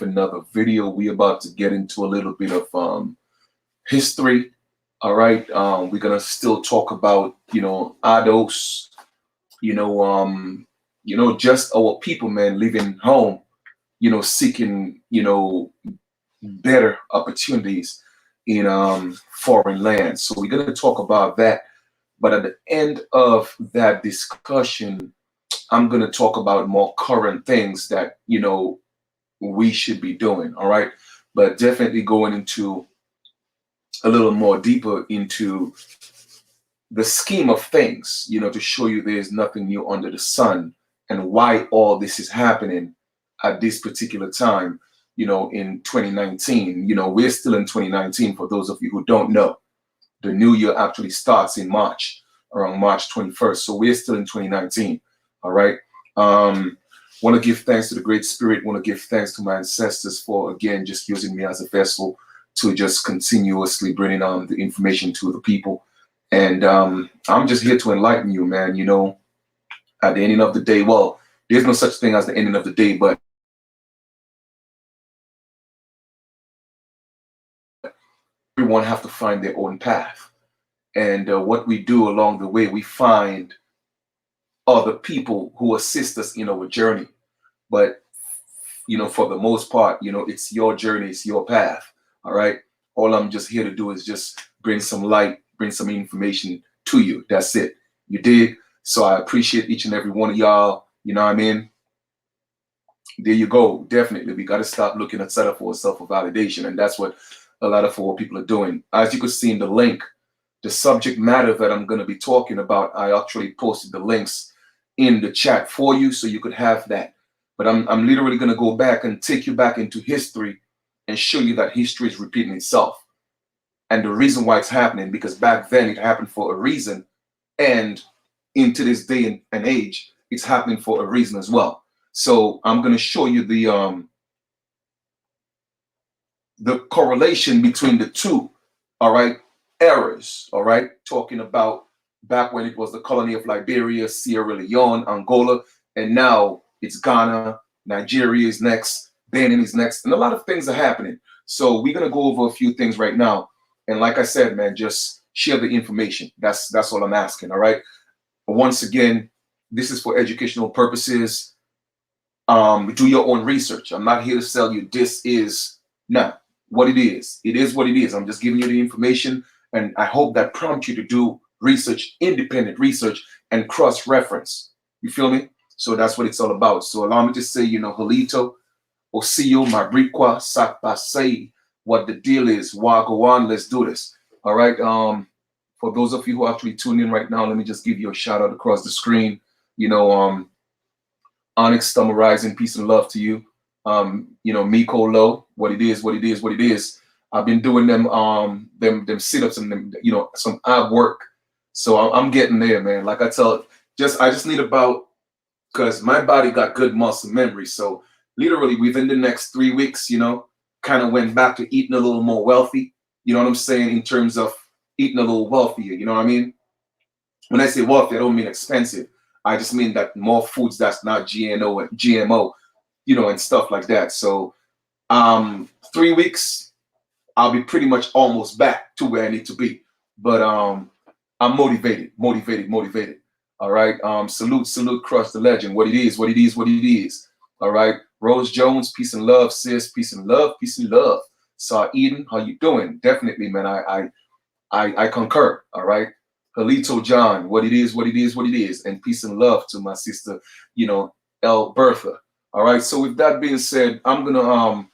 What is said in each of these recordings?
with another video. We about to get into a little bit of history. All right. We're gonna still talk about, adults, you know, just our people, man, living home, seeking, better opportunities in foreign lands. So we're gonna talk about that. But at the end of that discussion, I'm gonna talk about more current things that, we should be doing. All right. But definitely going into a little more deeper into the scheme of things, to show you there's nothing new under the sun and why all this is happening at this particular time, in 2019. We're still in 2019 for those of you who don't know. The new year actually starts in March, around March 21st. So we're still in 2019. All right. Want to give thanks to the Great Spirit. Want to give thanks to my ancestors for, again, just using me as a vessel to just continuously bringing the information to the people. And I'm just here to enlighten you, man. At the ending of the day, well, there's no such thing as the ending of the day, but everyone have to find their own path. And what we do along the way, we find other people who assist us in our journey. But, for the most part, it's your journey, it's your path. All right. All I'm just here to do is just bring some light, bring some information to you. That's it. You dig? So I appreciate each and every one of y'all. You know what I mean? There you go. Definitely. We got to stop looking at setup for self-validation. And that's what a lot of our people are doing. As you can see in the link, the subject matter that I'm going to be talking about, I actually posted the links in the chat for you so you could have that. But I'm literally going to go back and take you back into history and show you that history is repeating itself. And the reason why it's happening, because back then it happened for a reason. And into this day and age, it's happening for a reason as well. So I'm going to show you the correlation between the two, all right, eras, all right, talking about back when it was the colony of Liberia, Sierra Leone, Angola, and now it's Ghana, Nigeria is next, Benin is next, and a lot of things are happening. So we're going to go over a few things right now. And like I said, man, just share the information. That's all I'm asking, all right? But once again, this is for educational purposes. Do your own research. I'm not here to sell you this is not what it is. It is what it is. I'm just giving you the information, and I hope that prompts you to do research, independent research, and cross-reference. You feel me? So that's what it's all about. So allow me to say, Halito, Osio, Mabrikwa, Sakpasei, what the deal is. Wagwan, let's do this. All right. For those of you who actually tune in right now, let me just give you a shout out across the screen. Onyx Summarizing, peace and love to you. Miko Low, what it is, what it is, what it is. I've been doing them sit-ups and them, some ab work. So I'm getting there, man. Like I just need about, because my body got good muscle memory. So literally within the next 3 weeks, kind of went back to eating a little more wealthy. You know what I'm saying? In terms of eating a little wealthier, you know what I mean? When I say wealthy, I don't mean expensive. I just mean that more foods that's not GMO, and stuff like that. So 3 weeks, I'll be pretty much almost back to where I need to be. But I'm motivated. All right. Salute, crush the legend. What it is, what it is, what it is. All right. Rose Jones, peace and love, sis. Peace and love, peace and love. Saw Eden, how you doing? Definitely, man. I concur. All right. Halito John, what it is, what it is, what it is. And peace and love to my sister, El Bertha. All right. So with that being said, I'm gonna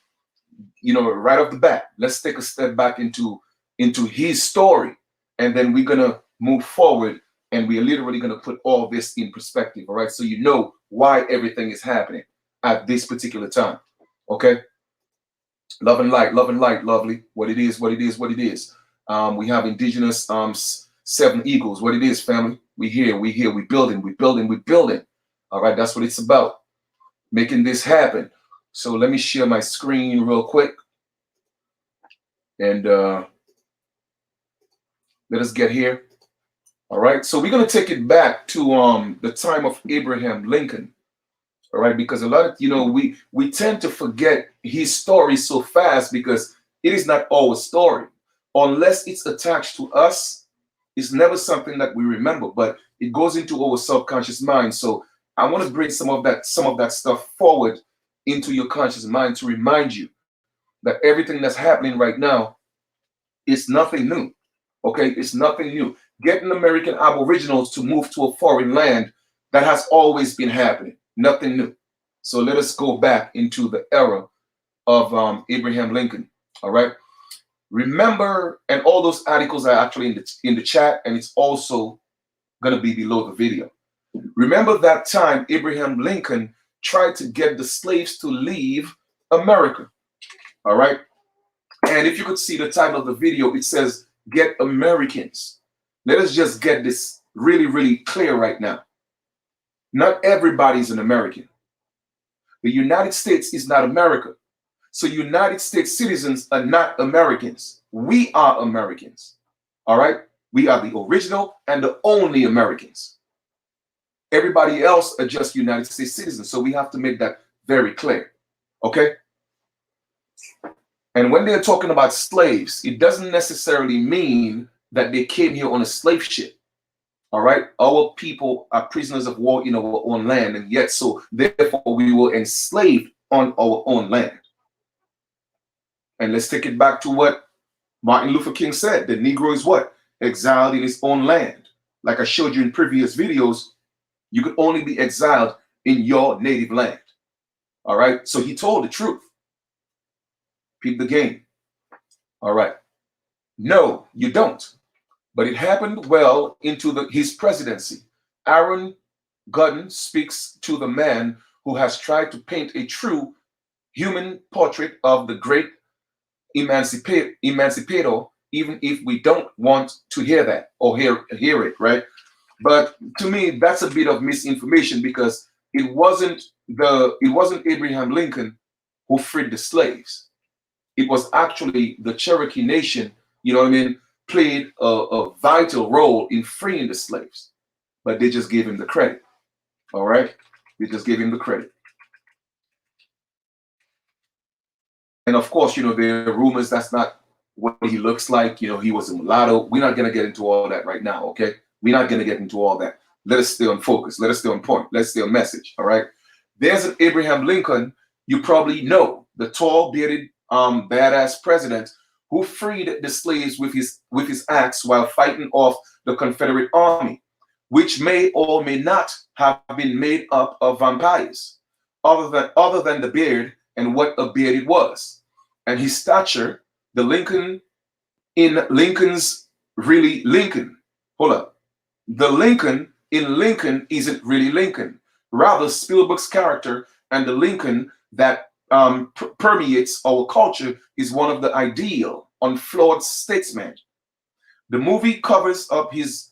right off the bat, let's take a step back into his story, and then we're gonna move forward, and we're literally gonna put all this in perspective. All right. So you know why everything is happening at this particular time. Okay. Love and light, lovely. What it is, what it is, what it is. We have indigenous 7 eagles. What it is, family. We here, we building. All right, that's what it's about. Making this happen. So let me share my screen real quick. And let us get here. All right, so we're gonna take it back to the time of Abraham Lincoln. All right, because a lot of we tend to forget his story so fast because it is not our story. Unless it's attached to us, it's never something that we remember, but it goes into our subconscious mind. So I want to bring some of that stuff forward into your conscious mind to remind you that everything that's happening right now is nothing new. Okay, it's nothing new. Getting American Aboriginals to move to a foreign land, that has always been happening. Nothing new. So let us go back into the era of Abraham Lincoln. All right. Remember, and all those articles are actually in the chat, and it's also going to be below the video. Remember that time Abraham Lincoln tried to get the slaves to leave America. All right. And if you could see the title of the video, it says "Get Americans." Let us just get this really, really clear right now. Not everybody's an American. The United States is not America. So United States citizens are not Americans. We are Americans. All right? We are the original and the only Americans. Everybody else are just United States citizens. So we have to make that very clear. Okay? And when they're talking about slaves, it doesn't necessarily mean that they came here on a slave ship. All right. Our people are prisoners of war in our own land, and yet so therefore we were enslaved on our own land. And let's take it back to what Martin Luther King said: the Negro is what? Exiled in his own land. Like I showed you in previous videos, you could only be exiled in your native land. All right. So he told the truth. Peep the game. All right. No, you don't. But it happened well into his presidency. Aaron Gordon speaks to the man who has tried to paint a true human portrait of the great emancipator, even if we don't want to hear that or hear it, right? But to me, that's a bit of misinformation because it wasn't Abraham Lincoln who freed the slaves. It was actually the Cherokee Nation, you know what I mean, played a vital role in freeing the slaves, but they just gave him the credit. All right, they just gave him the credit. And of course, there are rumors that's not what he looks like. He was a mulatto. We're not going to get into all that right now. Okay, we're not going to get into all that. Let us stay on focus. Let us stay on point. Let's stay on message. All right, there's an Abraham Lincoln. You probably know, the tall, bearded, badass president who freed the slaves with his axe while fighting off the Confederate army, which may or may not have been made up of vampires, other than the beard and what a beard it was, and his stature. The Lincoln in Lincoln's really Lincoln. Hold up, the Lincoln in Lincoln isn't really Lincoln. Rather, Spielberg's character and the Lincoln that permeates our culture is one of the ideal, unflawed statesmen. The movie covers up his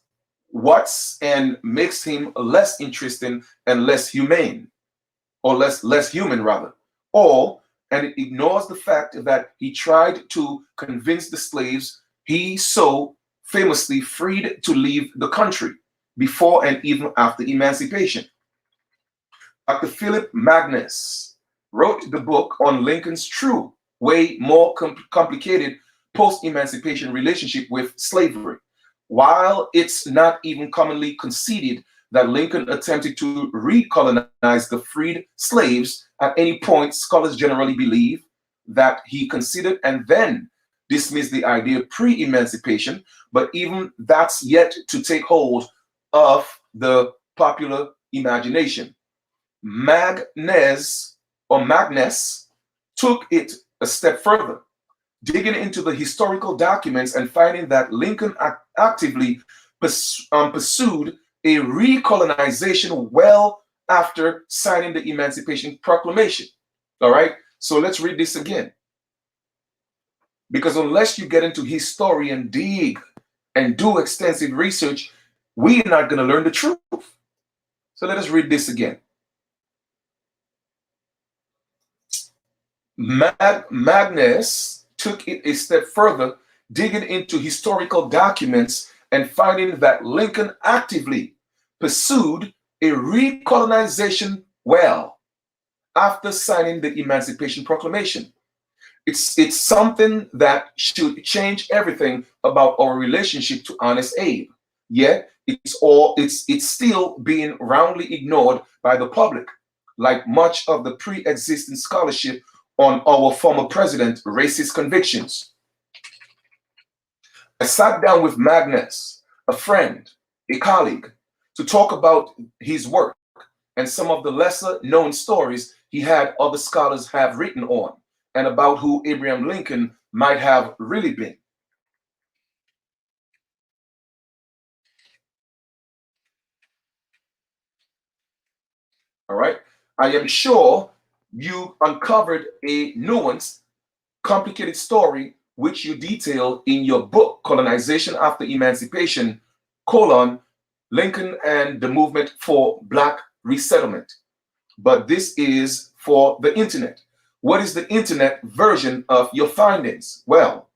what's and makes him less interesting and less humane, or less human rather, and it ignores the fact that he tried to convince the slaves he so famously freed to leave the country before and even after emancipation. Dr. Philip Magnus wrote the book on Lincoln's true, way more complicated post-emancipation relationship with slavery. While it's not even commonly conceded that Lincoln attempted to recolonize the freed slaves at any point, scholars generally believe that he considered and then dismissed the idea pre-emancipation, but even that's yet to take hold of the popular imagination. Magnus took it a step further, digging into the historical documents and finding that Lincoln actively pursued a recolonization well after signing the Emancipation Proclamation. All right, so let's read this again. Because unless you get into his story and dig and do extensive research, we're not going to learn the truth. So let us read this again. Magnus took it a step further, digging into historical documents and finding that Lincoln actively pursued a recolonization well after signing the Emancipation Proclamation. It's something that should change everything about our relationship to Honest Abe. Yet it's still being roundly ignored by the public, like much of the pre-existing scholarship on our former president racist convictions. I sat down with Magnus, a friend, a colleague, to talk about his work and some of the lesser known stories he had other scholars have written on, and about who Abraham Lincoln might have really been. All right. I am sure you uncovered a nuanced, complicated story which you detail in your book, Colonization After Emancipation, colon, Lincoln and the Movement for Black Resettlement. But this is for the internet. What is the internet version of your findings? Well,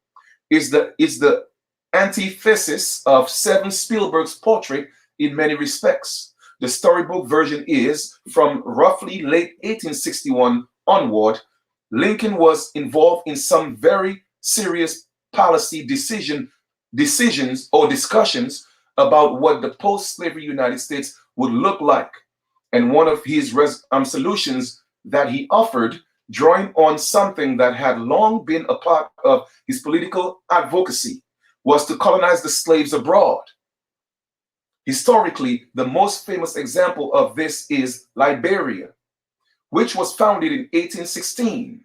it's the antithesis of Steven Spielberg's portrait in many respects. The storybook version is from roughly late 1861 onward. Lincoln was involved in some very serious policy decisions or discussions about what the post-slavery United States would look like. And one of his solutions that he offered, drawing on something that had long been a part of his political advocacy, was to colonize the slaves abroad. Historically, the most famous example of this is Liberia, which was founded in 1816.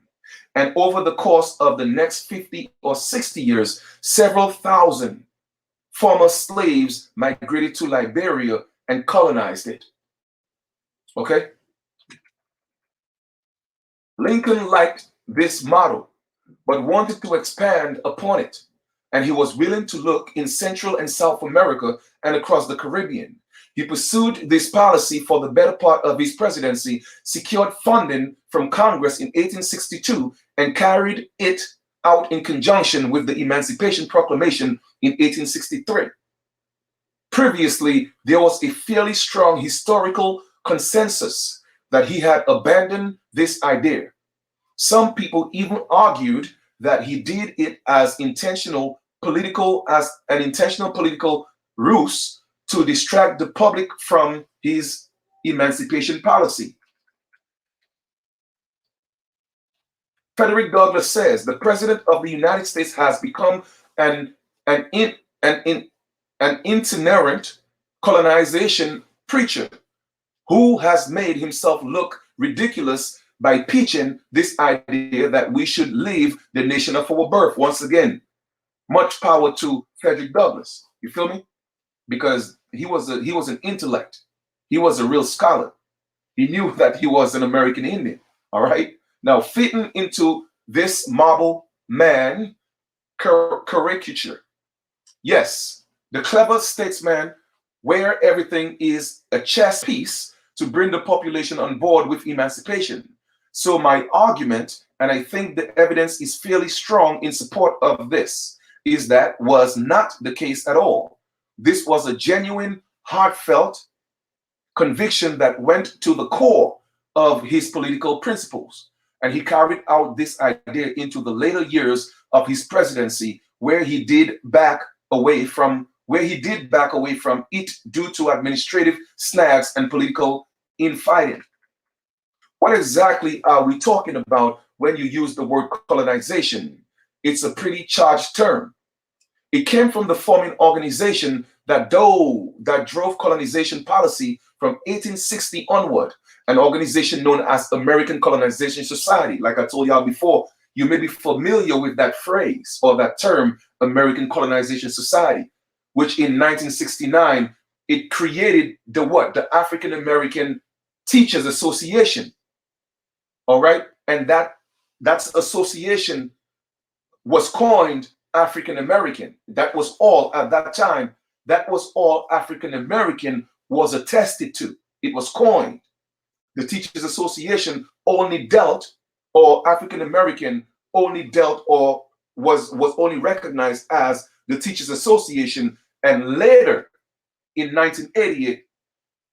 And over the course of the next 50 or 60 years, several thousand former slaves migrated to Liberia and colonized it. Okay? Lincoln liked this model, but wanted to expand upon it, and he was willing to look in Central and South America and across the Caribbean. He pursued this policy for the better part of his presidency, secured funding from Congress in 1862, and carried it out in conjunction with the Emancipation Proclamation in 1863. Previously, there was a fairly strong historical consensus that he had abandoned this idea. Some people even argued that he did it as an intentional political ruse to distract the public from his emancipation policy. Frederick Douglass says the President of the United States has become an, an, in, an itinerant colonization preacher who has made himself look ridiculous by pitching this idea that we should leave the nation of our birth. Once again, much power to Frederick Douglass. You feel me? Because he was an intellect. He was a real scholar. He knew that he was an American Indian. All right. Now, fitting into this marble man caricature. Yes, the clever statesman where everything is a chess piece to bring the population on board with emancipation. So my argument, and I think the evidence is fairly strong in support of this, is that was not the case at all. This was a genuine, heartfelt conviction that went to the core of his political principles. And he carried out this idea into the later years of his presidency, where he did back away from it due to administrative snags and political infighting. What exactly are we talking about when you use the word colonization? It's a pretty charged term. It came from the forming organization that drove colonization policy from 1860 onward, an organization known as American Colonization Society. Like I told y'all before, you may be familiar with that phrase or that term, American Colonization Society, which in 1969, it created the African American Teachers Association. All right. And that's association was coined African American. That was all at that time. That was all African American was attested to. It was coined. The Teachers Association only dealt, or African American only dealt, or was only recognized as the Teachers Association. And later in 1988,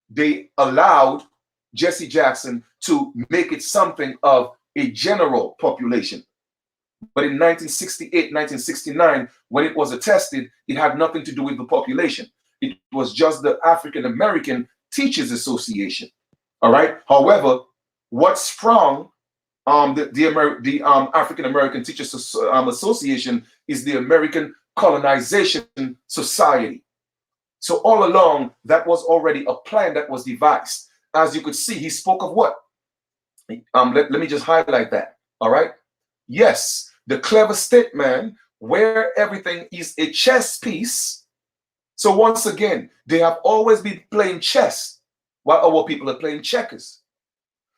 they allowed Jesse Jackson to make it something of a general population. But in 1968, 1969, when it was attested, it had nothing to do with the population. It was just the African American Teachers Association. All right. However, what sprung the African American Teachers Association is the American Colonization Society. So all along, that was already a plan that was devised. As you could see, he spoke of what? Let me just highlight that. All right. Yes, the clever statesman, where everything is a chess piece. So once again, they have always been playing chess while our people are playing checkers.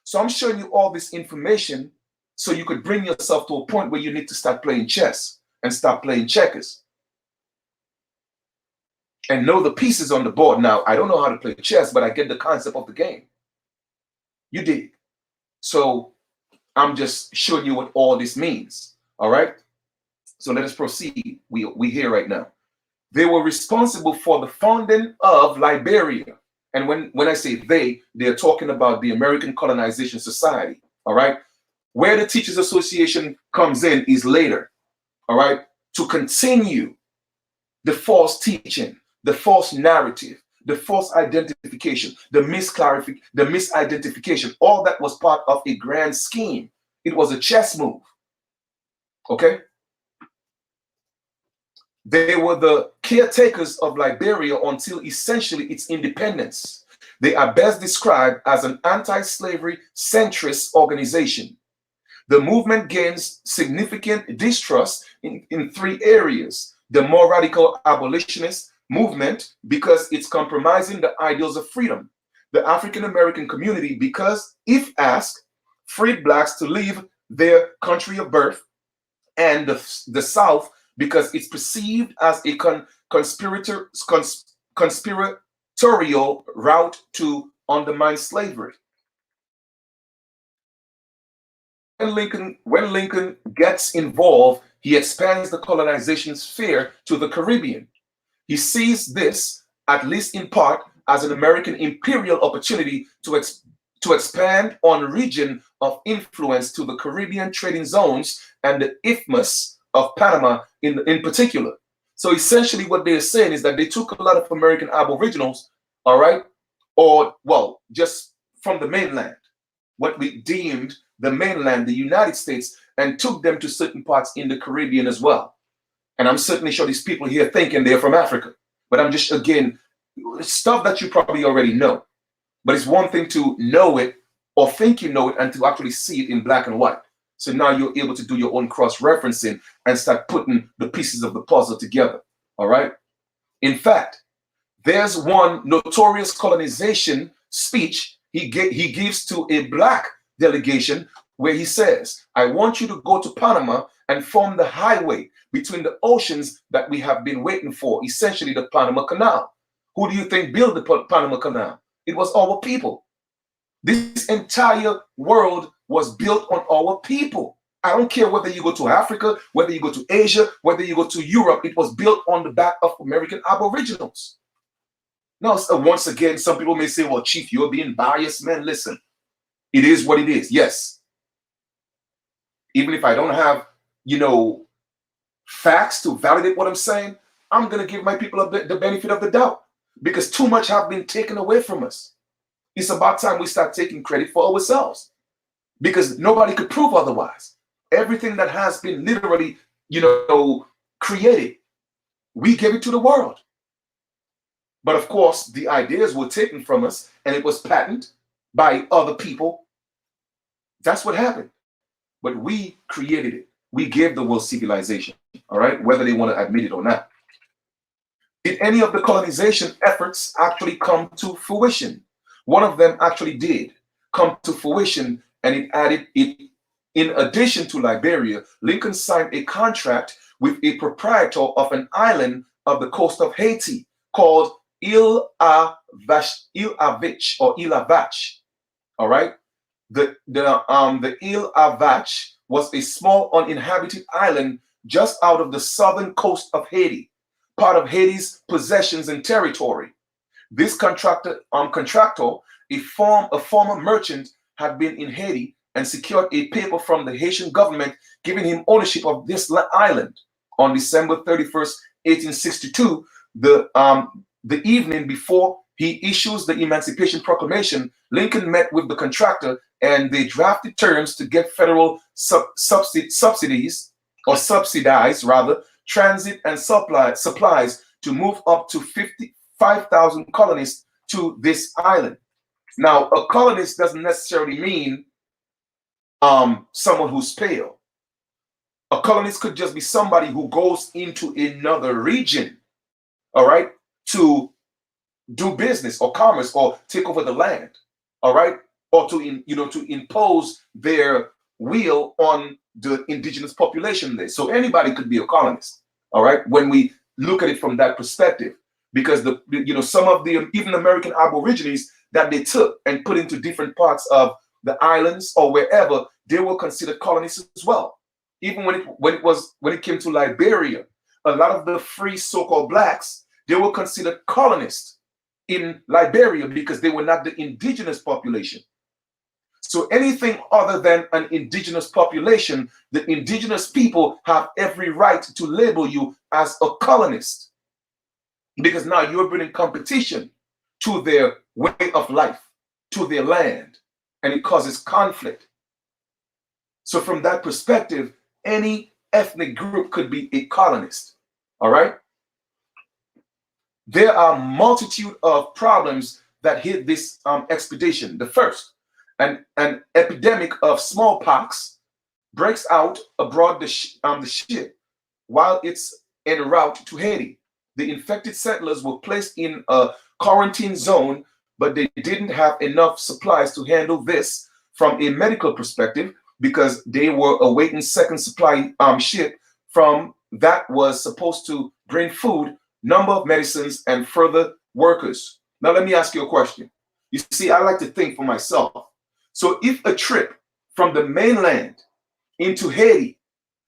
So I'm showing you all this information so you could bring yourself to a point where you need to start playing chess and stop playing checkers. And know the pieces on the board. Now, I don't know how to play chess, but I get the concept of the game. You dig? So I'm just showing you what all this means. All right? So let us proceed. We here right now. They were responsible for the founding of Liberia. And when I say they're talking about the American Colonization Society. All right? Where the Teachers Association comes in is later. All right? To continue the false teaching, the false narrative, the false identification, the misidentification, all that was part of a grand scheme. It was a chess move. Okay? They were the caretakers of Liberia until essentially its independence. They are best described as an anti-slavery centrist organization. The movement gains significant distrust in three areas. The more radical abolitionist movement, because it's compromising the ideals of freedom. The African American community, because if asked, freed blacks to leave their country of birth, and the South, because it's perceived as a conspiratorial route to undermine slavery. When Lincoln gets involved, he expands the colonization sphere to the Caribbean. He sees this, at least in part, as an American imperial opportunity to expand on region of influence to the Caribbean trading zones and the Isthmus of Panama in particular. So essentially what they're saying is that they took a lot of American aboriginals, all right, or, well, just from the mainland, what we deemed the mainland, the United States, and took them to certain parts in the Caribbean as well. And I'm certainly sure these people here thinking they're from Africa. But I'm just, again, stuff that you probably already know. But it's one thing to know it or think you know it and to actually see it in black and white. So now you're able to do your own cross-referencing and start putting the pieces of the puzzle together. All right? In fact, there's one notorious colonization speech he gives to a black delegation where he says, I want you to go to Panama and form the highway between the oceans that we have been waiting for, essentially the Panama Canal. Who do you think built the Panama Canal? It was our people. This entire world was built on our people. I don't care whether you go to Africa, whether you go to Asia, whether you go to Europe, it was built on the back of American aboriginals. Now, once again, some people may say, well, Chief, you're being biased. Man, listen, it is what it is. Yes. Even if I don't have, facts to validate what I'm saying, I'm going to give my people the benefit of the doubt because too much have been taken away from us. It's about time we start taking credit for ourselves because nobody could prove otherwise. Everything that has been literally, created, we gave it to the world. But of course, the ideas were taken from us and it was patented by other people. That's what happened. But we created it. We gave the world civilization, all right, whether they want to admit it or not. Did any of the colonization efforts actually come to fruition? One of them actually did come to fruition, and it added it. In addition to Liberia, Lincoln signed a contract with a proprietor of an island of the coast of Haiti called Ile-a-Vache or Ile-a-Vache. All right. The Ile-a-Vache was a small uninhabited island just out of the southern coast of Haiti, part of Haiti's possessions and territory. This contractor a former merchant had been in Haiti and secured a paper from the Haitian government giving him ownership of this island. On December 31st, 1862, the evening before he issues the Emancipation Proclamation, Lincoln met with the contractor and they drafted terms to get federal subsidies, or subsidize rather, transit and supplies to move up to 55,000 colonists to this island. Now, a colonist doesn't necessarily mean someone who's pale. A colonist could just be somebody who goes into another region, all right, to do business or commerce or take over the land, all right, or to to impose their will on the indigenous population there. So anybody could be a colonist, all right, when we look at it from that perspective, because some of the even American Aborigines that they took and put into different parts of the islands or wherever, they were considered colonists as well. Even when it came to Liberia, a lot of the free so-called blacks, they were considered colonists in Liberia because they were not the indigenous population. So anything other than an indigenous population, the indigenous people have every right to label you as a colonist, because now you're bringing competition to their way of life, to their land, and it causes conflict. So from that perspective, any ethnic group could be a colonist, all right? There are multitude of problems that hit this expedition. The first, an epidemic of smallpox breaks out aboard the ship while it's en route to Haiti. The infected settlers were placed in a quarantine zone, but they didn't have enough supplies to handle this from a medical perspective, because they were awaiting second supply ship from that was supposed to bring food, number of medicines, and further workers. Now, let me ask you a question. You see, I like to think for myself. So if a trip from the mainland into Haiti,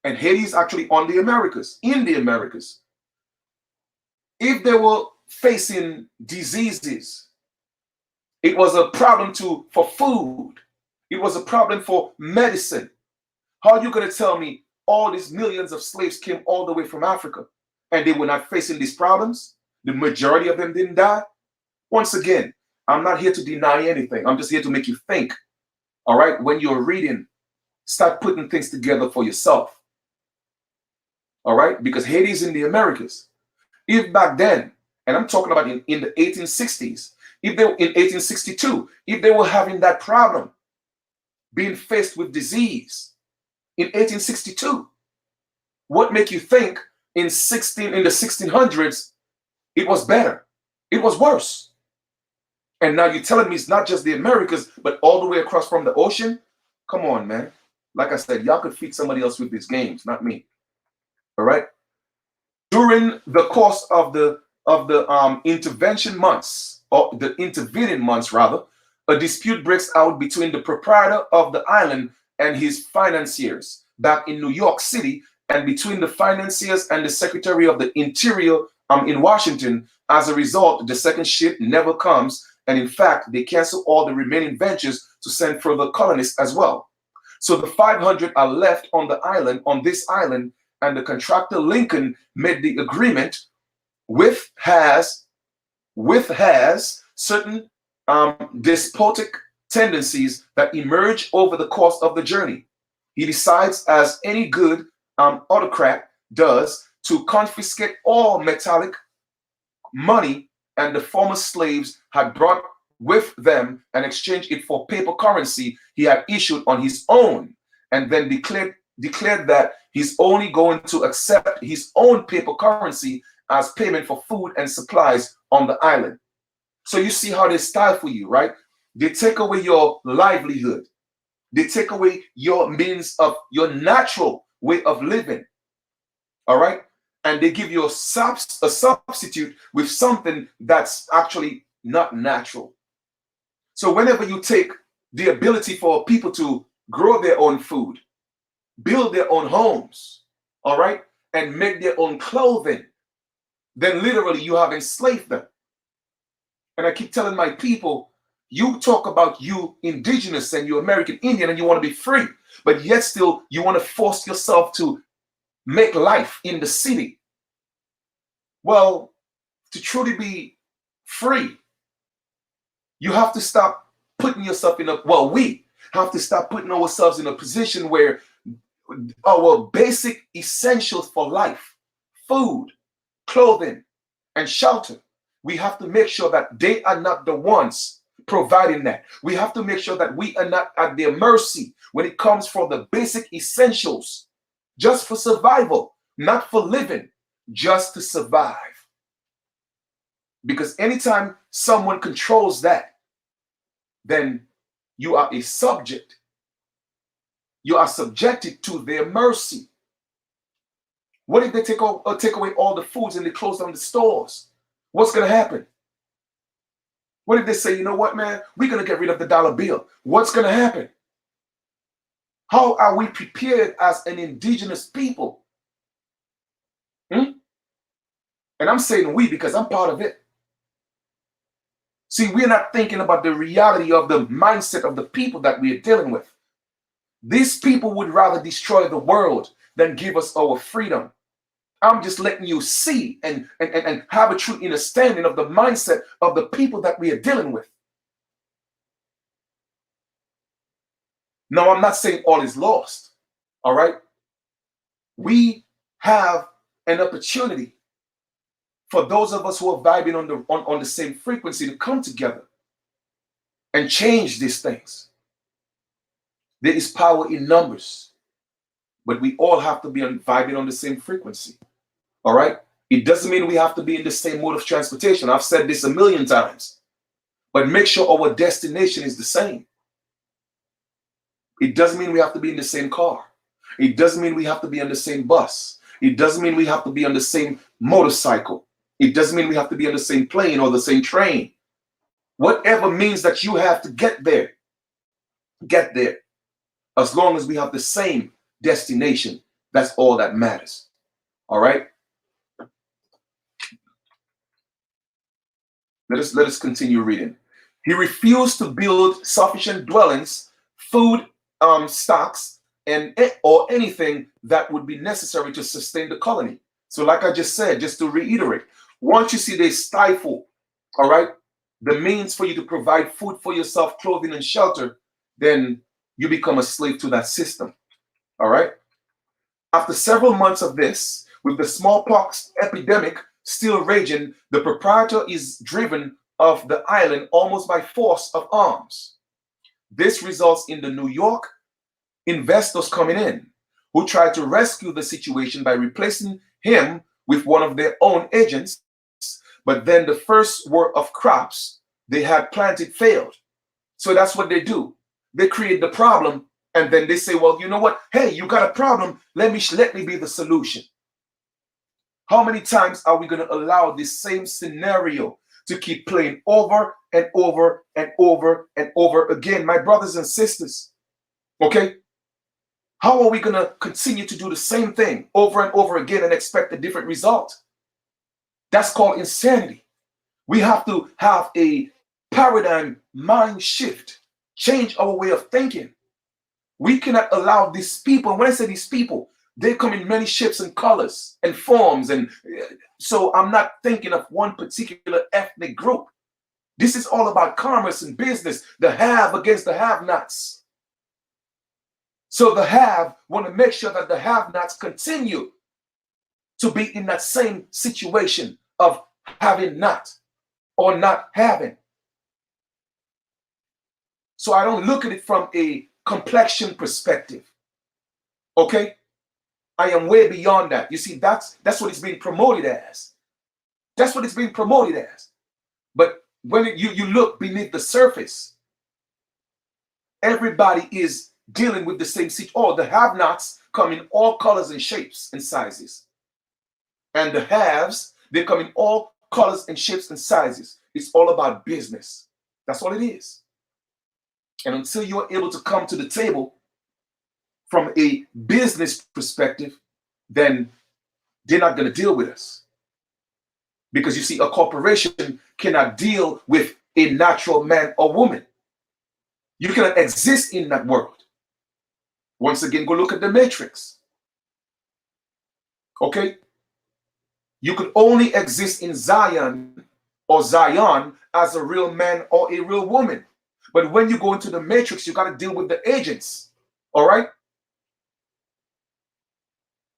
and Haiti is actually on the Americas, in the Americas, if they were facing diseases, it was a problem for food. It was a problem for medicine. How are you going to tell me all these millions of slaves came all the way from Africa and they were not facing these problems? The majority of them didn't die. Once again, I'm not here to deny anything. I'm just here to make you think. All right? When you're reading, start putting things together for yourself. All right? Because Haiti is in the Americas. If back then, and I'm talking about in the 1860s, if they were in 1862, if they were having that problem, being faced with disease in 1862, what make you think in the 1600s it was better? It was worse. And now you're telling me it's not just the Americas, but all the way across from the ocean? Come on, man. Like I said, y'all could feed somebody else with these games, not me. All right. During the course of the intervention months, or the intervening months rather, a dispute breaks out between the proprietor of the island and his financiers back in New York City, and between the financiers and the Secretary of the Interior in Washington. As a result, the second ship never comes, and in fact, they cancel all the remaining ventures to send further colonists as well. So the 500 are left on this island, and the contractor Lincoln made the agreement with has certain despotic tendencies that emerge over the course of the journey. He decides, as any good autocrat does, to confiscate all metallic money and the former slaves had brought with them and exchange it for paper currency he had issued on his own, and then declared that he's only going to accept his own paper currency as payment for food and supplies on the island. So you see how they stifle you, right? They take away your livelihood. They take away your means of your natural way of living. All right? And they give you a substitute with something that's actually not natural. So whenever you take the ability for people to grow their own food, build their own homes, all right, and make their own clothing, then literally you have enslaved them. And I keep telling my people, You talk about you indigenous and you American Indian and you want to be free, but yet still you want to force yourself to make life in the city. Well, to truly be free, you have to stop putting yourself in a, well, we have to stop putting ourselves in a position where our basic essentials for life, food, clothing, and shelter, we have to make sure that they are not the ones providing that. We have to make sure that we are not at their mercy when it comes for the basic essentials, just for survival, not for living, just to survive. Because anytime someone controls that, then you are a subject. You are subjected to their mercy. What if they take away all the foods and they close down the stores? What's going to happen? What if they say, you know what, man, we're going to get rid of the dollar bill? What's going to happen? How are we prepared as an indigenous people? And I'm saying we because I'm part of it. See, we're not thinking about the reality of the mindset of the people that we are dealing with. These people would rather destroy the world than give us our freedom. I'm just letting you see and have a true understanding of the mindset of the people that we are dealing with. Now, I'm not saying all is lost. All right. We have an opportunity for those of us who are vibing on the same frequency to come together and change these things. There is power in numbers, but we all have to be vibing on the same frequency. All right. It doesn't mean we have to be in the same mode of transportation. I've said this a million times, but make sure our destination is the same. It doesn't mean we have to be in the same car. It doesn't mean we have to be on the same bus. It doesn't mean we have to be on the same motorcycle. It doesn't mean we have to be on the same plane or the same train. Whatever means that you have to get there, get there. As long as we have the same destination, that's all that matters. All right. Let us continue reading. He refused to build sufficient dwellings, food stocks, or anything that would be necessary to sustain the colony. So like I just said, just to reiterate, once you see they stifle, all right, the means for you to provide food for yourself, clothing, and shelter, then you become a slave to that system. All right. After several months of this, with the smallpox epidemic still raging, the proprietor is driven off the island almost by force of arms. This results in the New York investors coming in, who try to rescue the situation by replacing him with one of their own agents. But then the first work of crops they had planted failed. So that's what they do. They create the problem and then they say, well, you know what? Hey, you got a problem. Let me be the solution. How many times are we going to allow this same scenario to keep playing over and over and over and over again? My brothers and sisters, okay? How are we going to continue to do the same thing over and over again and expect a different result? That's called insanity. We have to have a paradigm mind shift, change our way of thinking. We cannot allow these people, when I say these people, they come in many shapes and colors and forms. And so I'm not thinking of one particular ethnic group. This is all about commerce and business, the have against the have-nots. So the have want to make sure that the have-nots continue to be in that same situation of having not or not having. So I don't look at it from a complexion perspective. Okay? I am way beyond that. You see, that's what it's being promoted as. That's what it's being promoted as. But when you look beneath the surface, everybody is dealing with the same situation. Oh, the have-nots come in all colors and shapes and sizes. And the haves, they come in all colors and shapes and sizes. It's all about business. That's all it is. And until you are able to come to the table from a business perspective, then they're not going to deal with us. Because you see, a corporation cannot deal with a natural man or woman. You cannot exist in that world. Once again, go look at the matrix. Okay? You could only exist in Zion or Zion as a real man or a real woman. But when you go into the matrix, you got to deal with the agents. All right?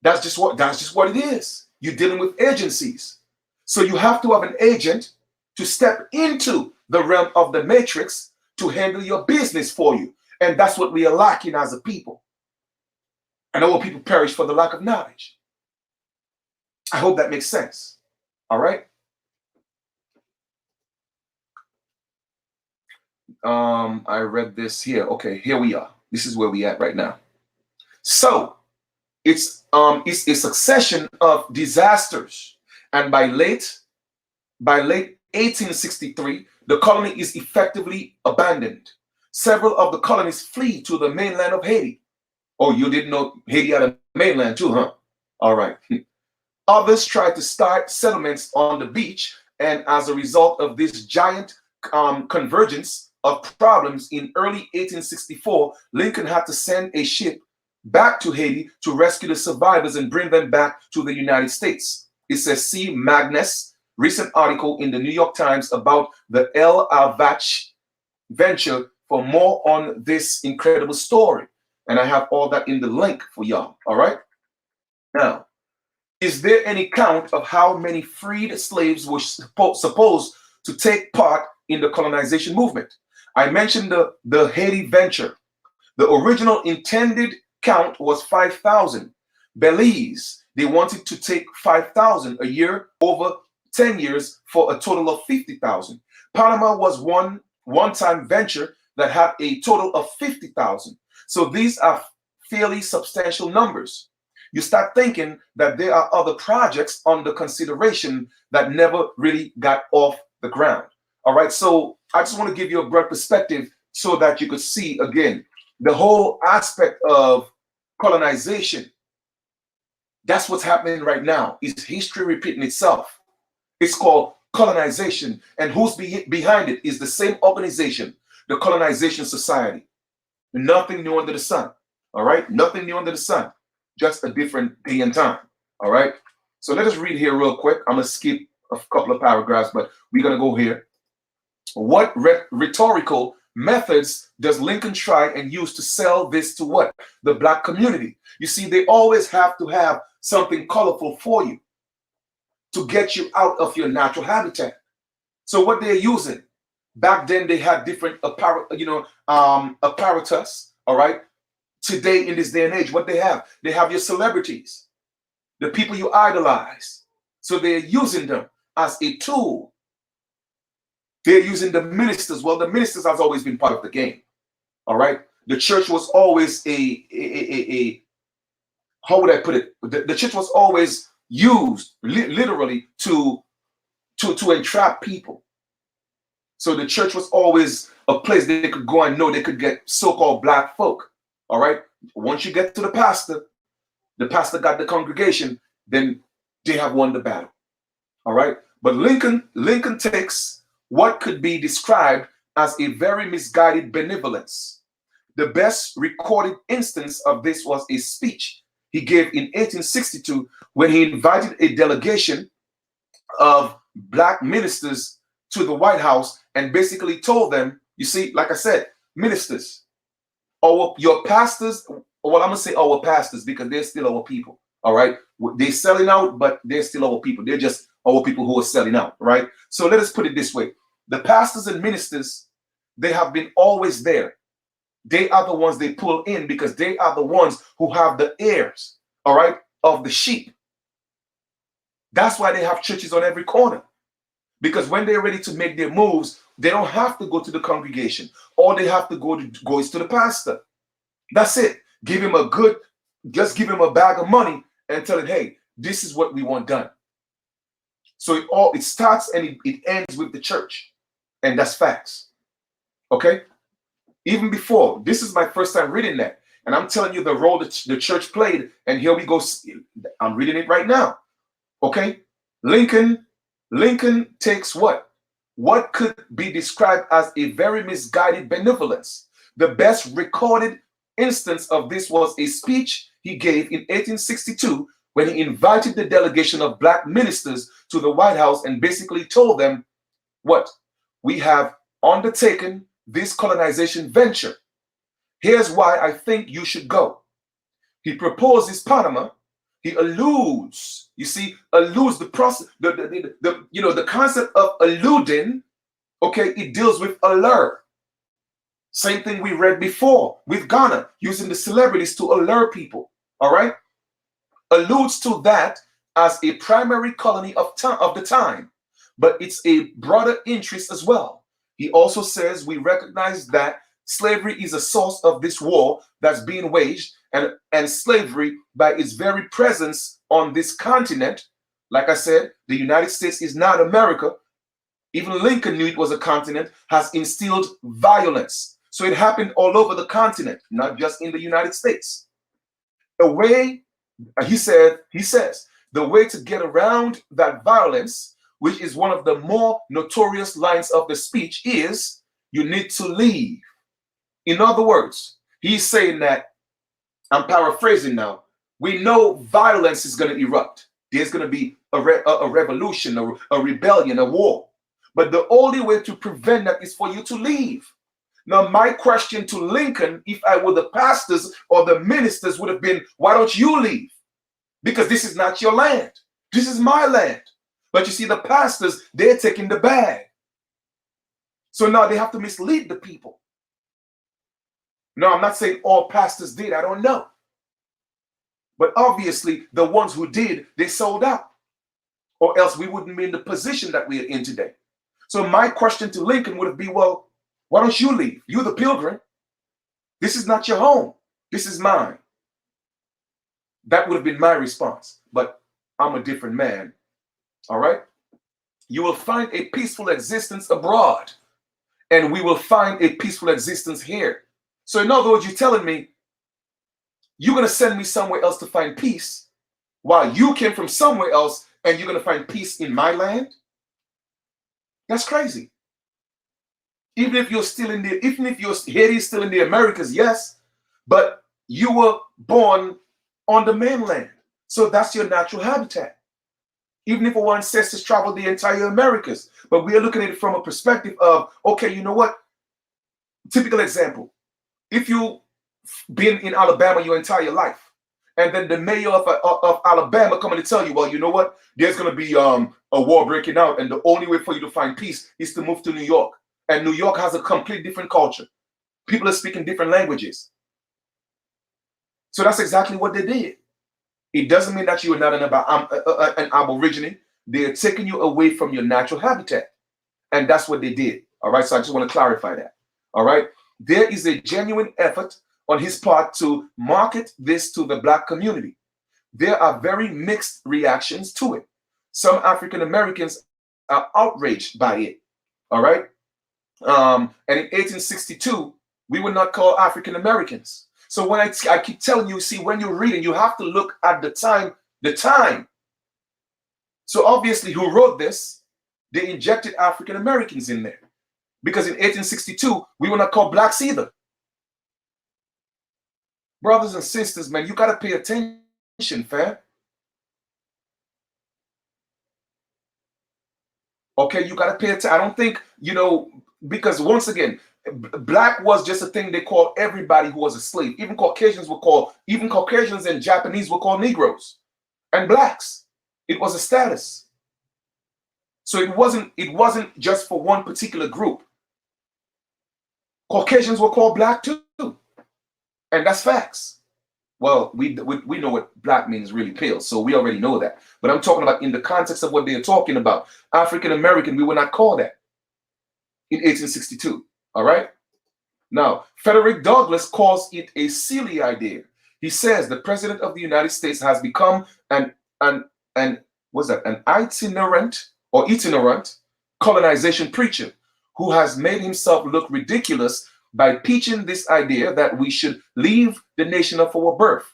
That's just what it is. You're dealing with agencies. So you have to have an agent to step into the realm of the matrix to handle your business for you. And that's what we are lacking as a people. And our people perish for the lack of knowledge. I hope that makes sense. All right. I read this here. Okay, here we are. This is where we at right now. So it's a succession of disasters, and by late 1863, the colony is effectively abandoned. Several of the colonies flee to the mainland of Haiti. Oh, you didn't know Haiti had a mainland too, huh? All right. Others tried to start settlements on the beach, and as a result of this giant convergence of problems in early 1864, Lincoln had to send a ship back to Haiti to rescue the survivors and bring them back to the United States. It says, see Magnus' recent article in the New York Times about the El Avach venture for more on this incredible story. And I have all that in the link for y'all. All right. Now, is there any count of how many freed slaves were supposed to take part in the colonization movement? I mentioned the Haiti venture. The original intended count was 5,000. Belize, they wanted to take 5,000 a year over 10 years for a total of 50,000. Panama was one-time venture that had a total of 50,000. So these are fairly substantial numbers. You start thinking that there are other projects under consideration that never really got off the ground. All right, so I just want to give you a broad perspective so that you could see again the whole aspect of colonization. That's what's happening right now. Is history repeating itself? It's called colonization, and who's behind it is the same organization, the Colonization Society. Nothing new under the sun. All right, nothing new under the sun. Just a different day and time. All right. So let us read here real quick. I'm gonna skip a couple of paragraphs, but we're gonna go here. What rhetorical methods does Lincoln try and use to sell this to what? The black community. You see, they always have to have something colorful for you to get you out of your natural habitat. So what they're using back then, they had different apparatus. All right. Today, in this day and age, what they have your celebrities, the people you idolize. So they're using them as a tool. They're using the ministers. Well, the ministers has always been part of the game. All right. The church was always how would I put it? The church was always used literally to entrap people. So the church was always a place they could go and know they could get so-called black folk. All right. Once you get to the pastor got the congregation, then they have won the battle. All right. But Lincoln takes what could be described as a very misguided benevolence. The best recorded instance of this was a speech he gave in 1862 when he invited a delegation of black ministers to the White House and basically told them, you see, like I said, ministers, your pastors, well, I'm gonna say our pastors because they're still our people. All right, they're selling out, but they're still our people. They're just our people who are selling out. Right. So let us put it this way: the pastors and ministers, they have been always there. They are the ones they pull in because they are the ones who have the ears. All right, of the sheep. That's why they have churches on every corner, because when they're ready to make their moves, they don't have to go to the congregation. All they have to go is to the pastor. That's it. Just give him a bag of money and tell him, hey, this is what we want done. So it starts and it ends with the church. And that's facts. Okay? Even before, this is my first time reading that. And I'm telling you the role that the church played. And here we go. I'm reading it right now. Okay? Lincoln takes what? what could be described as a very misguided benevolence. The best recorded instance of this was a speech he gave in 1862 when he invited the delegation of black ministers to the White House and basically told them, what? We have undertaken this colonization venture. Here's why I think you should go. He proposes Panama. He alludes, you see, alludes the process, the concept of alluding, okay, it deals with allure. Same thing we read before with Ghana, using the celebrities to allure people, all right? Alludes to that as a primary colony of the time, but it's a broader interest as well. He also says we recognize that slavery is a source of this war that's being waged, and slavery, by its very presence on this continent, like I said, the United States is not America. Even Lincoln knew it was a continent, has instilled violence. So it happened all over the continent, not just in the United States. The way, he says, the way to get around that violence, which is one of the more notorious lines of the speech, is you need to leave. In other words, he's saying that, I'm paraphrasing now, we know violence is going to erupt. There's going to be a revolution, a rebellion, a war. But the only way to prevent that is for you to leave. Now, my question to Lincoln, if I were the pastors or the ministers, would have been, why don't you leave? Because this is not your land. This is my land. But you see, the pastors, they're taking the bag. So now they have to mislead the people. No, I'm not saying all pastors did. I don't know. But obviously, the ones who did, they sold out. Or else we wouldn't be in the position that we're in today. So my question to Lincoln would have been, well, why don't you leave? You're the pilgrim. This is not your home. This is mine. That would have been my response. But I'm a different man. All right? You will find a peaceful existence abroad. And we will find a peaceful existence here. So in other words, you're telling me you're going to send me somewhere else to find peace while you came from somewhere else and you're going to find peace in my land? That's crazy. Even if you're still in the, even if your Haiti is still in the Americas, yes, but you were born on the mainland. So that's your natural habitat. Even if our ancestors traveled the entire Americas, but we are looking at it from a perspective of, okay, you know what? Typical example. If you've been in Alabama your entire life, and then the mayor of Alabama coming to tell you, well, you know what? There's going to be a war breaking out, and the only way for you to find peace is to move to New York. And New York has a complete different culture. People are speaking different languages. So that's exactly what they did. It doesn't mean that you are not an Aborigine. They're taking you away from your natural habitat. And that's what they did. All right. So I just want to clarify that. All right. There is a genuine effort on his part to market this to the Black community. There are very mixed reactions to it. Some African Americans are outraged by it. All right. And in 1862, we were not called African Americans. So when I keep telling you, see, when you're reading, you have to look at the time, So obviously who wrote this, they injected African Americans in there. Because in 1862, we were not called blacks either. Brothers and sisters, man, you got to pay attention, fam. Okay, you got to pay attention. I don't think, because once again, black was just a thing they called everybody who was a slave. Even Caucasians and Japanese were called Negroes and blacks. It was a status. So it wasn't just for one particular group. Caucasians were called black too. And that's facts. Well, we know what black means really pale, so we already know that. But I'm talking about in the context of what they're talking about. African American, we were not called that in 1862. All right. Now, Frederick Douglass calls it a silly idea. He says the president of the United States has become an itinerant colonization preacher who has made himself look ridiculous by preaching this idea that we should leave the nation of our birth.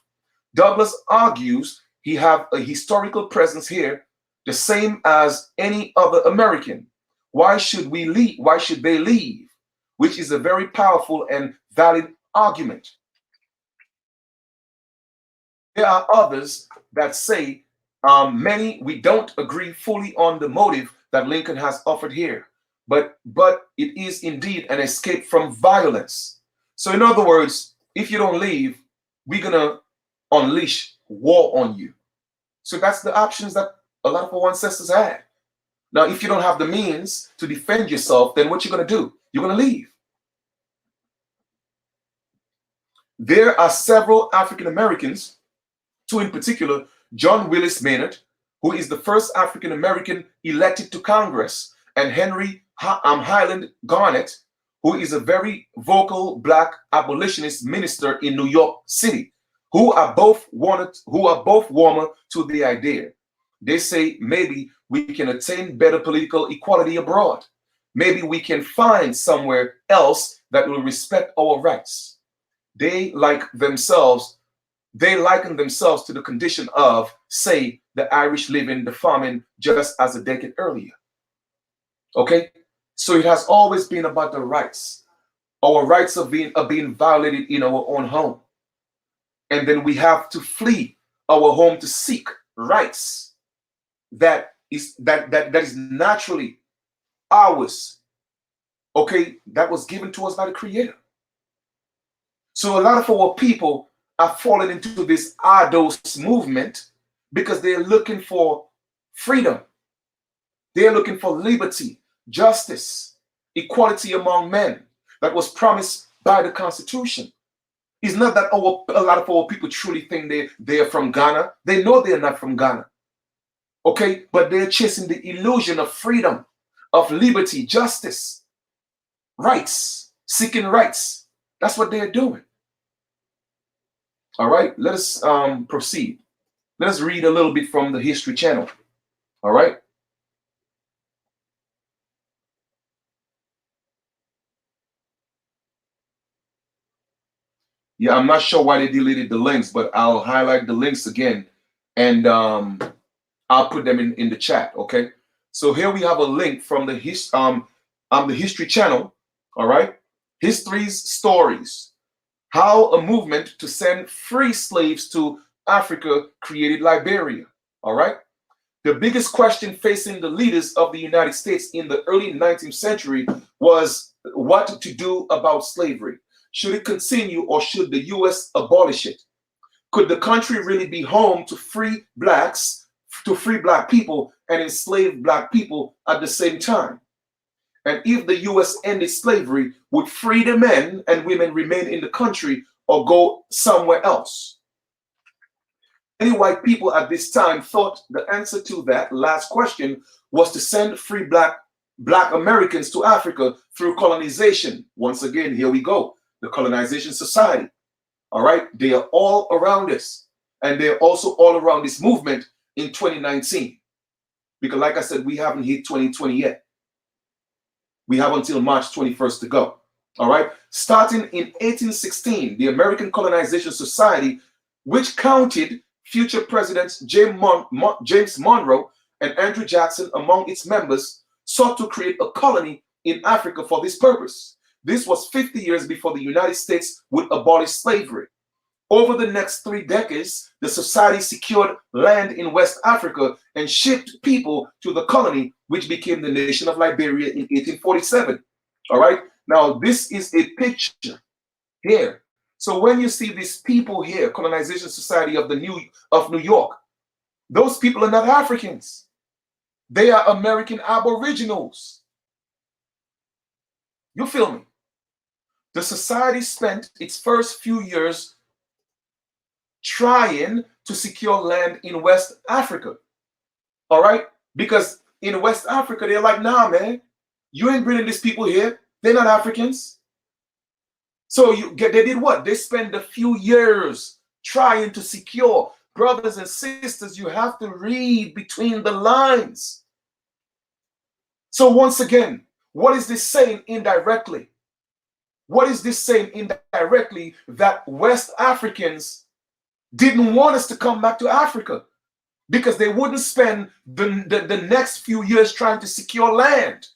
Douglass argues he have a historical presence here, the same as any other American. Why should we leave? Why should they leave? Which is a very powerful and valid argument. There are others that say, many, we don't agree fully on the motive that Lincoln has offered here, but it is indeed an escape from violence. So in other words, if you don't leave, we're gonna unleash war on you. So that's the options that a lot of our ancestors had. Now, if you don't have the means to defend yourself, then what you're gonna do? You're gonna leave. There are several African Americans, two in particular, John Willis Maynard, who is the first African American elected to Congress, and Henry Highland Garnet, who is a very vocal black abolitionist minister in New York City, who are both warmer to the idea. They say maybe we can attain better political equality abroad. Maybe we can find somewhere else that will respect our rights. They liken themselves to the condition of, say, the Irish living the famine just as a decade earlier. Okay? So it has always been about the rights. Our rights are being violated in our own home. And then we have to flee our home to seek rights that is naturally ours. Okay, that was given to us by the Creator. So a lot of our people are falling into this ADOS movement because they're looking for freedom. They're looking for liberty, justice, equality among men that was promised by the Constitution. It's not that a lot of our people truly think they are from Ghana. They know they're not from Ghana. Okay, but they're chasing the illusion of freedom, of liberty, justice, rights, seeking rights. That's what they're doing. All right, let us proceed. Let us read a little bit from the History Channel. All right. Yeah, I'm not sure why they deleted the links, but I'll highlight the links again, and I'll put them in the chat. Okay. So here we have a link from the History Channel. All right. History's Stories: How a Movement to Send Free Slaves to Africa Created Liberia. All right. The biggest question facing the leaders of the United States in the early 19th century was what to do about slavery. Should it continue, or should the U.S. abolish it? Could the country really be home to free black people and enslaved black people at the same time? And if the U.S. ended slavery, would free the men and women remain in the country or go somewhere else? Many white people at this time thought the answer to that last question was to send free black Americans to Africa through colonization. Once again, here we go. The colonization society. All right. They are all around us. And they're also all around this movement in 2019. Because like I said, we haven't hit 2020 yet. We have until March 21st to go. All right. Starting in 1816, the American Colonization Society, which counted future presidents James Monroe and Andrew Jackson among its members, sought to create a colony in Africa for this purpose. This was 50 years before the United States would abolish slavery. Over the next 3 decades, the society secured land in West Africa and shipped people to the colony, which became the nation of Liberia in 1847. All right. Now, this is a picture here. So when you see these people here, Colonization Society of New York, those people are not Africans. They are American Aboriginals. You feel me? The society spent its first few years trying to secure land in West Africa. All right? Because in West Africa, they're like, nah, man, you ain't bringing these people here. They're not Africans. So they did what? They spent a few years trying to secure. Brothers and sisters, you have to read between the lines. So once again, what is this saying indirectly? What is this saying indirectly? That West Africans didn't want us to come back to Africa because they wouldn't spend the next few years trying to secure land.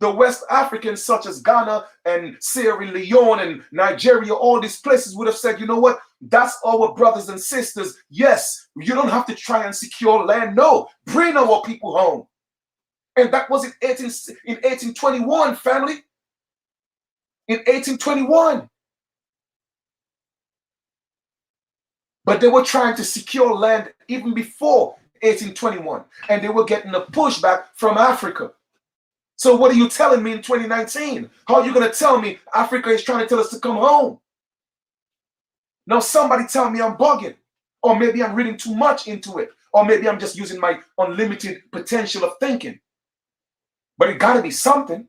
The West Africans, such as Ghana and Sierra Leone and Nigeria, all these places would have said, you know what? That's our brothers and sisters. Yes, you don't have to try and secure land. No, bring our people home. And that was in 1821, family. In 1821. But they were trying to secure land even before 1821. And they were getting a pushback from Africa. So what are you telling me in 2019? How are you going to tell me Africa is trying to tell us to come home? Now somebody tell me I'm bugging. Or maybe I'm reading too much into it. Or maybe I'm just using my unlimited potential of thinking. But it got to be something.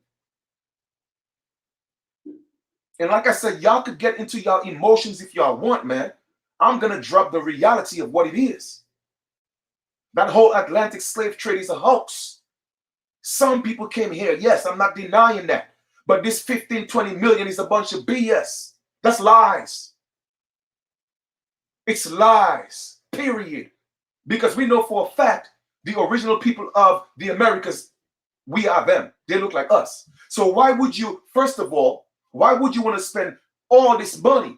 And like I said, y'all could get into y'all emotions if y'all want, man. I'm going to drop the reality of what it is. That whole Atlantic slave trade is a hoax. Some people came here. Yes, I'm not denying that. But this 15, 20 million is a bunch of BS. That's lies. It's lies, period. Because we know for a fact the original people of the Americas, we are them. They look like us. So why would you, first of all, why would you want to spend all this money?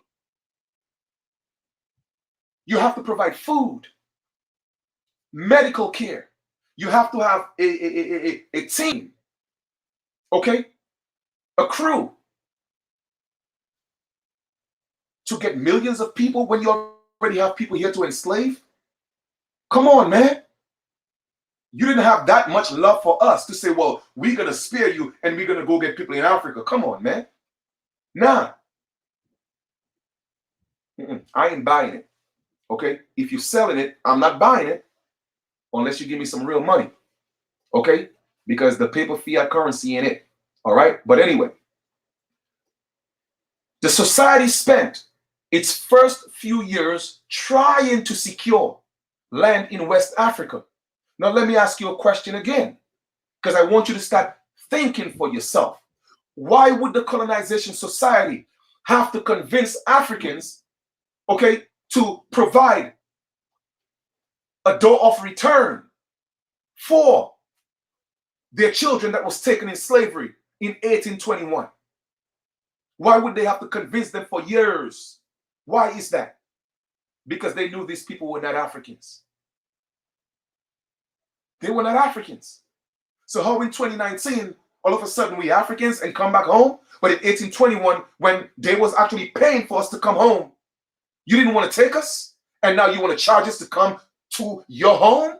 You have to provide food, medical care. You have to have a team, okay? A crew to get millions of people when you already have people here to enslave. Come on, man. You didn't have that much love for us to say, well, we're going to spare you and we're going to go get people in Africa. Come on, man. Nah. I ain't buying it. Okay? If you're selling it, I'm not buying it unless you give me some real money. Okay? Because the paper fiat currency in it. All right? But anyway, the society spent its first few years trying to secure land in West Africa. Now, let me ask you a question again, because I want you to start thinking for yourself. Why would the colonization society have to convince Africans, okay, to provide a door of return for their children that was taken in slavery in 1821? Why would they have to convince them for years? Why is that? Because they knew these people were not Africans. They were not Africans. So how in 2019, all of a sudden we Africans and come back home? But in 1821, when they was actually paying for us to come home, you didn't want to take us? And now you want to charge us to come to your home?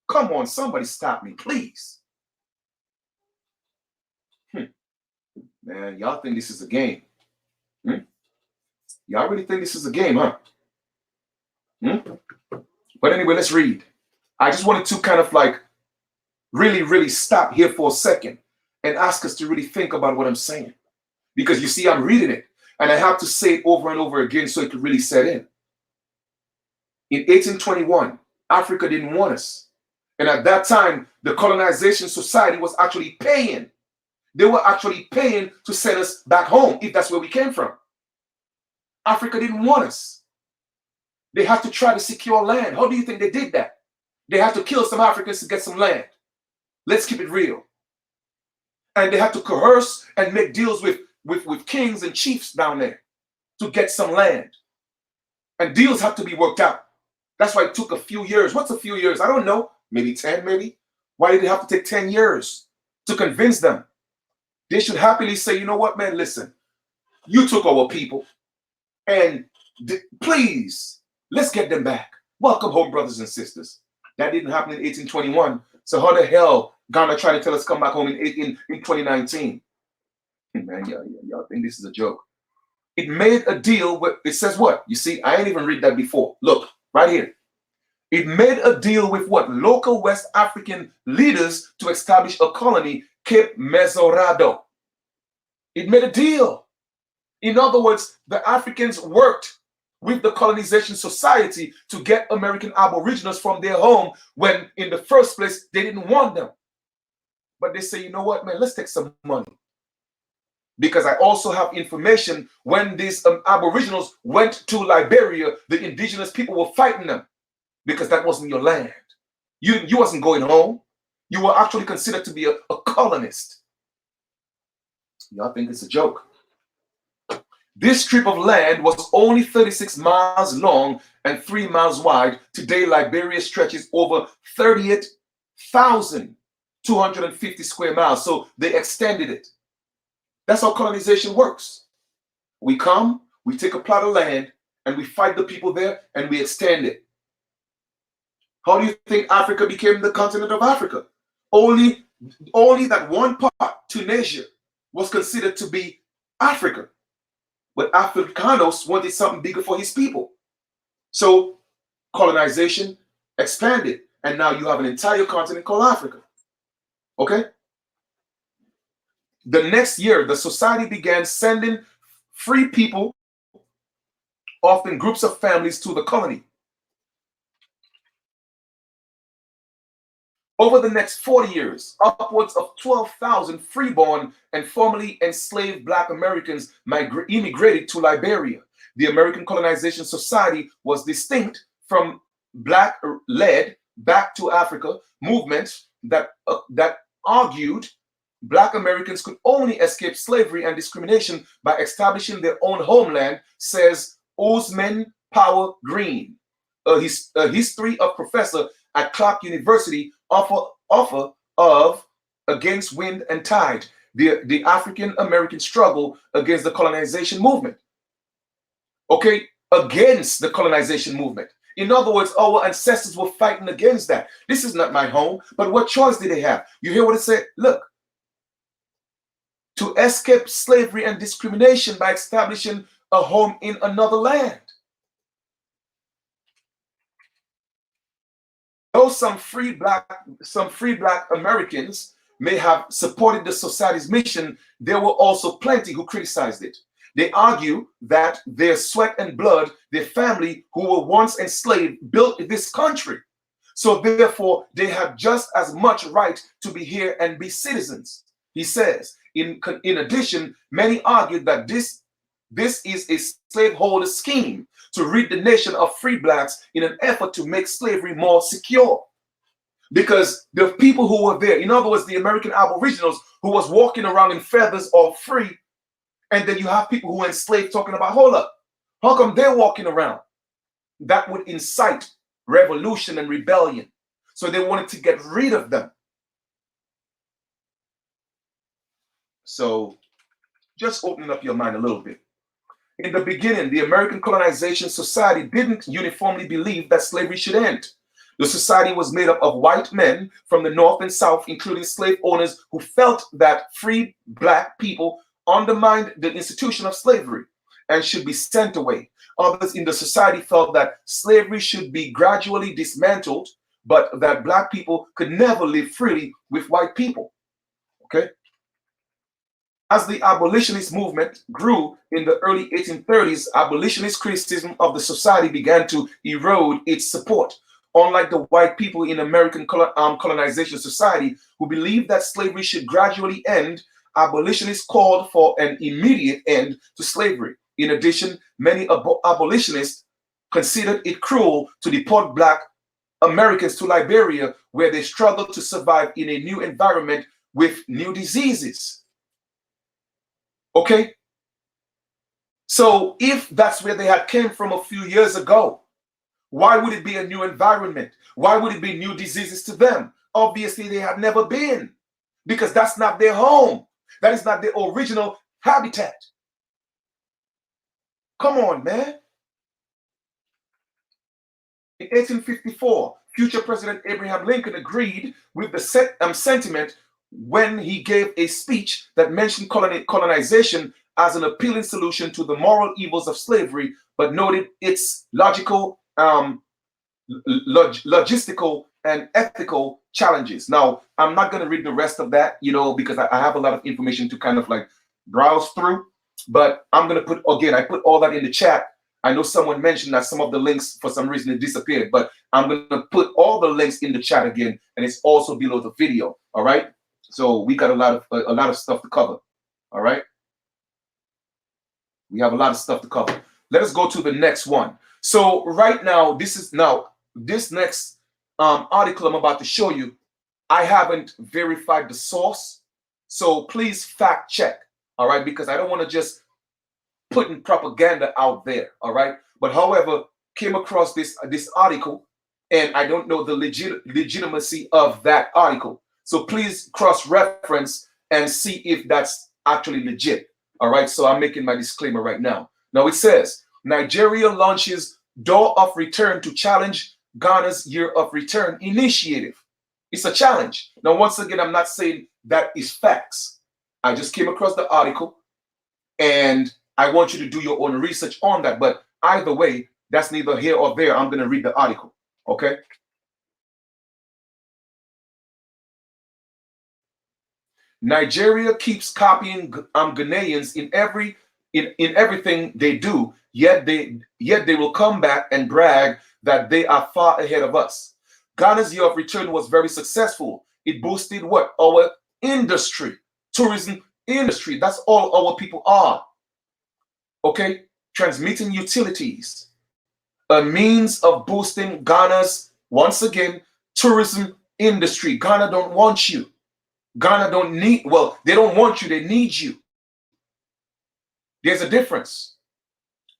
Come on, somebody stop me, please. Man, y'all think this is a game. Y'all really think this is a game, huh? But anyway, let's read. I just wanted to kind of like really stop here for a second and ask us to really think about what I'm saying. Because you see, I'm reading it and I have to say it over and over again so it could really set in. In 1821, Africa didn't want us. And at that time, the colonization society was actually paying. They were actually paying to send us back home if that's where we came from. Africa didn't want us. They had to try to secure land. How do you think they did that? They had to kill some Africans to get some land. Let's keep it real. And they had to coerce and make deals with kings and chiefs down there to get some land. And deals had to be worked out. That's why it took a few years. What's a few years? I don't know. Maybe 10, maybe. Why did it have to take 10 years to convince them? They should happily say, you know what, man, listen, you took our people and please, let's get them back. Welcome home, brothers and sisters. That didn't happen in 1821. So how the hell Ghana trying to tell us come back home in 2019? Man, y'all think this is a joke. It made a deal with, it says what? You see, I ain't even read that before. Look, right here. It made a deal with what? Local West African leaders to establish a colony, Cape Mesorado. It made a deal. In other words, the Africans worked with the colonization society to get American Aboriginals from their home when in the first place they didn't want them. But they say, you know what, man, let's take some money. Because I also have information when these Aboriginals went to Liberia, the indigenous people were fighting them because that wasn't your land. You wasn't going home. You were actually considered to be a colonist. Y'all think it's a joke. This strip of land was only 36 miles long and 3 miles wide. Today, Liberia stretches over 38,250 square miles. So they extended it. That's how colonization works. We come, we take a plot of land, and we fight the people there, and we extend it. How do you think Africa became the continent of Africa? Only that one part, Tunisia, was considered to be Africa. But Africanos wanted something bigger for his people. So colonization expanded, and now you have an entire continent called Africa. Okay? The next year, the society began sending free people, often groups of families, to the colony. Over the next 40 years, upwards of 12,000 freeborn and formerly enslaved Black Americans immigrated to Liberia. The American Colonization Society was distinct from Black-led Back to Africa movements that argued Black Americans could only escape slavery and discrimination by establishing their own homeland, says Osman Power Green, a history of professor at Clark University, author of Against Wind and Tide, the African American struggle against the colonization movement. Okay, against the colonization movement. In other words, our ancestors were fighting against that. This is not my home, but what choice did they have? You hear what it said? Look, to escape slavery and discrimination by establishing a home in another land. Though some free black Americans may have supported the society's mission, there were also plenty who criticized it. They argue that their sweat and blood, their family who were once enslaved, built this country. So therefore, they have just as much right to be here and be citizens. He says, in addition, many argued that this is a slaveholder scheme to rid the nation of free blacks in an effort to make slavery more secure. Because the people who were there, in other words, the American Aboriginals who was walking around in feathers or free, and then you have people who were enslaved talking about, hold up, how come they're walking around? That would incite revolution and rebellion. So they wanted to get rid of them. So just opening up your mind a little bit. In the beginning, the American Colonization Society didn't uniformly believe that slavery should end. The society was made up of white men from the North and South, including slave owners who felt that free Black people undermined the institution of slavery and should be sent away. Others in the society felt that slavery should be gradually dismantled, but that Black people could never live freely with white people. Okay? As the abolitionist movement grew in the early 1830s, abolitionist criticism of the society began to erode its support. Unlike the white people in American colonization society who believed that slavery should gradually end, abolitionists called for an immediate end to slavery. In addition, many abolitionists considered it cruel to deport Black Americans to Liberia, where they struggled to survive in a new environment with new diseases. Okay? So if that's where they had came from a few years ago, why would it be a new environment? Why would it be new diseases to them? Obviously, they have never been, because that's not their home. That is not their original habitat. Come on, man. In 1854, future President Abraham Lincoln agreed with the sentiment when he gave a speech that mentioned colonization as an appealing solution to the moral evils of slavery, but noted its logistical and ethical challenges. Now, I'm not going to read the rest of that, because I have a lot of information to kind of like browse through, but I'm going to put, again, I put all that in the chat. I know someone mentioned that some of the links, for some reason, it disappeared, but I'm going to put all the links in the chat again, and it's also below the video. All right. So we got a lot of stuff to cover. All right. We have a lot of stuff to cover. Let us go to the next one. So right now, this next article I'm about to show you, I haven't verified the source. So please fact check. All right, because I don't want to just putting propaganda out there. All right, but however, came across this article, and I don't know the legitimacy of that article. So please cross-reference and see if that's actually legit. All right, so I'm making my disclaimer right now. Now it says Nigeria launches door of return to challenge Ghana's year of return initiative. It's a challenge. Now, once again, I'm not saying that is facts. I just came across the article, and I want you to do your own research on that. But either way, that's neither here or there. I'm going to read the article. Okay. Nigeria keeps copying Ghanaians in everything they do, yet they will come back and brag that they are far ahead of us. Ghana's year of return was very successful. It boosted what? Our industry, tourism industry. That's all our people are. Okay? Transmitting utilities, a means of boosting Ghana's, once again, tourism industry. Ghana don't want you. Ghana don't need, well, they don't want you, they need you. There's a difference.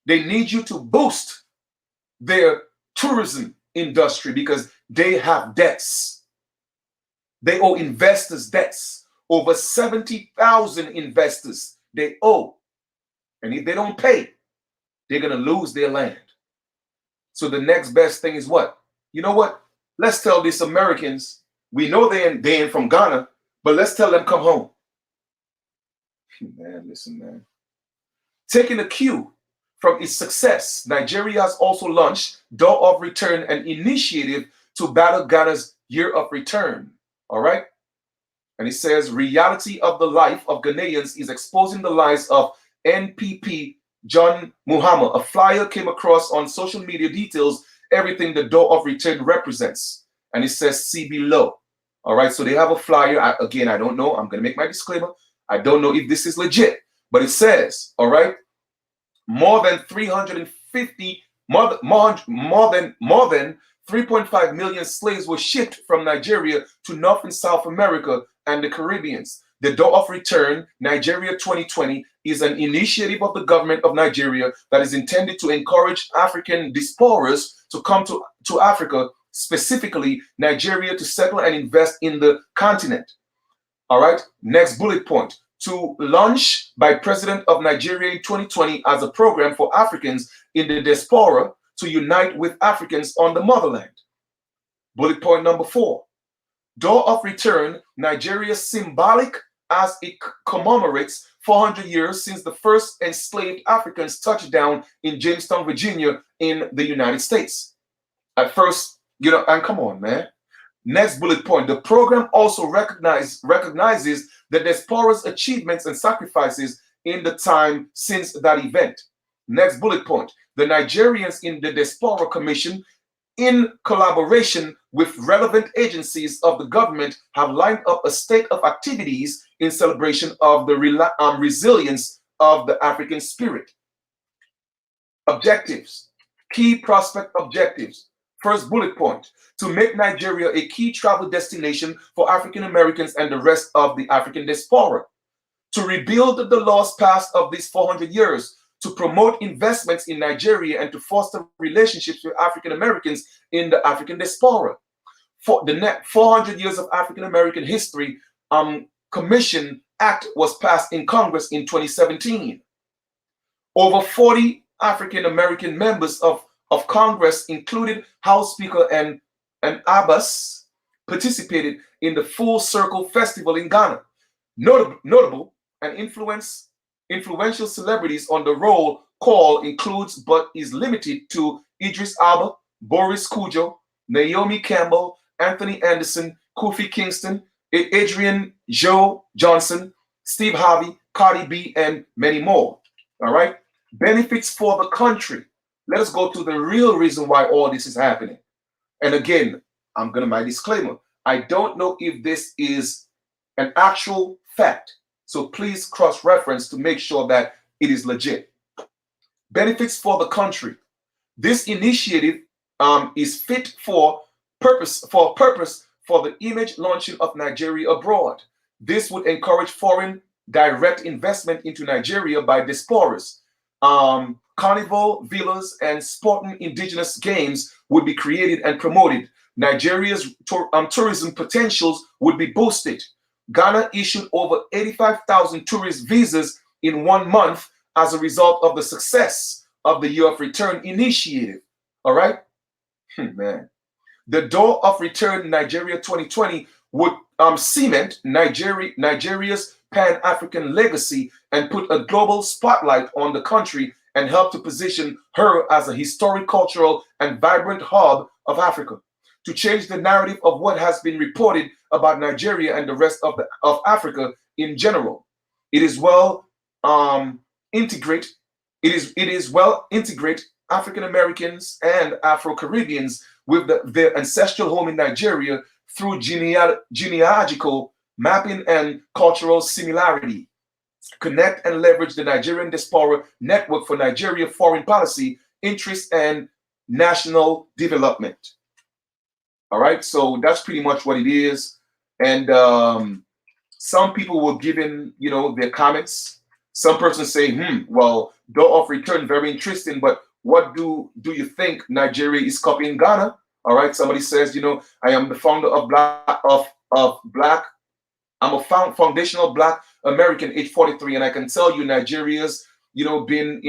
They need you to boost their tourism industry because they have debts. They owe investors debts. Over 70,000 investors they owe. And if they don't pay, they're going to lose their land. So the next best thing is what? You know what? Let's tell these Americans, we know they're in from Ghana, but let's tell them come home. Man, listen, man. Taking a cue from its success, Nigeria has also launched Door of Return, an initiative to battle Ghana's year of return. All right? And it says, reality of the life of Ghanaians is exposing the lies of NPP John Muhammad. A flyer came across on social media details everything the Door of Return represents. And it says, see below. All right, so they have a flyer. Again, I don't know. I'm going to make my disclaimer. I don't know if this is legit, but it says, all right, more than 350, more than 3.5 million slaves were shipped from Nigeria to North and South America and the Caribbean. The Door of Return, Nigeria 2020, is an initiative of the government of Nigeria that is intended to encourage African diasporas to come to Africa, specifically Nigeria, to settle and invest in the continent. All right, next bullet point. To launch by President of Nigeria in 2020 as a program for Africans in the diaspora to unite with Africans on the motherland. Bullet point number 4. Door of Return, Nigeria symbolic as it commemorates 400 years since the first enslaved Africans touched down in Jamestown, Virginia in the United States. At first, you know, and come on, man. Next bullet point. The program also recognizes the diaspora's achievements and sacrifices in the time since that event. Next bullet point. The Nigerians in the Diaspora Commission, in collaboration with relevant agencies of the government, have lined up a state of activities in celebration of the resilience of the African spirit. Objectives. Key prospect objectives. First bullet point, to make Nigeria a key travel destination for African Americans and the rest of the African diaspora. To rebuild the lost past of these 400 years. To promote investments in Nigeria and to foster relationships with African Americans in the African diaspora. For the next 400 years of African American history, Commission Act was passed in Congress in 2017. Over 40 African American members of Congress, including House Speaker and Abbas, participated in the Full Circle Festival in Ghana. Notable and influential celebrities on the roll call includes but is limited to Idris Elba, Boris Kujo, Naomi Campbell, Anthony Anderson, Kofi Kingston, Adrian Joe Johnson, Steve Harvey, Cardi B, and many more. All right. Benefits for the country. Let us go to the real reason why all this is happening. And again, I'm going to my disclaimer. I don't know if this is an actual fact. So please cross-reference to make sure that it is legit. Benefits for the country. This initiative is fit for the image launching of Nigeria abroad. This would encourage foreign direct investment into Nigeria by diasporas. Carnival, villas, and sporting indigenous games would be created and promoted. Nigeria's tourism potentials would be boosted. Ghana issued over 85,000 tourist visas in 1 month as a result of the success of the Year of Return initiative. All right? Man. The Door of Return Nigeria 2020 would cement Nigeria's Pan-African legacy and put a global spotlight on the country and help to position her as a historic, cultural, and vibrant hub of Africa. To change the narrative of what has been reported about Nigeria and the rest of Africa in general. It is well integrate. It is well integrate African Americans and Afro Caribbeans with their ancestral home in Nigeria through genealogical mapping and cultural similarity. Connect and leverage the Nigerian diaspora network for Nigeria foreign policy, interests, and national development. All right, so that's pretty much what it is. And some people were giving, their comments. Some persons say, well, Door of Return, very interesting, but what do you think Nigeria is copying Ghana? All right, somebody says, I am the founder of Black. I'm a foundational Black American, age 43, and I can tell you Nigeria's, been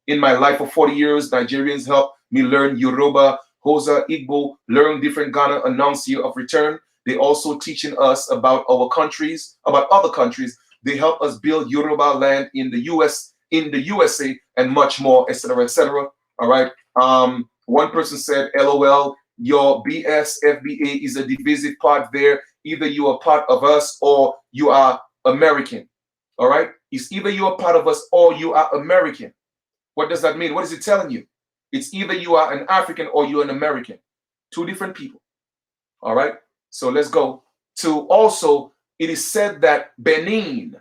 in my life for 40 years. Nigerians helped me learn Yoruba, Hausa, Igbo, learn different Ghana announced Year of Return. They also teaching us about our countries, about other countries. They help us build Yoruba land in the USA, and much more, etc., etc. All right. One person said, LOL, your BS FBA is a divisive part there. Either you are part of us or you are American. All right. It's either you are part of us or you are American. What does that mean? What is it telling you? It's either you are an African or you're an American. Two different people. All right. So let's go to also, it is said that Benin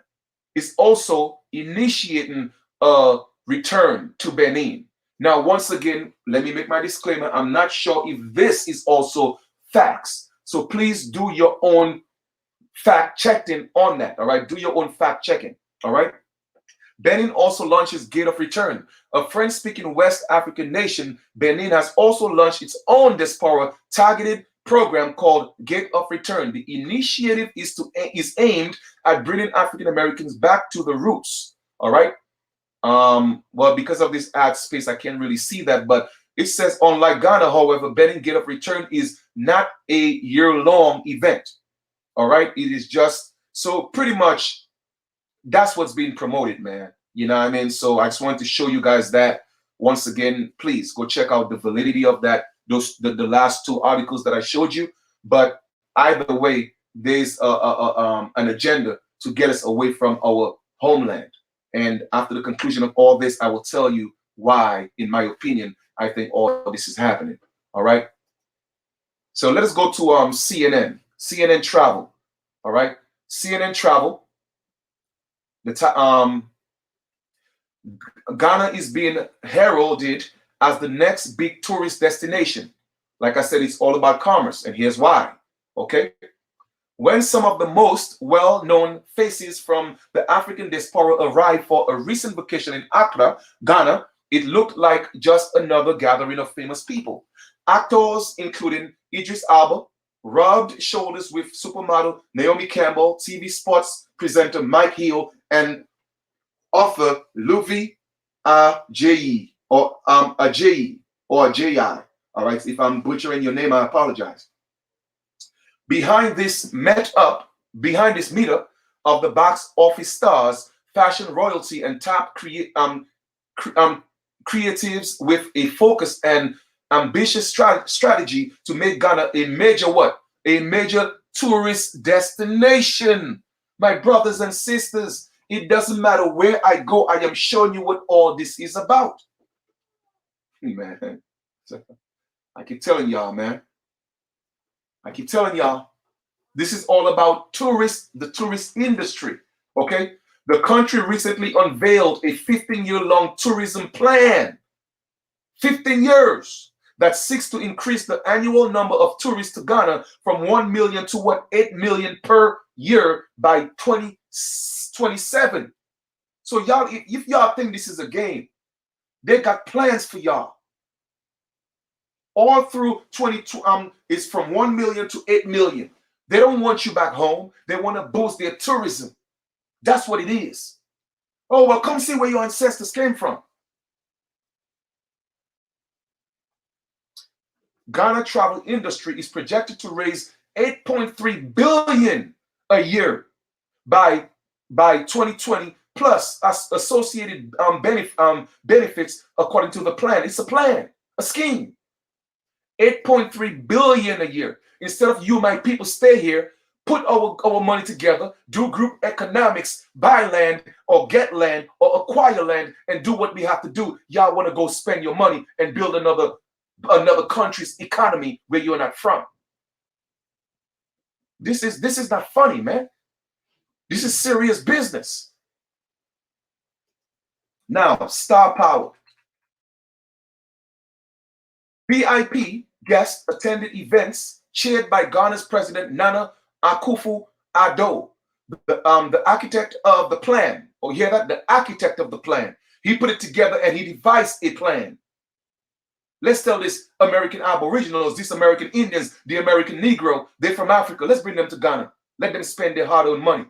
is also initiating a return to Benin. Now, once again, let me make my disclaimer. I'm not sure if this is also facts. So please do your own fact checking on that. All right. Do your own fact checking. All right. Benin also launches Gate of Return. A French-speaking West African nation, Benin has also launched its own diaspora targeted program called Gate of Return. The initiative is aimed at bringing African Americans back to the roots. All right. Well, because of this ad space, I can't really see that, but it says, unlike Ghana, however, Benin Gate of Return is not a year-long event. All right. It is just, so pretty much that's what's being promoted, man. You know what I mean? So I just wanted to show you guys that. Once again, please go check out the validity of that, the last two articles that I showed you. But either way, there's an agenda to get us away from our homeland. And after the conclusion of all this, I will tell you why, in my opinion, I think all this is happening. All right. So let us go to CNN Travel. All right. CNN Travel. Ghana is being heralded as the next big tourist destination. Like I said, it's all about commerce, and here's why. Okay. When some of the most well-known faces from the African diaspora arrived for a recent vacation in Accra, Ghana, it looked like just another gathering of famous people. Actors including Idris Elba rubbed shoulders with supermodel Naomi Campbell, TV sports presenter Mike Hill, and author Luvi Ajayi or Ajayi. All right, if I'm butchering your name, I apologize. Behind this meetup of the box office stars, fashion royalty, and top creatives with a focused and ambitious strategy to make Ghana a major what? A major tourist destination. My brothers and sisters, it doesn't matter where I go, I am showing you what all this is about. Man, I keep telling y'all, man. I keep telling y'all, this is all about the tourist industry, okay? The country recently unveiled a 15-year-long tourism plan, 15 years, that seeks to increase the annual number of tourists to Ghana from 1 million to 8 million per year by 2020. 27. So y'all, if y'all think this is a game, they got plans for y'all. All through 22, is from 1 million to 8 million. They don't want you back home. They want to boost their tourism. That's what it is. Oh, well, come see where your ancestors came from. Ghana travel industry is projected to raise 8.3 billion a year by 2020, plus associated benefits according to the plan. It's a plan, a scheme. 8.3 billion a year. Instead of you, my people, stay here, put our money together, do group economics, buy land or get land or acquire land and do what we have to do. Y'all want to go spend your money and build another country's economy where you're not from. This is not funny, man. This is serious business. Now, star power. VIP guests attended events chaired by Ghana's President Nana Akufo-Addo, the architect of the plan. Oh, you hear that? The architect of the plan. He put it together and he devised a plan. Let's tell this American Aboriginals, these American Indians, the American Negro, they're from Africa. Let's bring them to Ghana. Let them spend their hard-earned money.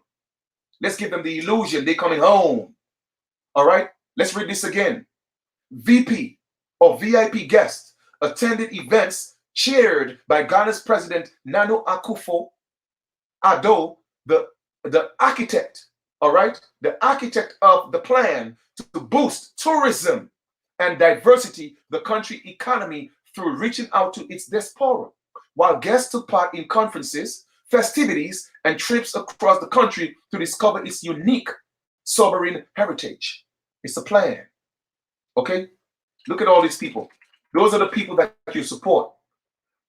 Let's give them the illusion they're coming home. All right? Let's read this again. VP or VIP guests attended events chaired by Ghana's President Nana Akufo-Addo, the architect, all right? The architect of the plan to boost tourism and diversity the country economy through reaching out to its diaspora, while guests took part in conferences, festivities, and trips across the country to discover its unique sovereign heritage. It's a plan, okay? Look at all these people. Those are the people that you support.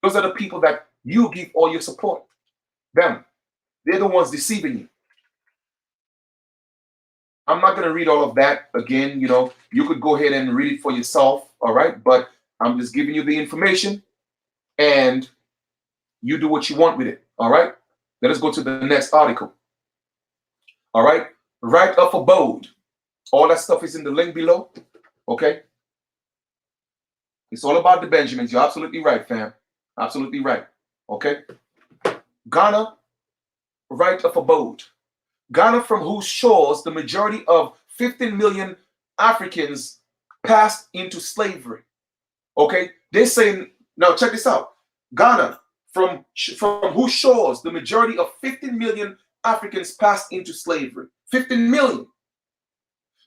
Those are the people that you give all your support. Them. They're the ones deceiving you. I'm not going to read all of that again. You know, you could go ahead and read it for yourself, all right? But I'm just giving you the information and you do what you want with it, all right? Let us go to the next article. All right? Right of abode. All that stuff is in the link below, okay? It's all about the Benjamins. You're absolutely right, fam. Absolutely right, okay? Ghana, right of abode. Ghana, from whose shores the majority of 15 million Africans passed into slavery. Okay, they're saying, now check this out. Ghana, from whose shores the majority of 15 million Africans passed into slavery. 15 million.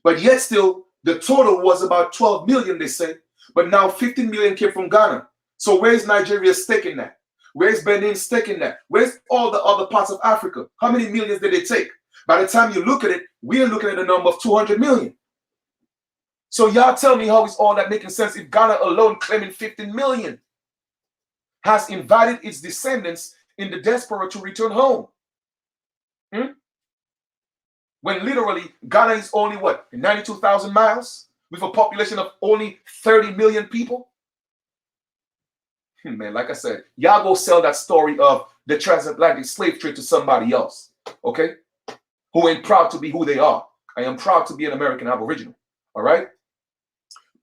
But yet still, the total was about 12 million, they say. But now 15 million came from Ghana. So where's Nigeria's stake in that? Where's Benin's stake in that? Where's all the other parts of Africa? How many millions did they take? By the time you look at it, we're looking at a number of 200 million. So y'all tell me how is all that making sense if Ghana alone claiming 15 million has invited its descendants in the diaspora to return home? When literally Ghana is only what, 92,000 miles with a population of only 30 million people? Man, like I said, y'all go sell that story of the transatlantic slave trade to somebody else, okay? Who ain't proud to be who they are. I am proud to be an American Aboriginal, all right?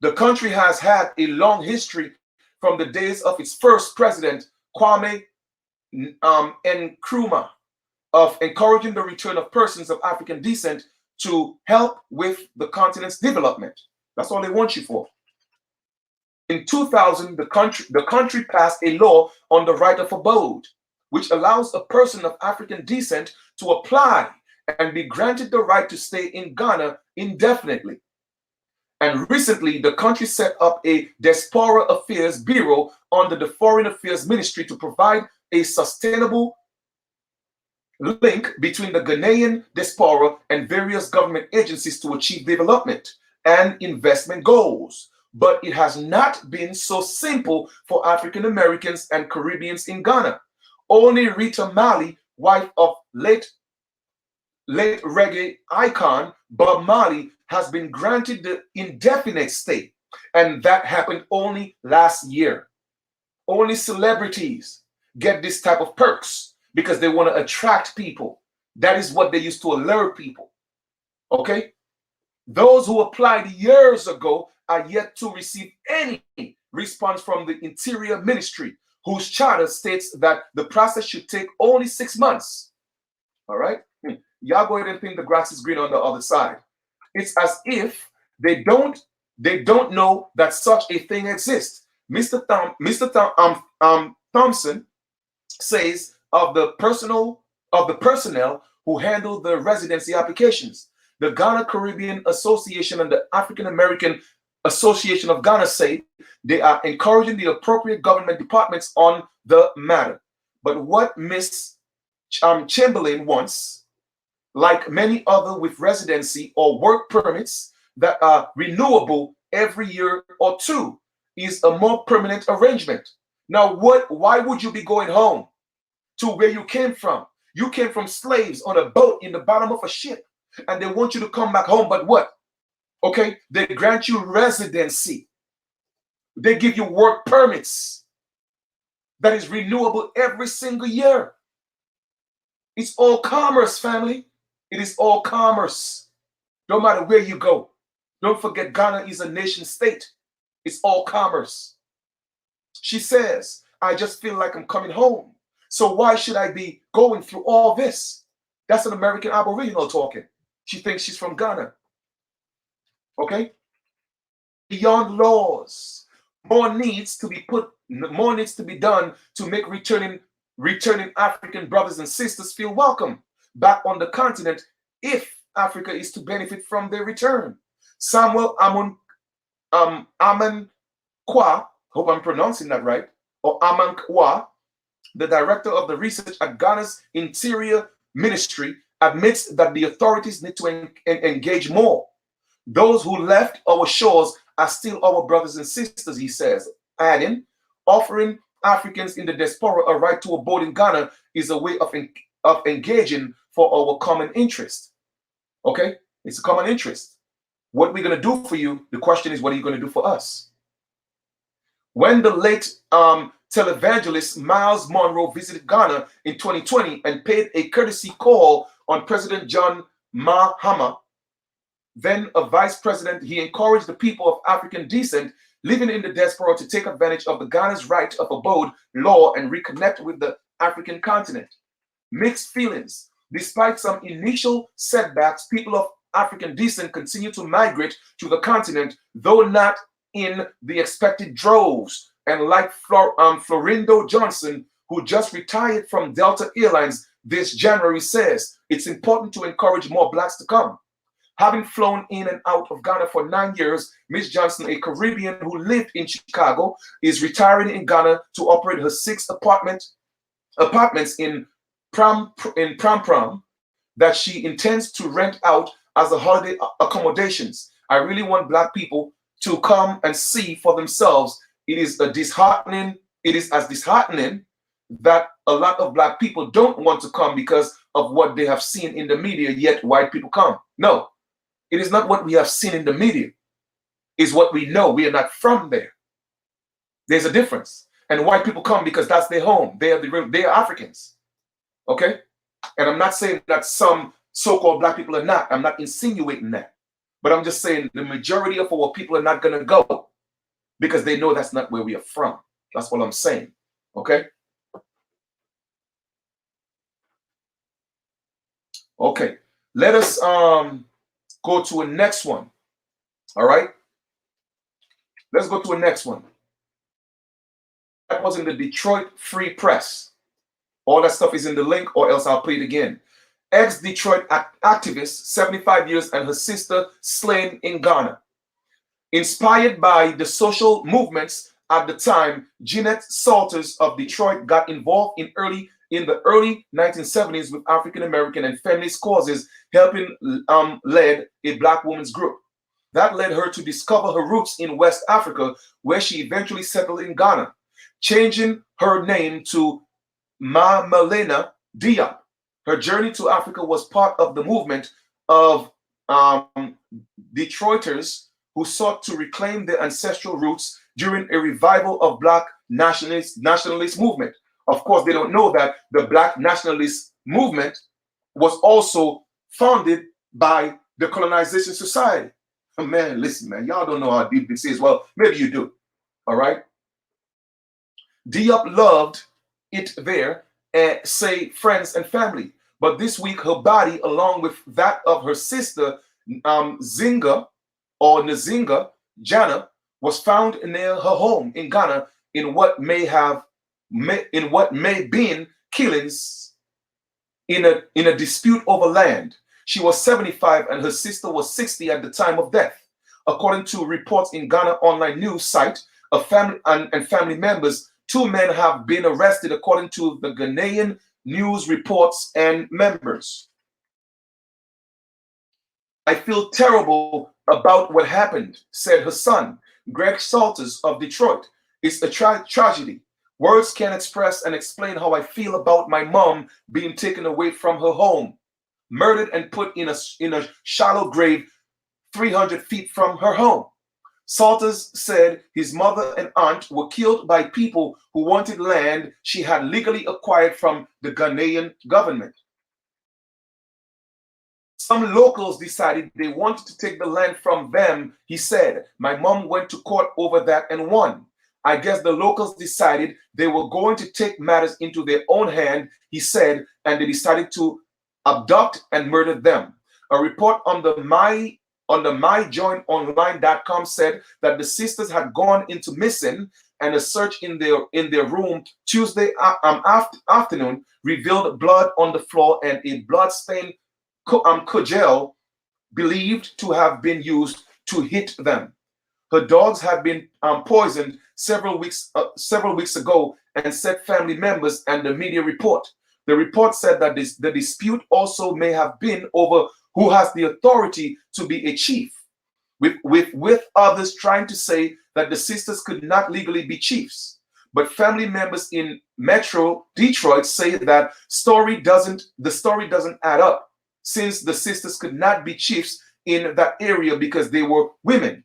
The country has had a long history from the days of its first president, Kwame Nkrumah, of encouraging the return of persons of African descent to help with the continent's development. That's all they want you for. In 2000, the country passed a law on the right of abode, which allows a person of African descent to apply and be granted the right to stay in Ghana indefinitely. And recently, the country set up a Diaspora Affairs Bureau under the Foreign Affairs Ministry to provide a sustainable link between the Ghanaian diaspora and various government agencies to achieve development and investment goals. But it has not been so simple for African Americans and Caribbeans in Ghana. Only Rita Marley, wife of late reggae icon Bob Marley, has been granted the indefinite stay, and that happened only last year. Only celebrities get this type of perks because they want to attract people. That is what they use to allure people. Okay? Those who applied years ago are yet to receive any response from the Interior Ministry, whose charter states that the process should take only 6 months. All right? Y'all go ahead and think the grass is green on the other side. It's as if they don't know that such a thing exists. Mr. Thompson says of the personnel who handle the residency applications. The Ghana Caribbean Association and the African American Association of Ghana say they are encouraging the appropriate government departments on the matter. But what Miss Chamberlain wants, like many other with residency or work permits that are renewable every year or two, is a more permanent arrangement. Now, why would you be going home to where you came from? You came from slaves on a boat in the bottom of a ship, and they want you to come back home. But what? Okay, they grant you residency. They give you work permits that is renewable every single year. It's all commerce, family. It is all commerce. No matter where you go. Don't forget, Ghana is a nation state. It's all commerce. She says, I just feel like I'm coming home. So why should I be going through all this? That's an American Aboriginal talking. She thinks she's from Ghana. Okay? Beyond laws, more needs to be done to make returning African brothers and sisters feel welcome back on the continent if Africa is to benefit from their return. Samuel Amankwa, hope I'm pronouncing that right, or Amankwa, the director of the research at Ghana's Interior Ministry, admits that the authorities need to engage more. Those who left our shores are still our brothers and sisters, he says, adding, offering Africans in the diaspora a right to abode in Ghana is a way of engaging for our common interest. Okay? It's a common interest. What we're going to do for you, the question is, what are you going to do for us? When the late televangelist Miles Monroe visited Ghana in 2020 and paid a courtesy call on President John Mahama, then a vice president, he encouraged the people of African descent living in the diaspora to take advantage of the Ghana's right of abode law and reconnect with the African continent. Mixed feelings. Despite some initial setbacks, people of African descent continue to migrate to the continent, though not in the expected droves. And like Florindo Johnson, who just retired from Delta Airlines this January, says, it's important to encourage more blacks to come. Having flown in and out of Ghana for 9 years, Ms. Johnson, a Caribbean who lived in Chicago, is retiring in Ghana to operate her 6 apartments in Pram that she intends to rent out as a holiday accommodations. I really want black people to come and see for themselves. It is as disheartening that a lot of black people don't want to come because of what they have seen in the media, yet white people come. No. It is not what we have seen in the media. It's what we know. We are not from there. There's a difference. And white people come because that's their home. They are Africans. Okay? And I'm not saying that some so-called black people are not. I'm not insinuating that. But I'm just saying the majority of our people are not going to go because they know that's not where we are from. That's what I'm saying. Okay? Okay. Let us go to a next one. All right? Let's go to a next one. That was in the Detroit Free Press. All that stuff is in the link, or else I'll play it again. Ex-Detroit activist, 75 years, and her sister slain in Ghana. Inspired by the social movements at the time, Jeanette Salters of Detroit got involved in the early 1970s with African American and feminist causes, helping lead a black women's group. That led her to discover her roots in West Africa, where she eventually settled in Ghana, changing her name to Mamalena Diop. Her journey to Africa was part of the movement of Detroiters who sought to reclaim their ancestral roots during a revival of black nationalist movement. Of course, they don't know that the black nationalist movement was also founded by the colonization society. Oh, man, listen, man, y'all don't know how deep this is. Well, maybe you do. All right. Diop loved it there, say friends and family. But this week, her body, along with that of her sister, Zinga or Nzinga Jana, was found near her home in Ghana in what may been killings in a dispute over land. She was 75 and her sister was 60 at the time of death. According to reports in Ghana online news site, a family and family members, two men have been arrested according to the Ghanaian news reports and members. I feel terrible about what happened, said her son, Greg Salters of Detroit. It's a tragedy. Words can't express and explain how I feel about my mom being taken away from her home, murdered and put in a shallow grave 300 feet from her home. Salters said his mother and aunt were killed by people who wanted land she had legally acquired from the Ghanaian government. Some locals decided they wanted to take the land from them, he said. My mom went to court over that and won. I guess the locals decided they were going to take matters into their own hand, he said, and they decided to abduct and murder them. A report on the myjoinonline.com said that the sisters had gone into missing, and a search in their room Tuesday afternoon revealed blood on the floor and a blood-stained cudgel believed to have been used to hit them. Her dogs had been poisoned several weeks ago, and said family members and the media report. The report said that the dispute also may have been over who has the authority to be a chief, with others trying to say that the sisters could not legally be chiefs. But family members in Metro Detroit say that the story doesn't add up, since the sisters could not be chiefs in that area because they were women.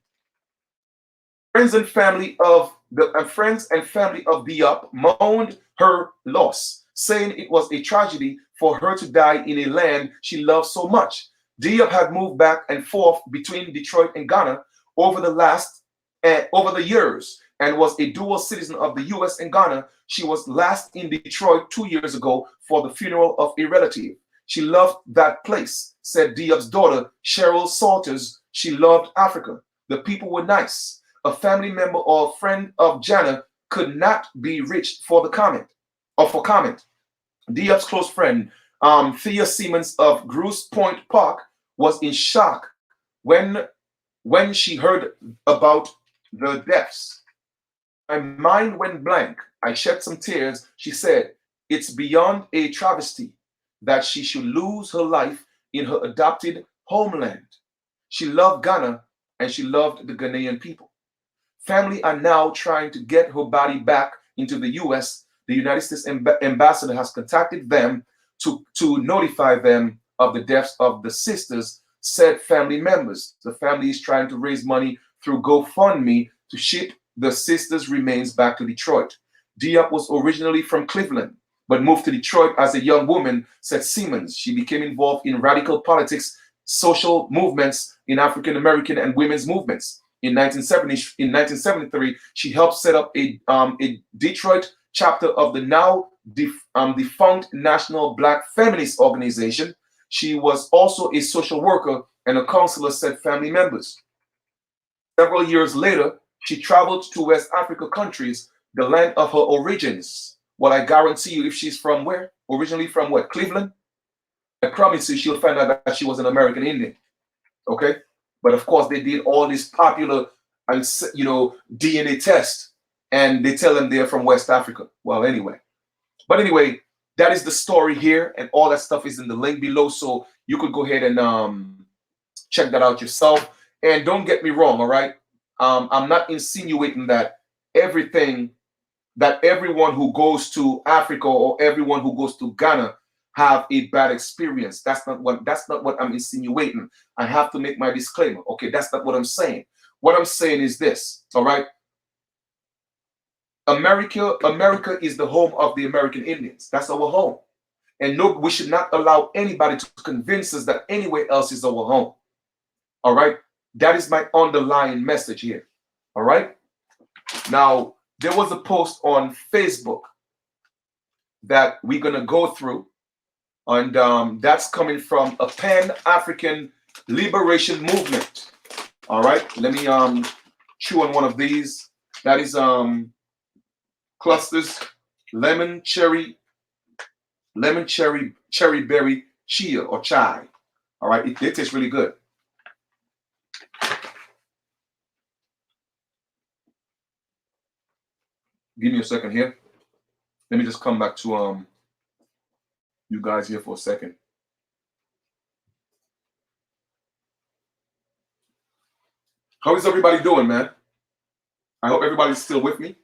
Friends and family of Diop mourned her loss, saying it was a tragedy for her to die in a land she loved so much. Diop had moved back and forth between Detroit and Ghana over the years, and was a dual citizen of the U.S. and Ghana. She was last in Detroit 2 years ago for the funeral of a relative. She loved that place, said Diop's daughter, Cheryl Salters. She loved Africa. The people were nice. A family member or friend of Jana could not be reached for comment. Diop's close friend, Thea Siemens of Grosse Pointe Park, was in shock when she heard about the deaths. My mind went blank. I shed some tears. She said, it's beyond a travesty that she should lose her life in her adopted homeland. She loved Ghana and she loved the Ghanaian people. Family are now trying to get her body back into the U.S. The United States ambassador has contacted them to notify them of the deaths of the sisters, said family members. The family is trying to raise money through GoFundMe to ship the sisters' remains back to Detroit. Diop was originally from Cleveland, but moved to Detroit as a young woman, said Siemens. She became involved in radical politics, social movements in African American and women's movements. In 1973, she helped set up a Detroit chapter of the now defunct National Black Feminist Organization. She was also a social worker and a counselor, said family members. Several years later, she traveled to West Africa countries, the land of her origins. Well, I guarantee you, if she's from where? Originally from what? Cleveland? I promise you, she'll find out that she was an American Indian. Okay? But of course, they did all this popular, DNA test, and they tell them they're from West Africa. Well, anyway. But anyway, that is the story here, and all that stuff is in the link below, so you could go ahead and check that out yourself. And don't get me wrong, all right? I'm not insinuating that everyone who goes to Africa or everyone who goes to Ghana have a bad experience. That's not what I'm insinuating. I have to make my disclaimer. Okay, that's not what I'm saying. What I'm saying is this, all right? America is the home of the American Indians. That's our home. And no, we should not allow anybody to convince us that anywhere else is our home. All right. That is my underlying message here. All right. Now, there was a post on Facebook that we're going to go through, and that's coming from a Pan-African liberation movement. All right. Let me chew on one of these. That is clusters lemon cherry cherry berry chia or chai. All right. It tastes really good. Give me a second here. Let me just come back to you guys here for a second. How is everybody doing, man? I hope everybody's still with me.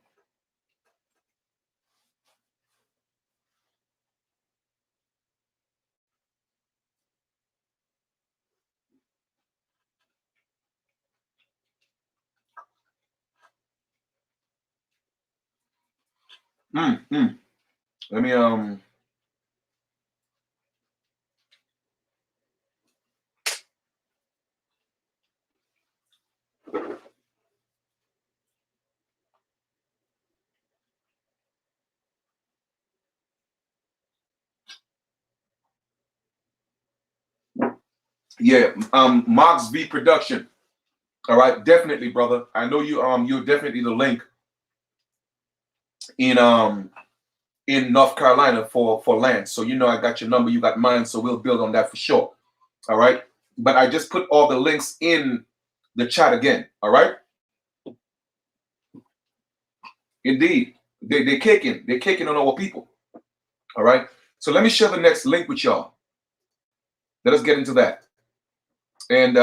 Let me yeah, Mox V production. All right, definitely, brother. I know you you're definitely the link in North Carolina for land. So you know I got your number, you got mine, so we'll build on that for sure. All right. But I just put all the links in the chat again. All right. Indeed. They're kicking. They're kicking on our people. All right. So let me share the next link with y'all. Let us get into that. And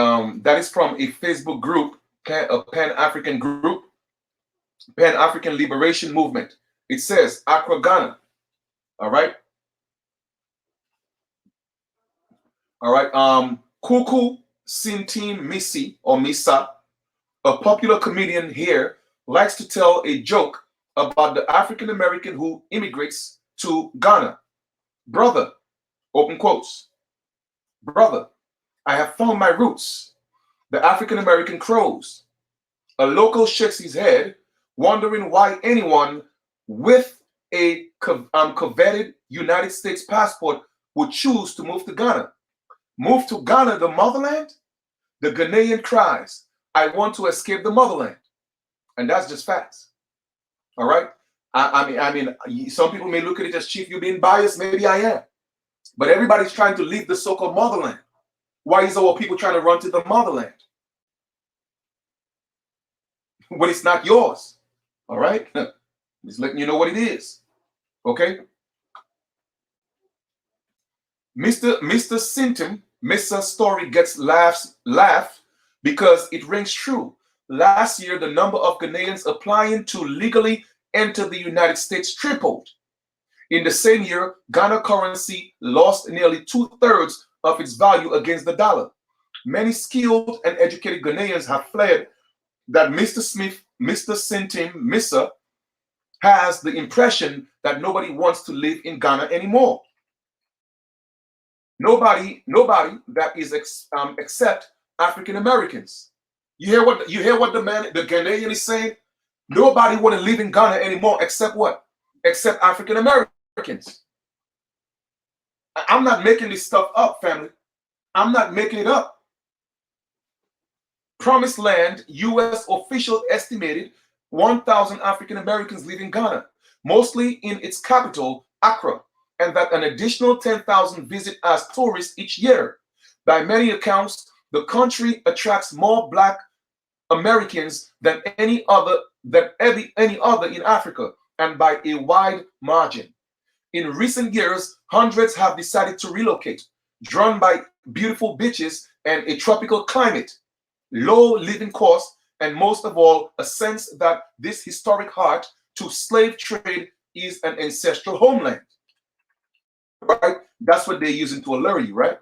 that is from a Facebook group, a Pan-African group, Pan-African Liberation Movement. It says Accra, Ghana. All right. All right. Kuku Sintim Misi or Misa, a popular comedian here, likes to tell a joke about the African American who immigrates to Ghana. Brother, open quotes. Brother, I have found my roots. The African American crows. A local shakes his head, wondering why anyone with a coveted United States passport would choose to move to Ghana. Move to Ghana, the motherland? The Ghanaian cries, I want to escape the motherland. And that's just facts. All right? I mean, some people may look at it as, Chief, you're being biased. Maybe I am. But everybody's trying to leave the so-called motherland. Why is our people trying to run to the motherland when it's not yours? All right? Just letting you know what it is. Okay? Mr. Symptom, Mr. Story gets laugh because it rings true. Last year, the number of Ghanaians applying to legally enter the United States tripled. In the same year, Ghana currency lost nearly 2/3 of its value against the dollar. Many skilled and educated Ghanaians have fled that Mr. Smith, Mr. Sintim Missa, has the impression that nobody wants to live in Ghana anymore. Nobody that is except African Americans. You hear what the Ghanaian is saying? Nobody want to live in Ghana anymore except what? Except African Americans. I'm not making this stuff up, family. I'm not making it up. Promised Land, U.S. officials estimated 1,000 African Americans live in Ghana, mostly in its capital, Accra, and that an additional 10,000 visit as tourists each year. By many accounts, the country attracts more Black Americans than any other in Africa, and by a wide margin. In recent years, hundreds have decided to relocate, drawn by beautiful beaches and a tropical climate, low living costs, and most of all, a sense that this historic heart to slave trade is an ancestral homeland. Right? That's what they're using to allure you, right?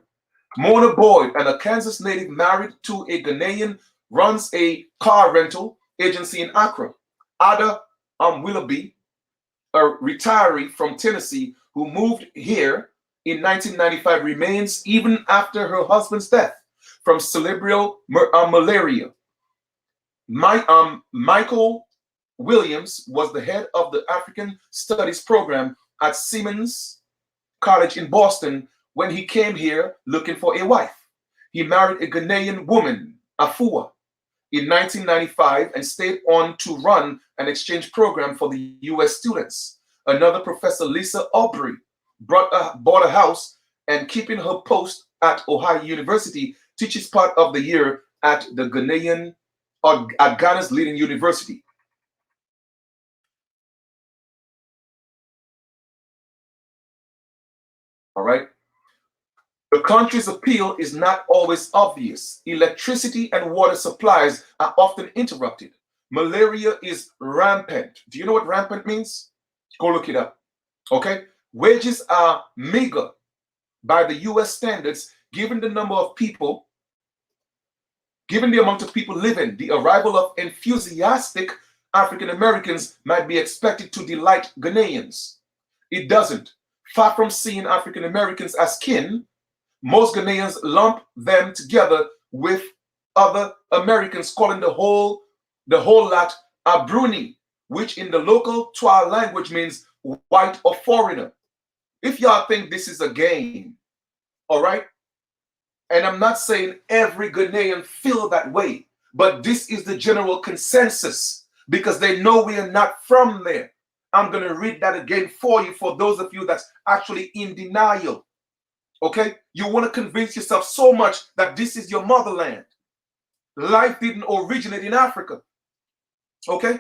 Mona Boyd, and a Kansas native married to a Ghanaian, runs a car rental agency in Accra. Ada Willoughby, a retiree from Tennessee who moved here in 1995, remains even after her husband's death. from cerebral malaria. Michael Williams was the head of the African Studies program at Simmons College in Boston when he came here looking for a wife. He married a Ghanaian woman, Afua, in 1995 and stayed on to run an exchange program for the US students. Another professor, Lisa Aubrey, bought a house and keeping her post at Ohio University, teaches part of the year at the Ghanaian or at Ghana's leading university. All right. The country's appeal is not always obvious. Electricity and water supplies are often interrupted. Malaria is rampant. Do you know what rampant means? Go look it up. Okay. Wages are meager by the US standards, given the number of people, given the amount of people living. The arrival of enthusiastic African Americans might be expected to delight Ghanaians. It doesn't. Far from seeing African Americans as kin, most Ghanaians lump them together with other Americans, calling the whole lot Abruni, which in the local Twa language means white or foreigner. If y'all think this is a game, all right, and I'm not saying every Ghanaian feel that way, but this is the general consensus because they know we are not from there. I'm going to read that again for you, for those of you that's actually in denial. Okay? You want to convince yourself so much that this is your motherland. Life didn't originate in Africa. Okay?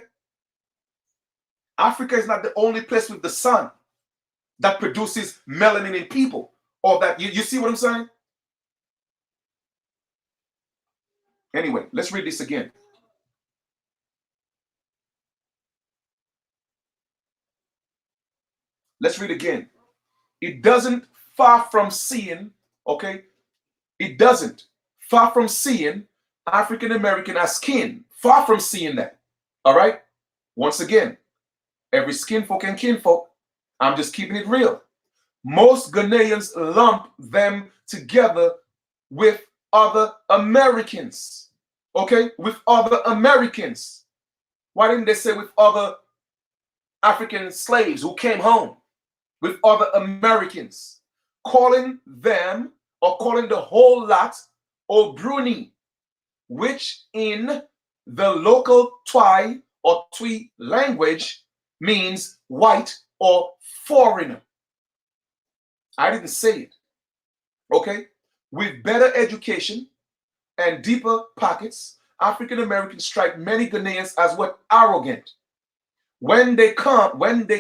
Africa is not the only place with the sun that produces melanin in people. Or that, you see what I'm saying? Anyway, let's read this again. Let's read again. It doesn't, far from seeing, okay? It doesn't, far from seeing African American as kin. Far from seeing that. All right? Once again, every skinfolk and kinfolk, I'm just keeping it real. Most Ghanaians lump them together with other Americans. Okay? With other Americans. Why didn't they say with other African slaves who came home? With other Americans. Calling them or calling the whole lot Obruni, which in the local Twi or Twi language means white or foreigner. I didn't say it. Okay? With better education and deeper pockets, African Americans strike many Ghanaians as what? Arrogant. When they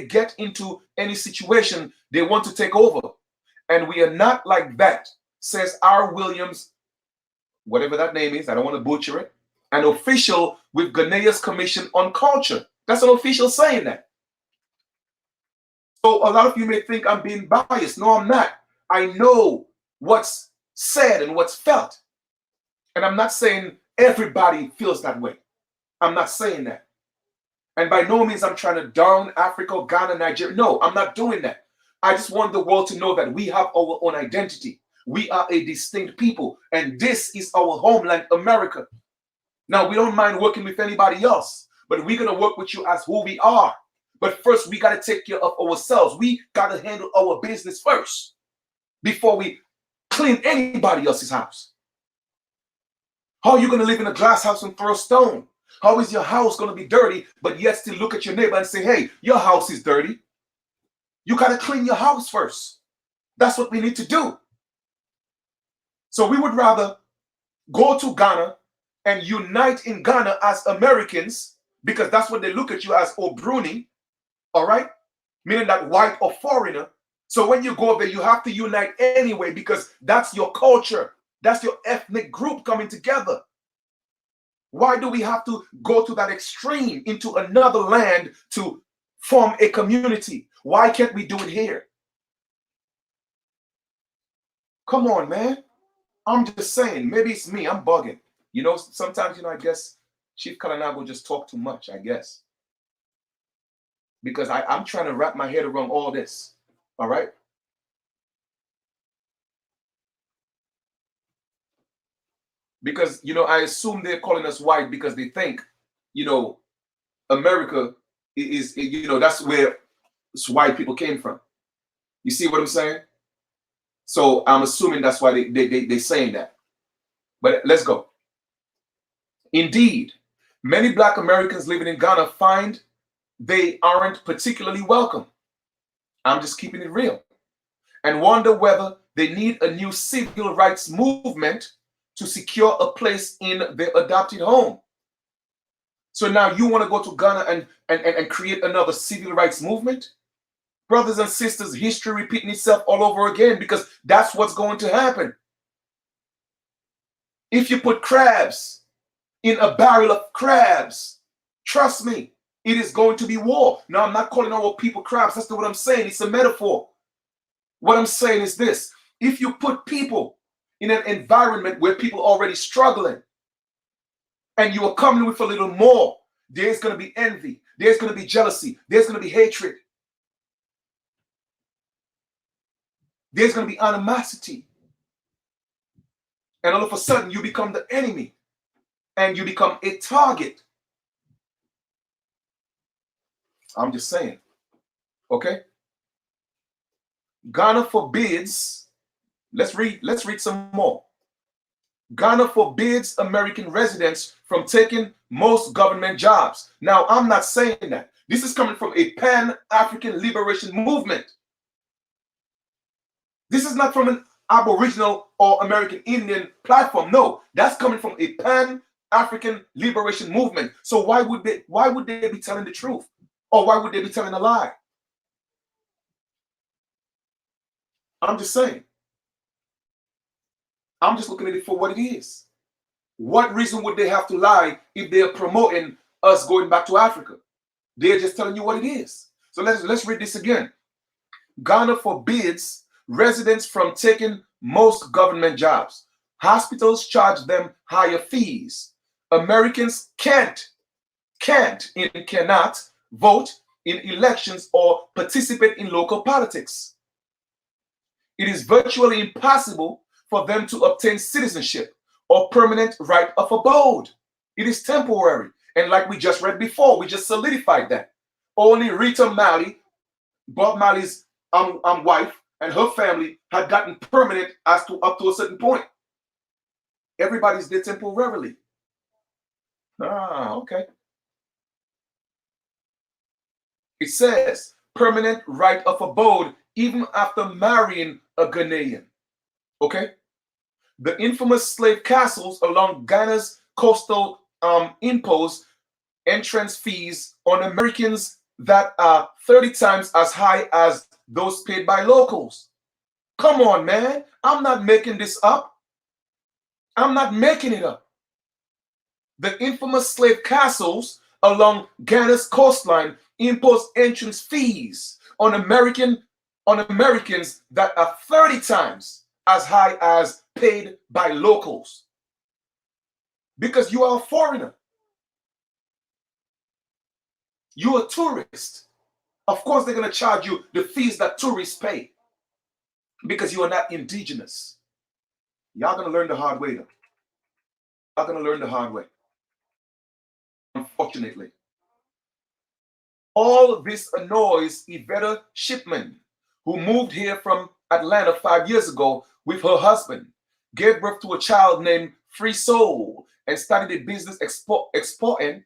get into any situation, they want to take over. And we are not like that, says R. Williams, whatever that name is, I don't want to butcher it, an official with Ghanaia's Commission on Culture. That's an official saying that. So a lot of you may think I'm being biased. No, I'm not. I know what's said and what's felt. And I'm not saying everybody feels that way. I'm not saying that. And by no means I'm trying to down Africa, Ghana, Nigeria. No, I'm not doing that. I just want the world to know that we have our own identity. We are a distinct people. And this is our homeland, America. Now, we don't mind working with anybody else, but we're going to work with you as who we are. But first, we got to take care of ourselves. We got to handle our business first before we clean anybody else's house. How are you going to live in a glass house and throw a stone? How is your house going to be dirty, but yet still look at your neighbor and say, hey, your house is dirty? You got to clean your house first. That's what we need to do. So we would rather go to Ghana and unite in Ghana as Americans, because that's what they look at you as, Obruni, all right? Meaning that white or foreigner. So when you go there, you have to unite anyway, because that's your culture. That's your ethnic group coming together. Why do we have to go to that extreme into another land to form a community? Why can't we do it here? Come on, man. I'm just saying, maybe it's me. I'm bugging. You know, sometimes, I guess Chief Kalanago just talk too much, I guess. Because I'm trying to wrap my head around all this. All right? because I assume they're calling us white because they think you know America is that's where white people came from. You see what I'm saying? So I'm assuming that's why they saying that. But let's go. Indeed, many Black Americans living in Ghana find they aren't particularly welcome. I'm just keeping it real. And wonder whether they need a new civil rights movement to secure a place in their adopted home. So now you want to go to Ghana and create another civil rights movement? Brothers and sisters, history repeating itself all over again, because that's what's going to happen. If you put crabs in a barrel of crabs, trust me, it is going to be war. Now, I'm not calling our people crabs. That's not what I'm saying. It's a metaphor. What I'm saying is this. If you put people in an environment where people are already struggling and you are coming with a little more, there's going to be envy. There's going to be jealousy. There's going to be hatred. There's going to be animosity. And all of a sudden, you become the enemy and you become a target. I'm just saying. Okay? Ghana forbids, let's read some more. Ghana forbids American residents from taking most government jobs. Now, I'm not saying that. This is coming from a Pan-African liberation movement. This is not from an Aboriginal or American Indian platform. No, that's coming from a Pan-African liberation movement. So why would they be telling the truth? Or why would they be telling a lie? I'm just saying. I'm just looking at it for what it is. What reason would they have to lie if they're promoting us going back to Africa? They're just telling you what it is. So let's read this again. Ghana forbids residents from taking most government jobs. Hospitals charge them higher fees. Americans cannot vote in elections or participate in local politics. It is virtually impossible for them to obtain citizenship or permanent right of abode. It is temporary. And like we just read before, we just solidified that. Only Rita Malley, Bob Marley's wife, and her family had gotten permanent up to a certain point. Everybody's there temporarily. Okay. It says permanent right of abode even after marrying a Ghanaian. Okay? The infamous slave castles along Ghana's coastal impose entrance fees on Americans that are 30 times as high as those paid by locals. Come on, man. I'm not making this up. I'm not making it up. The infamous slave castles along Ghana's coastline impose entrance fees on Americans that are 30 times as high as paid by locals. Because you are a foreigner. You're a tourist. Of course, they're going to charge you the fees that tourists pay because you are not indigenous. Y'all going to learn the hard way, though. Y'all going to learn the hard way. Unfortunately. All this annoys Iveta Shipman, who moved here from Atlanta 5 years ago with her husband, gave birth to a child named Free Soul, and started a business exporting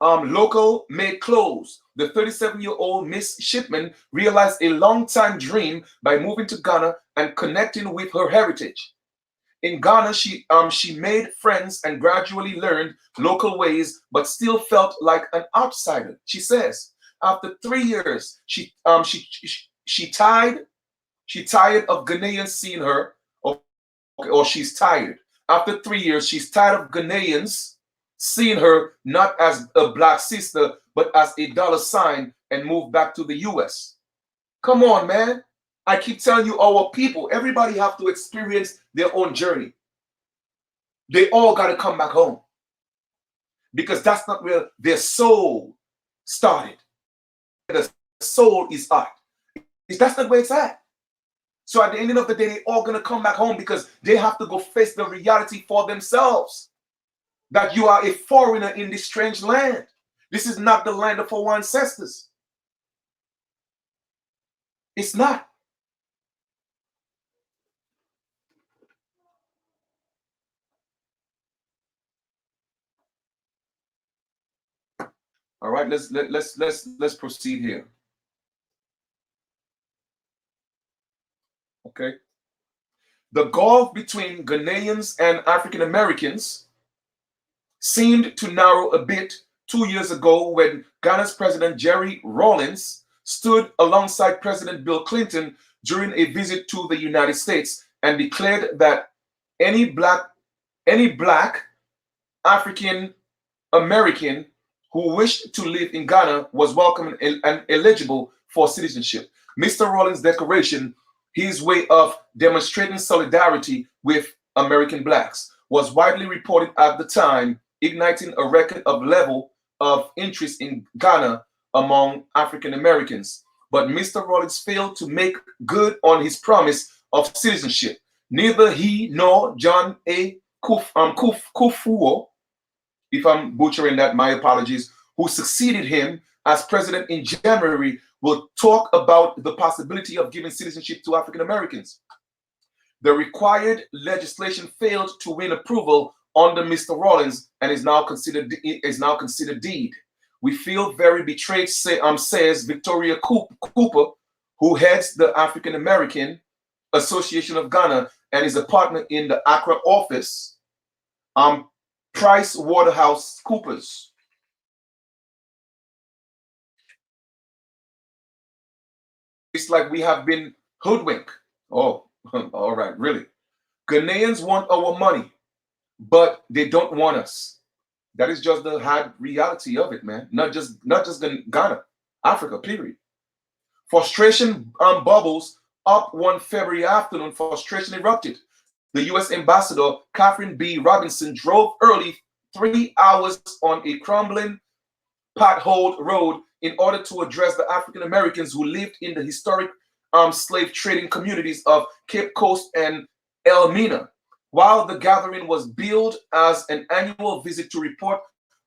local made clothes. The 37-year-old Miss Shipman realized a long-time dream by moving to Ghana and connecting with her heritage. In Ghana, she made friends and gradually learned local ways, but still felt like an outsider. She says, after 3 years, she tired of Ghanaians seeing her, or she's tired. After 3 years, she's tired of Ghanaians seeing her not as a black sister, but as a dollar sign, and moved back to the US. Come on, man. I keep telling you, our people, everybody have to experience their own journey. They all got to come back home. Because that's not where their soul started. The soul is at. That's not where it's at. So at the end of the day, they're all going to come back home because they have to go face the reality for themselves that you are a foreigner in this strange land. This is not the land of our ancestors. It's not. All right, let's proceed here. Okay. The gulf between Ghanaians and African Americans seemed to narrow a bit 2 years ago when Ghana's President Jerry Rawlings stood alongside President Bill Clinton during a visit to the United States and declared that any black African American who wished to live in Ghana was welcome and eligible for citizenship. Mr. Rawlings' declaration, his way of demonstrating solidarity with American blacks, was widely reported at the time, igniting a record of level of interest in Ghana among African Americans. But Mr. Rawlings failed to make good on his promise of citizenship. Neither he nor John A. Kufuor, if I'm butchering that, my apologies, who succeeded him as president in January, will talk about the possibility of giving citizenship to African Americans. The required legislation failed to win approval under Mr. Rawlings and is now considered deed. We feel very betrayed, says Victoria Cooper, who heads the African American Association of Ghana and is a partner in the Accra office. Price Waterhouse Coopers. It's like we have been hoodwinked. Oh, all right, really. Ghanaians want our money, but they don't want us. That is just the hard reality of it, man. Not just Ghana, Africa, period. Frustration bubbles up one February afternoon. Frustration erupted. The U.S. Ambassador Catherine B. Robinson drove early 3 hours on a crumbling, potholed road in order to address the African Americans who lived in the historic slave trading communities of Cape Coast and Elmina. While the gathering was billed as an annual visit to report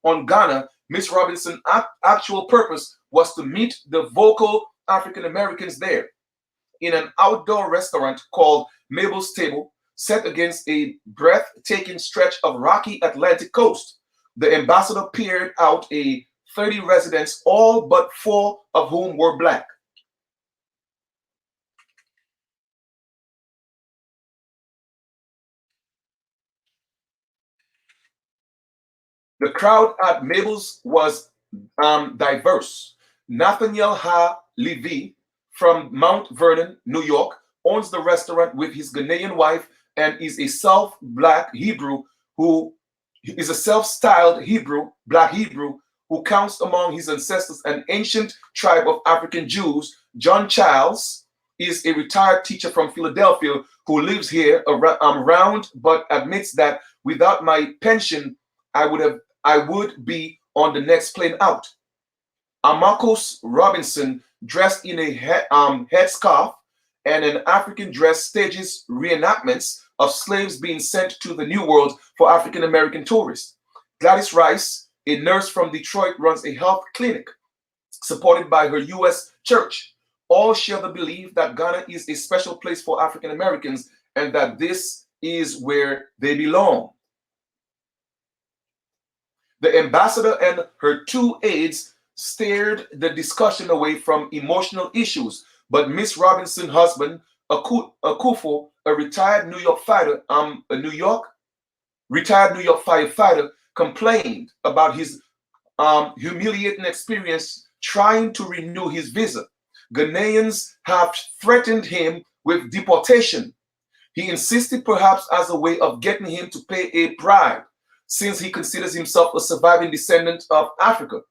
on Ghana, Miss Robinson's actual purpose was to meet the vocal African Americans there. In an outdoor restaurant called Mabel's Table, set against a breathtaking stretch of rocky Atlantic coast, the ambassador peered out a 30 residents, all but 4 of whom were black. The crowd at Mabel's was diverse. Nathaniel Ha Levy from Mount Vernon, New York, owns the restaurant with his Ghanaian wife and is a self-black Hebrew who is a self-styled black Hebrew who counts among his ancestors an ancient tribe of African Jews. John Childs is a retired teacher from Philadelphia who lives here around, but admits that without my pension, I would be on the next plane out. Amakos Robinson, dressed in a headscarf and an African dress, stages reenactments of slaves being sent to the New World for African American tourists. Gladys Rice, a nurse from Detroit, runs a health clinic supported by her U.S. church. All share the belief that Ghana is a special place for African Americans and that this is where they belong. The ambassador and her 2 aides steered the discussion away from emotional issues, but Miss Robinson's husband, Akufo, a retired New York firefighter, complained about his humiliating experience trying to renew his visa. Ghanaians have threatened him with deportation. He insisted, perhaps as a way of getting him to pay a bribe, since he considers himself a surviving descendant of Africa.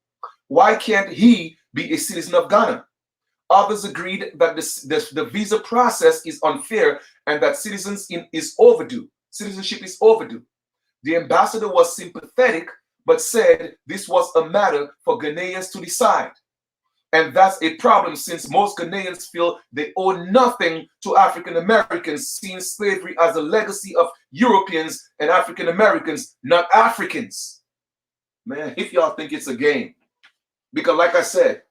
Why can't he be a citizen of Ghana? Others agreed that the visa process is unfair and that citizenship is overdue. The ambassador was sympathetic, but said this was a matter for Ghanaians to decide. And that's a problem since most Ghanaians feel they owe nothing to African Americans, seeing slavery as a legacy of Europeans and African Americans, not Africans. Man, if y'all think it's a game, because like I said,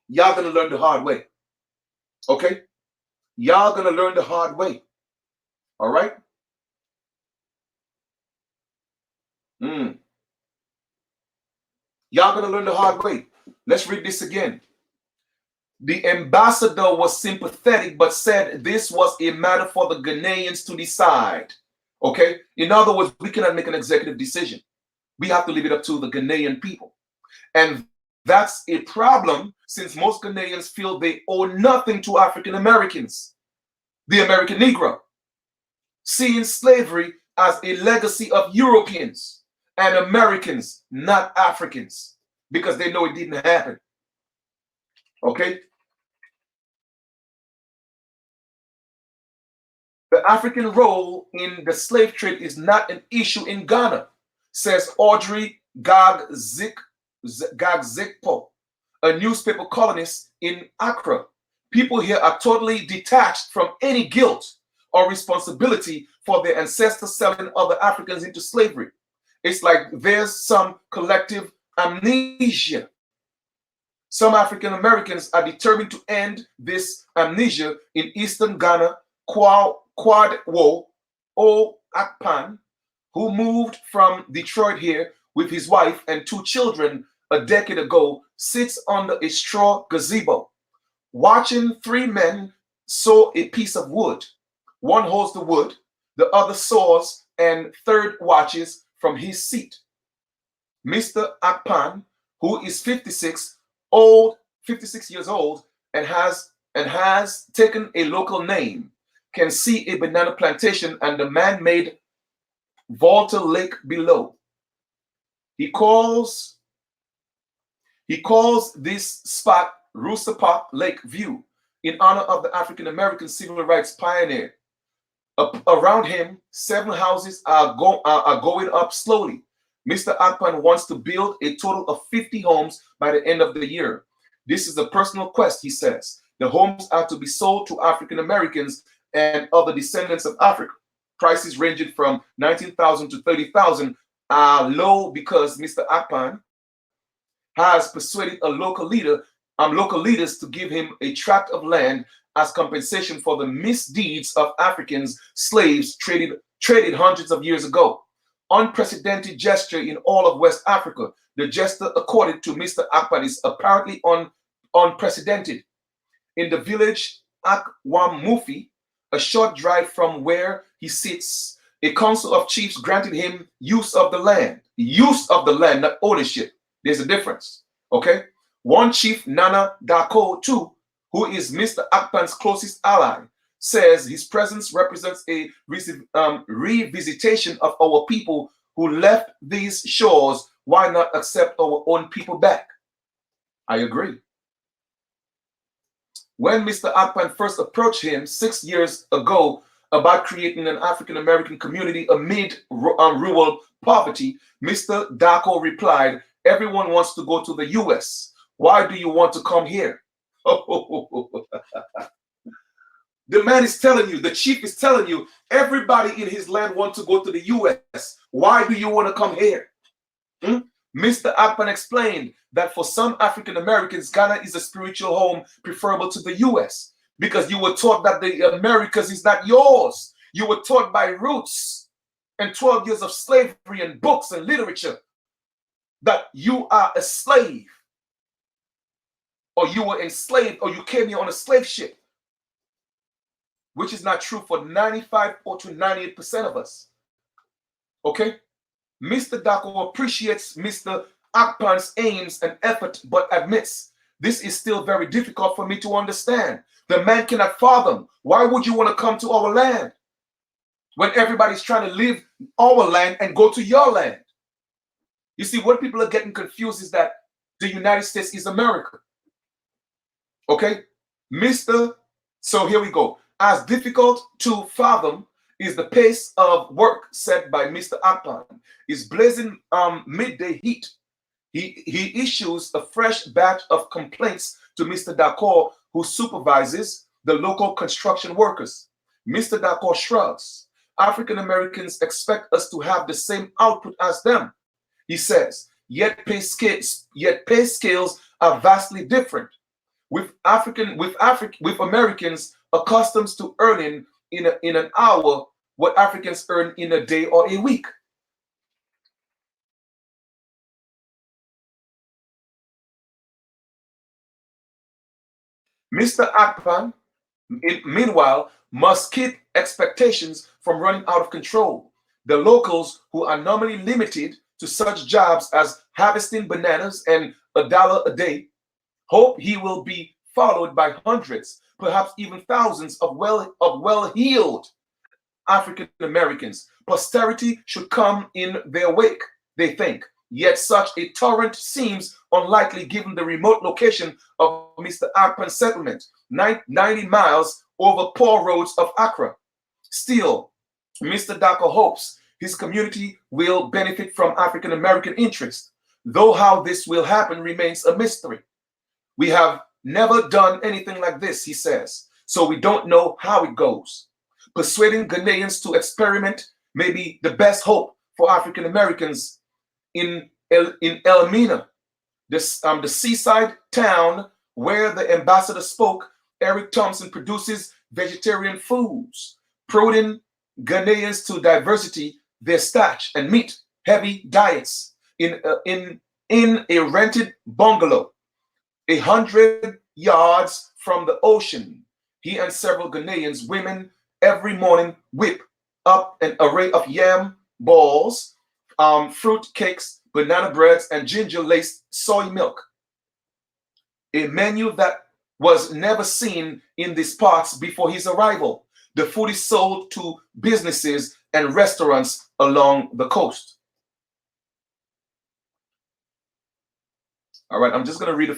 y'all gonna learn the hard way. Okay? Y'all gonna learn the hard way. All right? Y'all gonna learn the hard way. Let's read this again. The ambassador was sympathetic, but said this was a matter for the Ghanaians to decide. Okay? In other words, we cannot make an executive decision. We have to leave it up to the Ghanaian people. And that's a problem since most Ghanaians feel they owe nothing to African Americans, the American Negro, seeing slavery as a legacy of Europeans and Americans, not Africans, because they know it didn't happen. Okay? The African role in the slave trade is not an issue in Ghana, says Audrey Gagzikpo, a newspaper columnist in Accra. People here are totally detached from any guilt or responsibility for their ancestors selling other Africans into slavery. It's like there's some collective amnesia. Some African Americans are determined to end this amnesia in Eastern Ghana. Kwadwo O Akpan, who moved from Detroit here with his wife and 2 children a decade ago, sits under a straw gazebo, watching 3 men saw a piece of wood. One holds the wood, the other saws, and third watches from his seat. Mr. Akpan, who is 56 years old, and has taken a local name, can see a banana plantation and the man-made Volta Lake below. He calls this spot Rooster Park Lake View in honor of the African American civil rights pioneer. Around him, 7 houses are going up slowly. Mr. Akpan wants to build a total of 50 homes by the end of the year. This is a personal quest, he says. The homes are to be sold to African Americans and other descendants of Africa. Prices ranging from $19,000 to $30,000 are low because Mr. Akpan has persuaded local leaders to give him a tract of land as compensation for the misdeeds of Africans, slaves traded hundreds of years ago. Unprecedented gesture in all of West Africa. The gesture, according to Mr. Akpan, is apparently unprecedented. In the village Akwamufi, a short drive from where he sits, a council of chiefs granted him use of the land. Use of the land, not ownership. There's a difference. Okay? One chief, Nana Dako II, who is Mr. Akpan's closest ally, says his presence represents a revisitation of our people who left these shores. Why not accept our own people back? I agree. When Mr. Akpan first approached him 6 years ago about creating an African American community amid rural poverty, Mr. Dako replied, "Everyone wants to go to the US. Why do you want to come here?" The man is telling you, the chief is telling you, everybody in his land wants to go to the US. Why do you want to come here? Mr. Akpan explained that for some African Americans, Ghana is a spiritual home preferable to the US because you were taught that the Americas is not yours. You were taught by roots and 12 years of slavery and books and literature that you are a slave, or you were enslaved, or you came here on a slave ship, which is not true for 95 or to 98% of us. Okay? Mr. Dako appreciates Mr. Akpan's aims and effort, but admits this is still very difficult for me to understand. The man cannot fathom. Why would you want to come to our land when everybody's trying to leave our land and go to your land? You see, what people are getting confused is that the United States is America. Okay? So here we go. As difficult to fathom is the pace of work set by Mr. Akpan. It's blazing midday heat. He issues a fresh batch of complaints to Mr. D'accord, who supervises the local construction workers. Mr. D'accord shrugs. African Americans expect us to have the same output as them, he says, yet pay scales are vastly different. With Americans accustomed to earning in an hour what Africans earn in a day or a week. Mr. Akpan, meanwhile, must keep expectations from running out of control. The locals, who are normally limited to such jobs as harvesting bananas and $1 a day, hope he will be followed by hundreds, perhaps even thousands of well-heeled African Americans. Posterity should come in their wake, they think. Yet such a torrent seems unlikely given the remote location of Mr. Akpan's settlement, 90 miles over poor roads of Accra. Still, Mr. Dako hopes his community will benefit from African American interest, though how this will happen remains a mystery. We have never done anything like this, he says, so we don't know how it goes. Persuading Ghanaians to experiment may be the best hope for African Americans in Elmina, the seaside town where the ambassador spoke. Eric Thompson produces vegetarian foods, prodding Ghanaians to diversity their starch and meat heavy diets in a rented bungalow 100 yards from the ocean. He and several Ghanaians women every morning whip up an array of yam balls, fruit cakes, banana breads, and ginger-laced soy milk. A menu that was never seen in these parts before his arrival. The food is sold to businesses and restaurants along the coast. All right, I'm just gonna read a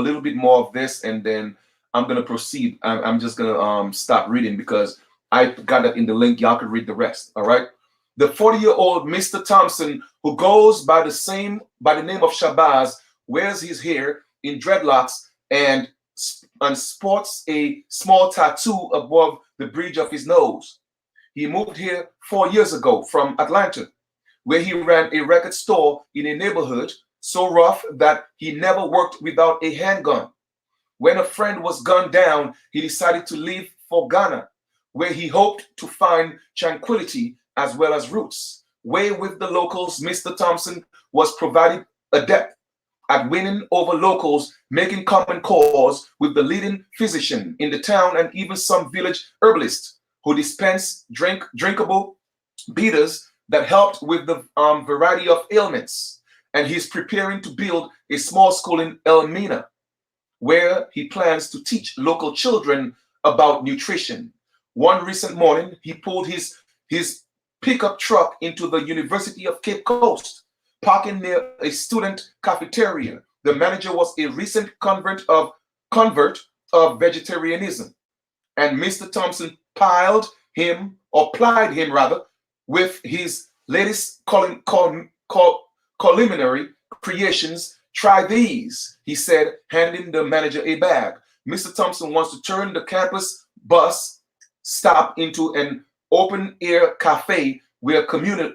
little bit more of this, and then I'm gonna proceed. I'm just gonna stop reading because I got that in the link. Y'all can read the rest. All right. The 40-year-old Mr. Thompson, who goes by the name of Shabazz, wears his hair in dreadlocks and sports a small tattoo above the bridge of his nose. He moved here 4 years ago from Atlanta, where he ran a record store in a neighborhood so rough that he never worked without a handgun. When a friend was gunned down, he decided to leave for Ghana, where he hoped to find tranquility as well as roots. Way with the locals, Mr. Thompson was provided adept at winning over locals, making common cause with the leading physician in the town and even some village herbalists who dispensed drinkable bitters that helped with the variety of ailments. And he's preparing to build a small school in Elmina, where he plans to teach local children about nutrition. One recent morning, he pulled his pickup truck into the University of Cape Coast, parking near a student cafeteria. The manager was a recent convert of vegetarianism, and Mr. Thompson plied him rather with his latest culinary creations. Try these, he said, handing the manager a bag. Mr. Thompson wants to turn the campus bus stop into an open air cafe where commuters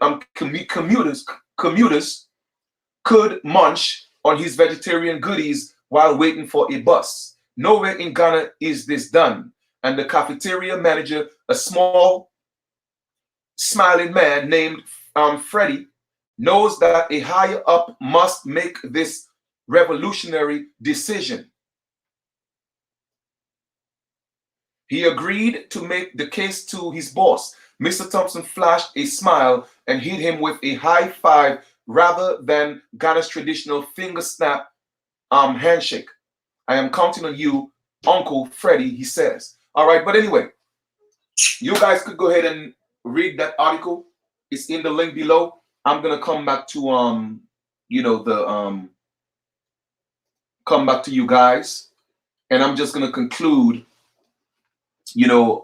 could munch on his vegetarian goodies while waiting for a bus. Nowhere in Ghana is this done, and the cafeteria manager, a small smiling man named Freddie, knows that a higher up must make this revolutionary decision. He agreed to make the case to his boss. Mr. Thompson flashed a smile and hit him with a high five rather than Ghana's traditional finger snap handshake. I am counting on you, Uncle Freddie, he says. All right, but anyway, you guys could go ahead and read that article. It's in the link below. I'm gonna come back to come back to you guys, and I'm just gonna conclude,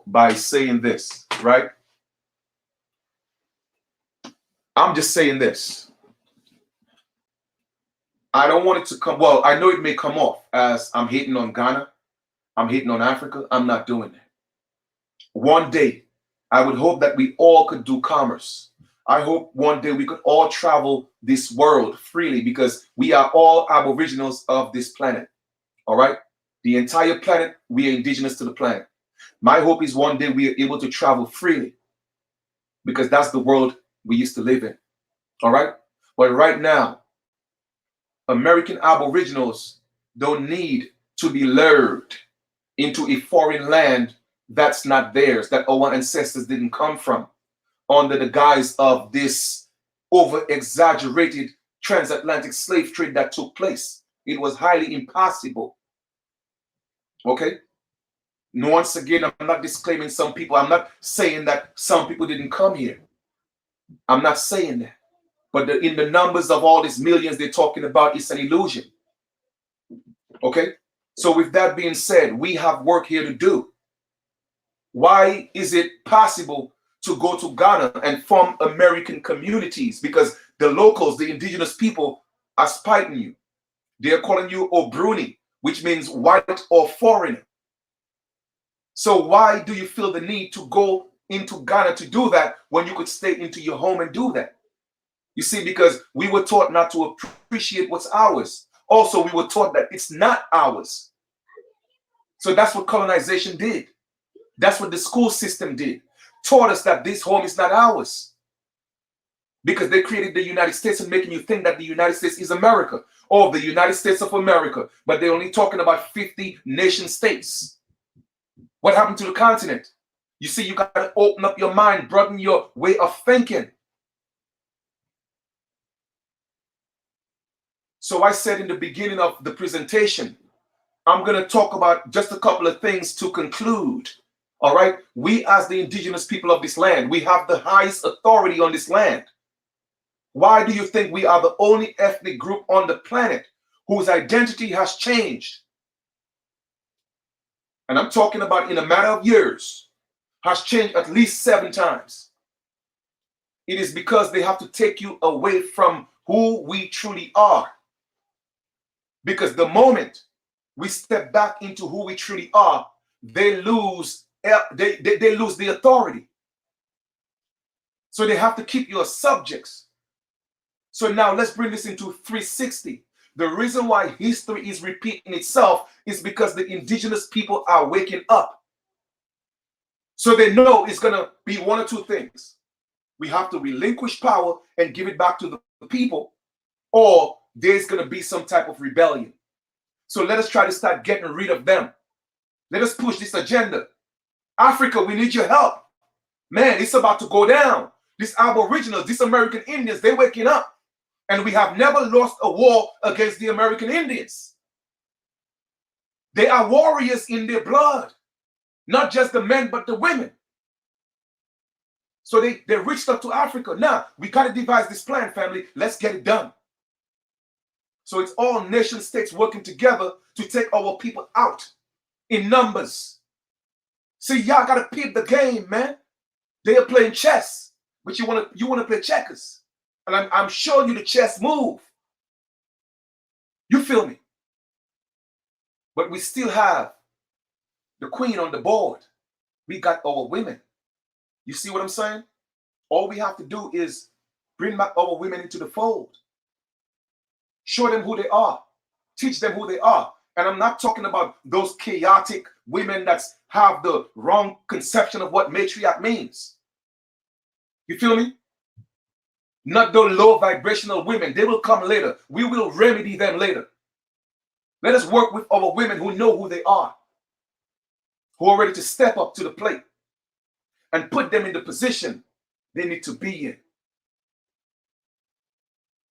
by saying this, right? I'm just saying this. I don't want it to come. Well, I know it may come off as I'm hating on Ghana, I'm hating on Africa. I'm not doing that. One day, I would hope that we all could do commerce. I hope one day we could all travel this world freely because we are all aboriginals of this planet. All right? The entire planet, we are indigenous to the planet. My hope is one day we are able to travel freely because that's the world we used to live in. All right? But right now, American aboriginals don't need to be lured into a foreign land that's not theirs, that our ancestors didn't come from, under the guise of this over exaggerated transatlantic slave trade that took place. It was highly impossible. Okay? Once again, I'm not disclaiming some people. I'm not saying that some people didn't come here. I'm not saying that. But in the numbers of all these millions they're talking about, it's an illusion. Okay? So with that being said, we have work here to do. Why is it possible to go to Ghana and form American communities? Because the locals, the indigenous people, are spiting you. They're calling you Obruni, which means white or foreigner. So why do you feel the need to go into Ghana to do that when you could stay into your home and do that? You see, because we were taught not to appreciate what's ours. Also, we were taught that it's not ours. So that's what colonization did. That's what the school system did. Taught us that this home is not ours. Because they created the United States and making you think that the United States is America or the United States of America. But they're only talking about 50 nation states. What happened to the continent? You see, you got to open up your mind, broaden your way of thinking. So I said in the beginning of the presentation, I'm going to talk about just a couple of things to conclude. All right? We as the indigenous people of this land, we have the highest authority on this land. Why do you think we are the only ethnic group on the planet whose identity has changed? And I'm talking about in a matter of years, has changed at least 7 times. It is because they have to take you away from who we truly are. Because the moment we step back into who we truly are, they lose the authority. So they have to keep you as subjects. So now let's bring this into 360. The reason why history is repeating itself is because the indigenous people are waking up. So they know it's going to be one or two things. We have to relinquish power and give it back to the people, or there's going to be some type of rebellion. So let us try to start getting rid of them. Let us push this agenda. Africa, we need your help. Man, it's about to go down. These aboriginals, these American Indians, they're waking up. And we have never lost a war against the American Indians. They are warriors in their blood. Not just the men, but the women. So they reached up to Africa. Now, we got to devise this plan, family. Let's get it done. So it's all nation states working together to take our people out in numbers. See, y'all got to peep the game, man. They are playing chess, but you want to play checkers. And I'm showing you the chess move. You feel me? But we still have the queen on the board. We got our women. You see what I'm saying? All we have to do is bring back our women into the fold. Show them who they are. Teach them who they are. And I'm not talking about those chaotic women that have the wrong conception of what matriarch means. You feel me? Not the low vibrational women. They will come later. We will remedy them later. Let us work with our women who know who they are, who are ready to step up to the plate and put them in the position they need to be in.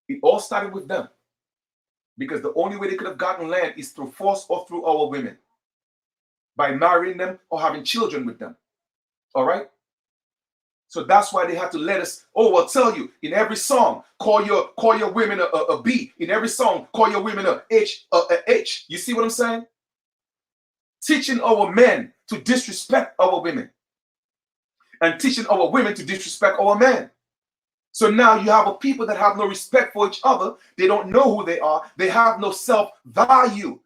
It all started with them, because the only way they could have gotten land is through force or through our women, by marrying them or having children with them. All right? So that's why they had to let us, I'll tell you, in every song, call your women a B. In every song, call your women a H. You see what I'm saying? Teaching our men to disrespect our women. And teaching our women to disrespect our men. So now you have a people that have no respect for each other. They don't know who they are. They have no self-value.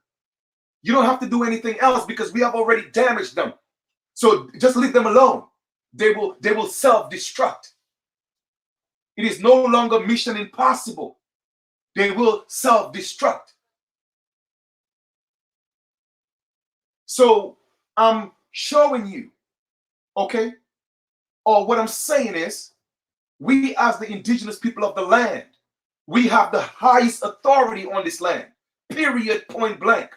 You don't have to do anything else because we have already damaged them. So just leave them alone. They will self-destruct. It is no longer mission impossible. They will self-destruct. So I'm showing you, okay? Or what I'm saying is, we as the indigenous people of the land, we have the highest authority on this land, period, point blank.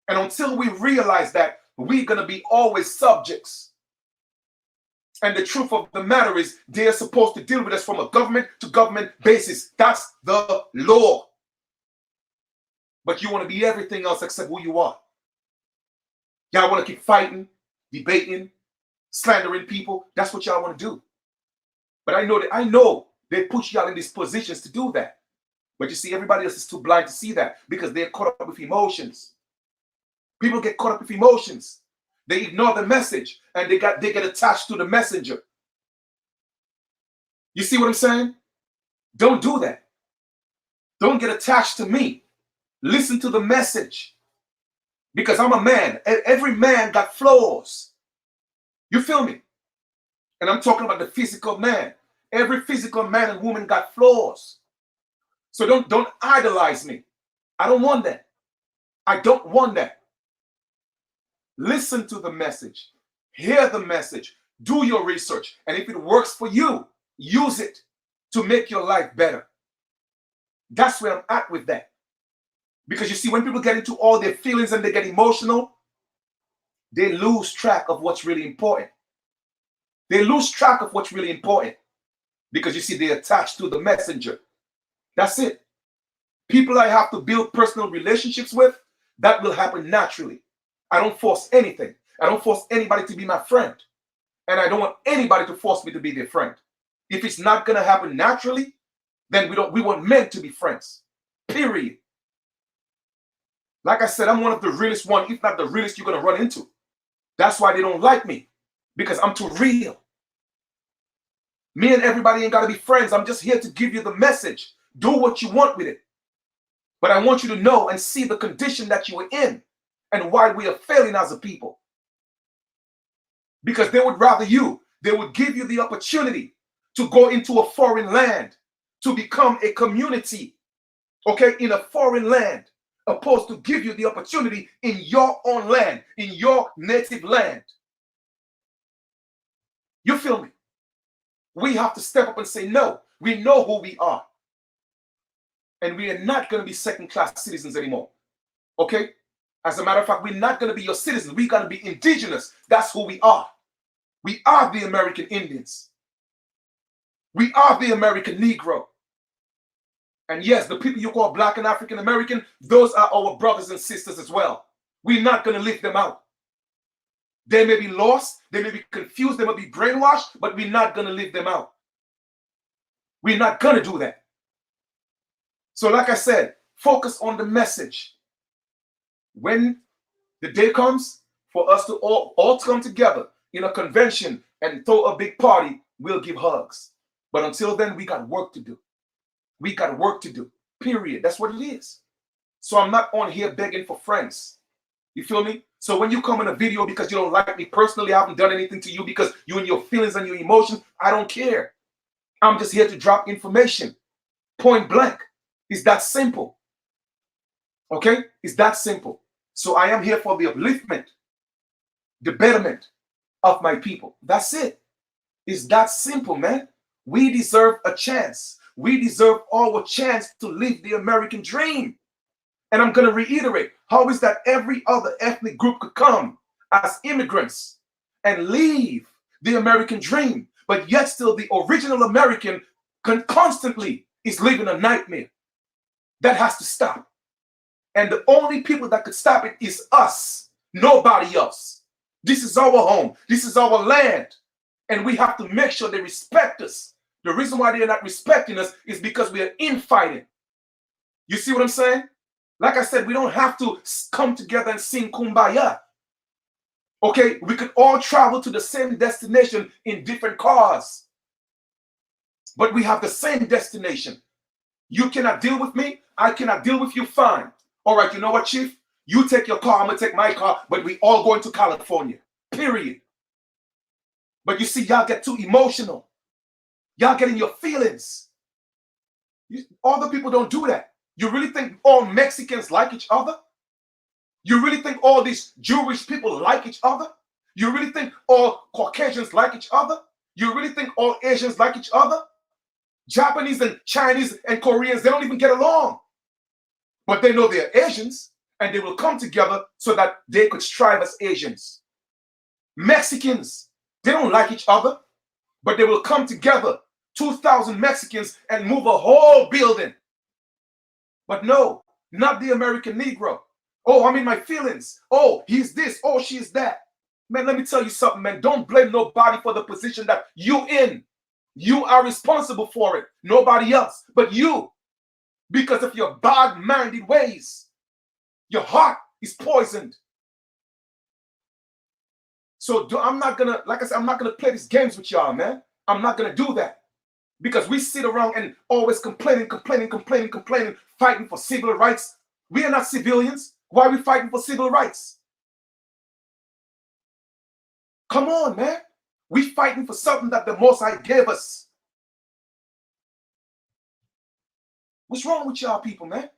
And until we realize that, we're going to be always subjects. And the truth of the matter is, they're supposed to deal with us from a government to government basis. That's the law. But you want to be everything else except who you are. Y'all want to keep fighting, debating, slandering people. That's what y'all want to do. But I know they put y'all in these positions to do that. But you see, everybody else is too blind to see that because they're caught up with emotions. People get caught up with emotions. They ignore the message and they get attached to the messenger. You see what I'm saying? Don't do that. Don't get attached to me. Listen to the message. Because I'm a man. Every man got flaws. You feel me? And I'm talking about the physical man. Every physical man and woman got flaws. So don't idolize me. I don't want that. I don't want that. Listen to the message. Hear the message. Do your research. And if it works for you, use it to make your life better. That's where I'm at with that. Because you see, when people get into all their feelings and they get emotional, they lose track of what's really important. They lose track of what's really important. Because you see, they're attached to the messenger. That's it. People I have to build personal relationships with, that will happen naturally. I don't force anything. I don't force anybody to be my friend. And I don't want anybody to force me to be their friend. If it's not going to happen naturally, then we weren't meant to be friends. Period. Like I said, I'm one of the realest one, if not the realest you're going to run into. That's why they don't like me. Because I'm too real. Me and everybody ain't got to be friends. I'm just here to give you the message. Do what you want with it. But I want you to know and see the condition that you are in and why we are failing as a people. Because they would rather you. They would give you the opportunity to go into a foreign land, to become a community, okay, in a foreign land, opposed to give you the opportunity in your own land, in your native land. You feel me? We have to step up and say, no, we know who we are. And we are not going to be second-class citizens anymore. Okay? As a matter of fact, we're not going to be your citizens. We're going to be indigenous. That's who we are. We are the American Indians. We are the American Negro. And yes, the people you call Black and African American, those are our brothers and sisters as well. We're not going to leave them out. They may be lost, they may be confused, they may be brainwashed, but we're not going to leave them out. We're not going to do that. So like I said, focus on the message. When the day comes for us to all come together in a convention and throw a big party, we'll give hugs. But until then, we got work to do. We got work to do, period. That's what it is. So I'm not on here begging for friends. You feel me? So when you come in a video because you don't like me personally, I haven't done anything to you because you and your feelings and your emotions, I don't care. I'm just here to drop information. Point blank. It's that simple. Okay? It's that simple. So I am here for the upliftment, the betterment of my people. That's it. It's that simple, man. We deserve a chance. We deserve our chance to live the American dream. And I'm going to reiterate, how is that every other ethnic group could come as immigrants and leave the American dream, but yet still the original American constantly is living a nightmare? That has to stop. And the only people that could stop it is us, nobody else. This is our home. This is our land. And we have to make sure they respect us. The reason why they're not respecting us is because we are infighting. You see what I'm saying? Like I said, we don't have to come together and sing Kumbaya. Okay, we could all travel to the same destination in different cars. but we have the same destination. You cannot deal with me, I cannot deal with you, fine. All right, you know what, Chief? You take your car, I'm gonna take my car, but we all going to California, period. But you see, y'all get too emotional. Y'all get in your feelings. Other people don't do that. You really think all Mexicans like each other? You really think all these Jewish people like each other? You really think all Caucasians like each other? You really think all Asians like each other? Japanese and Chinese and Koreans, they don't even get along. But they know they're Asians, and they will come together so that they could strive as Asians. Mexicans, they don't like each other, but they will come together, 2,000 Mexicans, and move a whole building. But no, not the American Negro. Oh, I'm in my feelings. Oh, he's this. Oh, she's that. Man, let me tell you something, man. Don't blame nobody for the position that you're in. You are responsible for it. Nobody else but you. Because of your bad-minded ways. Your heart is poisoned. So I'm not going to, like I said, I'm not going to play these games with y'all, man. I'm not going to do that. Because we sit around and always complaining, fighting for civil rights. We are not civilians. Why are we fighting for civil rights? Come on, man. We fighting for something that the Most High gave us. What's wrong with y'all people, man?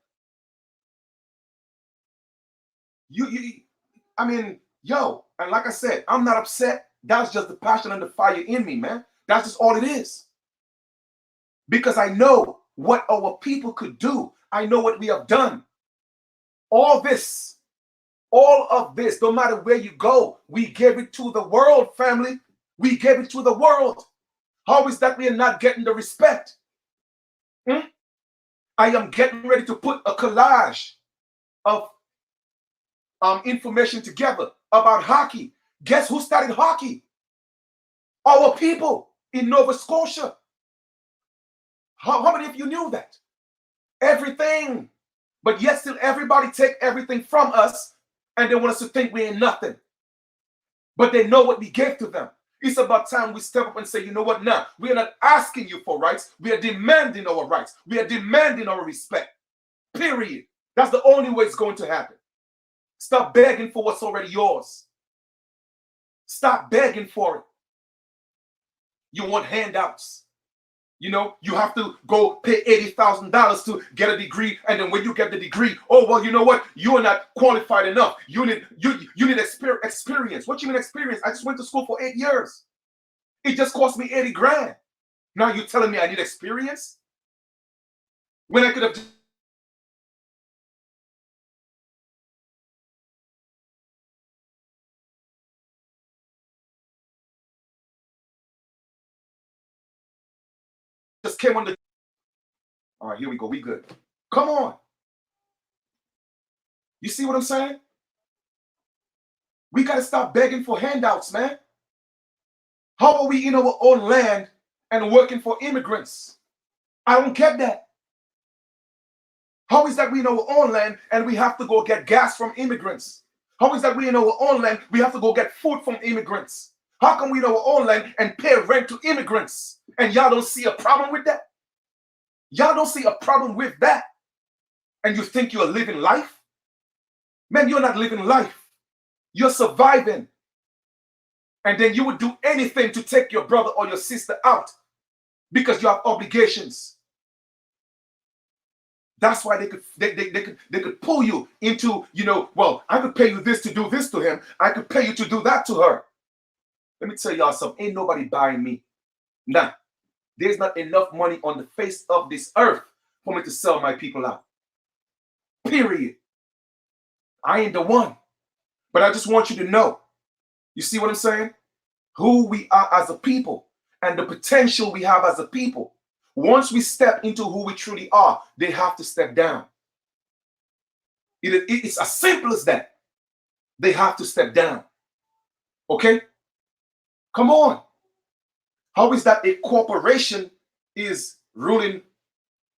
I mean, yo, and like I said, I'm not upset. That's just the passion and the fire in me, man. That's just all it is. Because I know what our people could do. I know what we have done. All of this, no matter where you go, we gave it to the world, family. We gave it to the world. How is that we are not getting the respect? I am getting ready to put a collage of information together about hockey. Guess who started hockey? Our people in Nova Scotia. How many of you knew that? Everything. But yet still everybody take everything from us and they want us to think we ain't nothing. But they know what we gave to them. It's about time we step up and say, you know what, now, we are not asking you for rights. We are demanding our rights. We are demanding our respect. Period. That's the only way it's going to happen. Stop begging for what's already yours. Stop begging for it. You want handouts. You know, you have to go pay $80,000 to get a degree, and then when you get the degree, oh well, you know what? You are not qualified enough. You need experience. What you mean experience? I just went to school for 8 years. It just cost me 80 grand. Now you're telling me I need experience? When I could have just came on the. All right, here we go. We good. Come on. You see what I'm saying? We got to stop begging for handouts, man. How are we in our own land and working for immigrants? I don't get that. How is that we in our own land and we have to go get gas from immigrants? How is that we in our own land, we have to go get food from immigrants? How come we in our own land and pay rent to immigrants? And y'all don't see a problem with that? Y'all don't see a problem with that? And you think you're living life? Man, you're not living life. You're surviving. And then you would do anything to take your brother or your sister out because you have obligations. That's why they could pull you into, you know, well, I could pay you this to do this to him. I could pay you to do that to her. Let me tell y'all something. Ain't nobody buying me. Nah. There's not enough money on the face of this earth for me to sell my people out. Period. I ain't the one. But I just want you to know. You see what I'm saying? Who we are as a people and the potential we have as a people. Once we step into who we truly are, they have to step down. It's as simple as that. They have to step down. Okay? Come on. How is that a corporation is ruling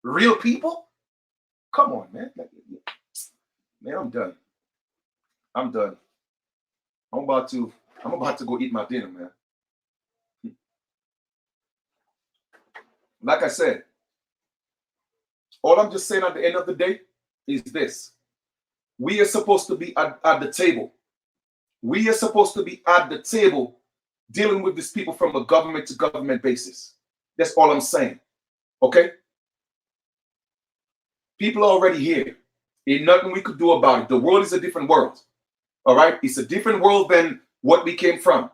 real people? Come on, man. Man, I'm done. I'm done. I'm about to go eat my dinner, man. Like I said, all I'm just saying at the end of the day is this. We are supposed to be at the table. We are supposed to be at the table dealing with these people from a government to government basis. That's all I'm saying. Okay? People are already here. Ain't nothing we could do about it. The world is a different world. All right? It's a different world than what we came from.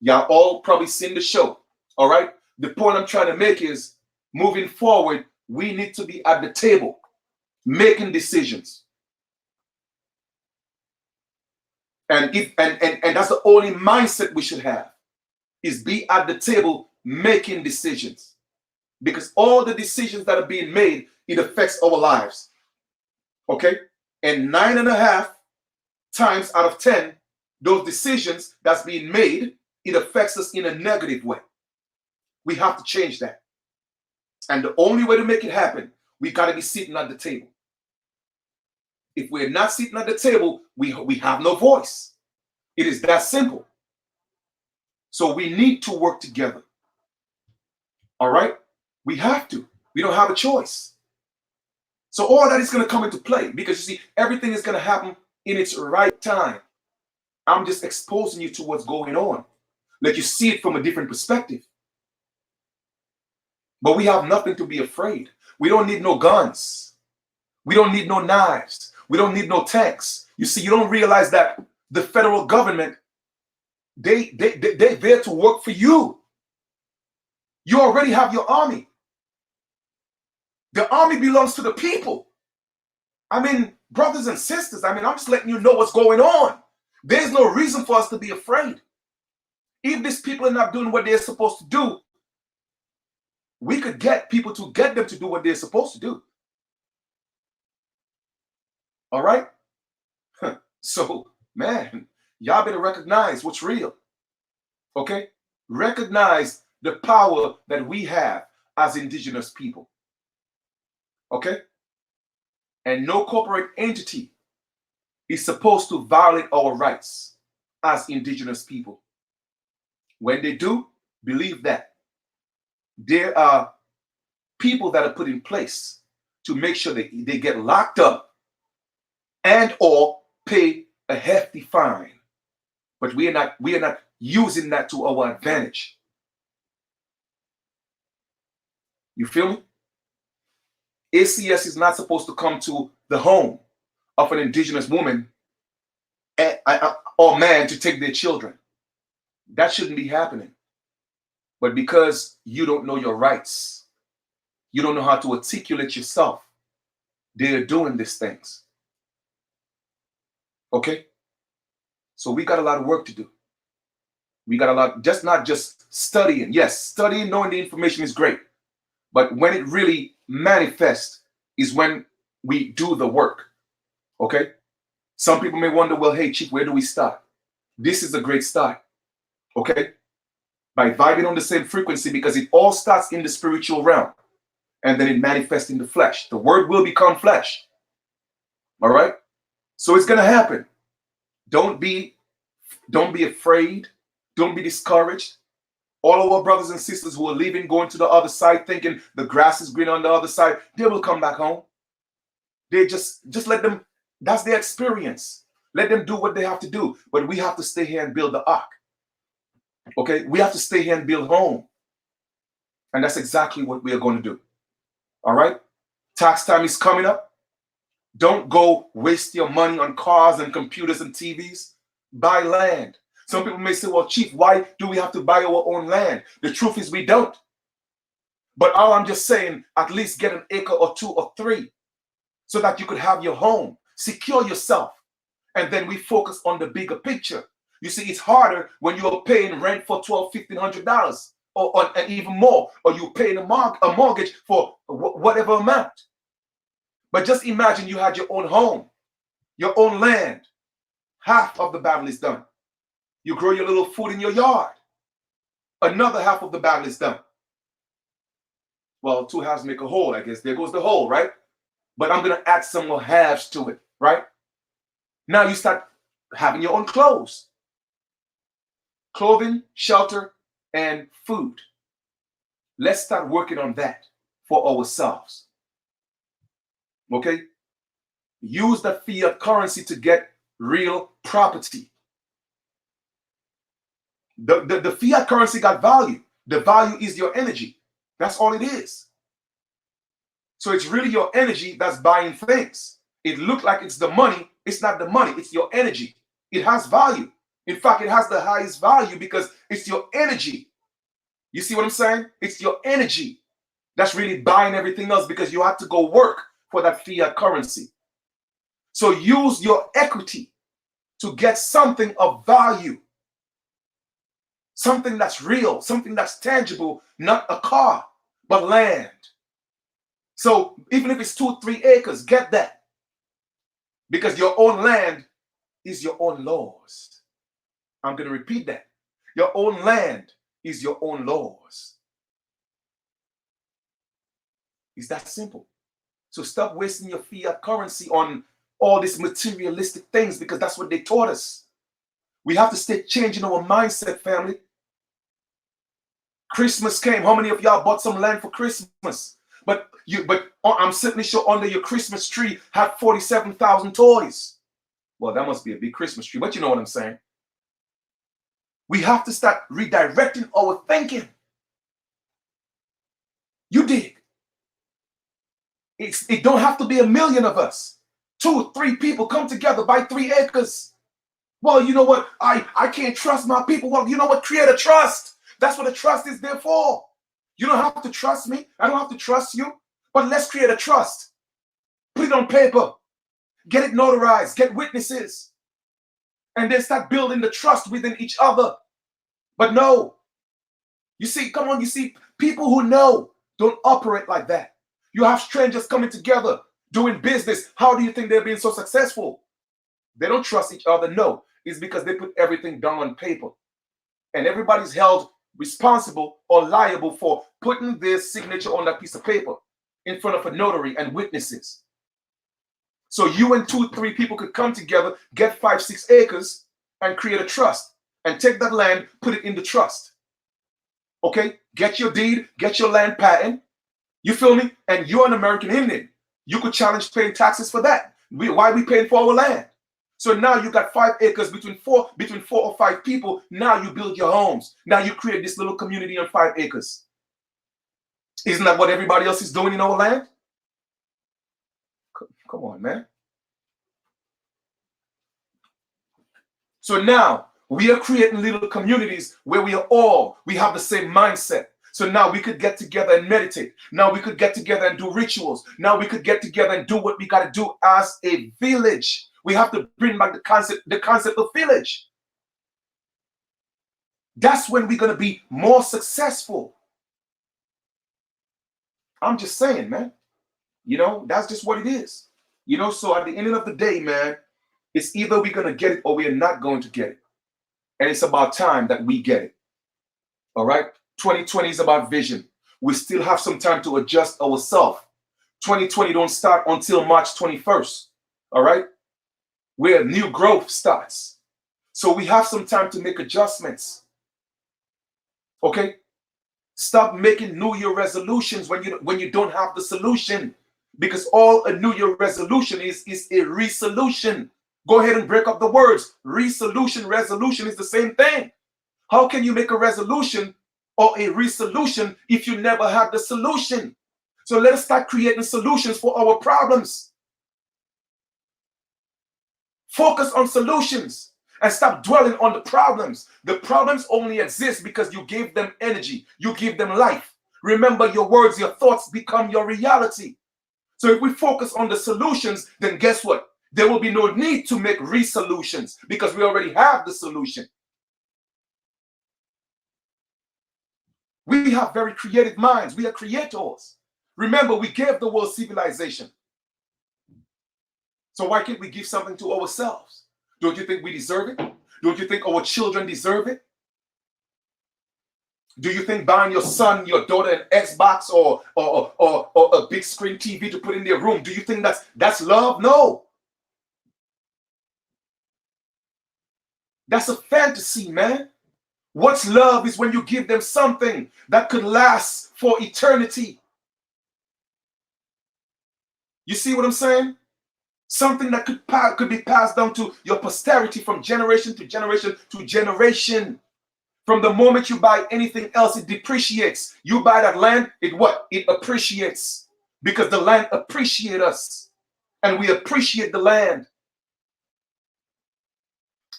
Y'all all probably seen the show. All right? The point I'm trying to make is moving forward, we need to be at the table making decisions. And that's the only mindset we should have, is be at the table making decisions. Because all the decisions that are being made, it affects our lives. Okay? And 9.5 times out of 10, those decisions that's being made, it affects us in a negative way. We have to change that. And the only way to make it happen, we got to be sitting at the table. If we're not sitting at the table, we have no voice. It is that simple. So we need to work together. All right? We have to. We don't have a choice. So all that is going to come into play, because you see, everything is going to happen in its right time. I'm just exposing you to what's going on. Let you see it from a different perspective. But we have nothing to be afraid. We don't need no guns. We don't need no knives. We don't need no tanks. You see, you don't realize that the federal government, they're there to work for you. You already have your army. The army belongs to the people. I mean, brothers and sisters, I'm just letting you know what's going on. There's no reason for us to be afraid. If these people are not doing what they're supposed to do, we could get people to get them to do what they're supposed to do. All right? So, man, y'all better recognize what's real. Okay? Recognize the power that we have as indigenous people. Okay? And no corporate entity is supposed to violate our rights as indigenous people. When they do, believe that there are people that are put in place to make sure that they get locked up and or pay a hefty fine. But we are not using that to our advantage. You feel me? ACS is not supposed to come to the home of an indigenous woman or man to take their children. That shouldn't be happening. But because you don't know your rights, you don't know how to articulate yourself, they're doing these things. Okay? So we got a lot of work to do. We got a lot, not just studying. Yes, studying, knowing the information is great. But when it really manifests is when we do the work. Okay? Some people may wonder, well, hey, Chief, where do we start? This is a great start. Okay? By vibing on the same frequency, because it all starts in the spiritual realm. And then it manifests in the flesh. The word will become flesh. All right? So it's going to happen. Don't be afraid. Don't be discouraged. All of our brothers and sisters who are leaving, going to the other side, thinking the grass is green on the other side, they will come back home. They just let them, that's their experience. Let them do what they have to do. But we have to stay here and build the ark. Okay? We have to stay here and build home. And that's exactly what we are going to do. All right? Tax time is coming up. Don't go waste your money on cars and computers and TVs. Buy land. Some people may say, well, Chief, why do we have to buy our own land? The truth is we don't. But all I'm just saying, at least get an acre or 2 or 3 so that you could have your home. Secure yourself. And then we focus on the bigger picture. You see, it's harder when you're paying rent for $1,200, $1,500 and even more, or you're paying a mortgage for whatever amount. But just imagine you had your own home, your own land. Half of the battle is done. You grow your little food in your yard. Another half of the battle is done. Well, 2 halves make a whole, I guess. There goes the whole, right? But I'm going to add some more halves to it, right? Now you start having your own clothes. Clothing, shelter, and food. Let's start working on that for ourselves. Okay? Use the fiat currency to get real property. The fiat currency got value. The value is your energy. That's all it is. So it's really your energy that's buying things. It looks like it's the money. It's not the money. It's your energy. It has value. In fact, it has the highest value because it's your energy. You see what I'm saying? It's your energy that's really buying everything else because you have to go work for that fiat currency. So use your equity to get something of value. Something that's real, something that's tangible, not a car, but land. So even if it's 2-3 acres, get that. Because your own land is your own laws. I'm going to repeat that. Your own land is your own laws. It's that simple. So stop wasting your fiat currency on all these materialistic things because that's what they taught us. We have to stay changing our mindset, family. Christmas came. How many of y'all bought some land for Christmas? But I'm certainly sure under your Christmas tree had 47,000 toys. Well, that must be a big Christmas tree, but you know what I'm saying. We have to start redirecting our thinking. You dig? It don't have to be a million of us. 2-3 people come together, buy 3 acres. Well, you know what? I can't trust my people. Well, you know what? Create a trust. That's what a trust is there for. You don't have to trust me. I don't have to trust you. But let's create a trust. Put it on paper. Get it notarized. Get witnesses. And then start building the trust within each other. But no. You see, come on, you see, people who know don't operate like that. You have strangers coming together, doing business. How do you think they're being so successful? They don't trust each other. No. It's because they put everything down on paper. And everybody's held responsible or liable for putting their signature on that piece of paper in front of a notary and witnesses. So you and 2-3 people could come together, get 5-6 acres and create a trust and take that land, put it in the trust. Okay? Get your deed, get your land patent. You feel me? And you're an American Indian. You could challenge paying taxes for that. Why are we paying for our land? So now you got 5 acres between four or 5 people. Now you build your homes. Now you create this little community on 5 acres. Isn't that what everybody else is doing in our land? Come on, man. So now we are creating little communities where we have the same mindset. So now we could get together and meditate. Now we could get together and do rituals. Now we could get together and do what we got to do as a village. We have to bring back the concept of village. That's when we're going to be more successful. I'm just saying, man. You know, that's just what it is. You know, so at the end of the day, man, it's either we're going to get it or we're not going to get it. And it's about time that we get it. All right? 2020 is about vision. We still have some time to adjust ourselves. 2020 don't start until March 21st. All right? Where new growth starts. So we have some time to make adjustments. Okay? Stop making New Year resolutions when you don't have the solution. Because all a New Year resolution is a resolution. Go ahead and break up the words. Resolution, resolution is the same thing. How can you make a resolution or a resolution if you never had the solution? So let us start creating solutions for our problems. Focus on solutions and stop dwelling on the problems. The problems only exist because you gave them energy. You give them life. Remember, your words, your thoughts become your reality. So if we focus on the solutions, then guess what? There will be no need to make resolutions because we already have the solution. We have very creative minds. We are creators. Remember, we gave the world civilization. So why can't we give something to ourselves? Don't you think we deserve it? Don't you think our children deserve it? Do you think buying your son, your daughter an Xbox or a big screen TV to put in their room, do you think that's love? No. That's a fantasy, man. What's love is when you give them something that could last for eternity. You see what I'm saying? Something that could be passed down to your posterity from generation to generation to generation. From the moment you buy anything else, it depreciates. You buy that land, it what? It appreciates. Because the land appreciates us. And we appreciate the land.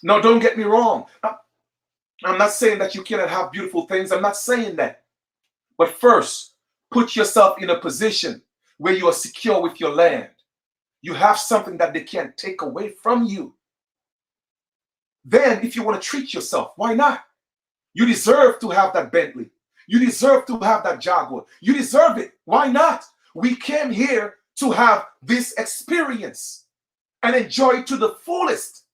Now, don't get me wrong. I'm not saying that you cannot have beautiful things. I'm not saying that. But first, put yourself in a position where you are secure with your land. You have something that they can't take away from you. Then, if you want to treat yourself, why not? You deserve to have that Bentley. You deserve to have that Jaguar. You deserve it. Why not? We came here to have this experience and enjoy it to the fullest.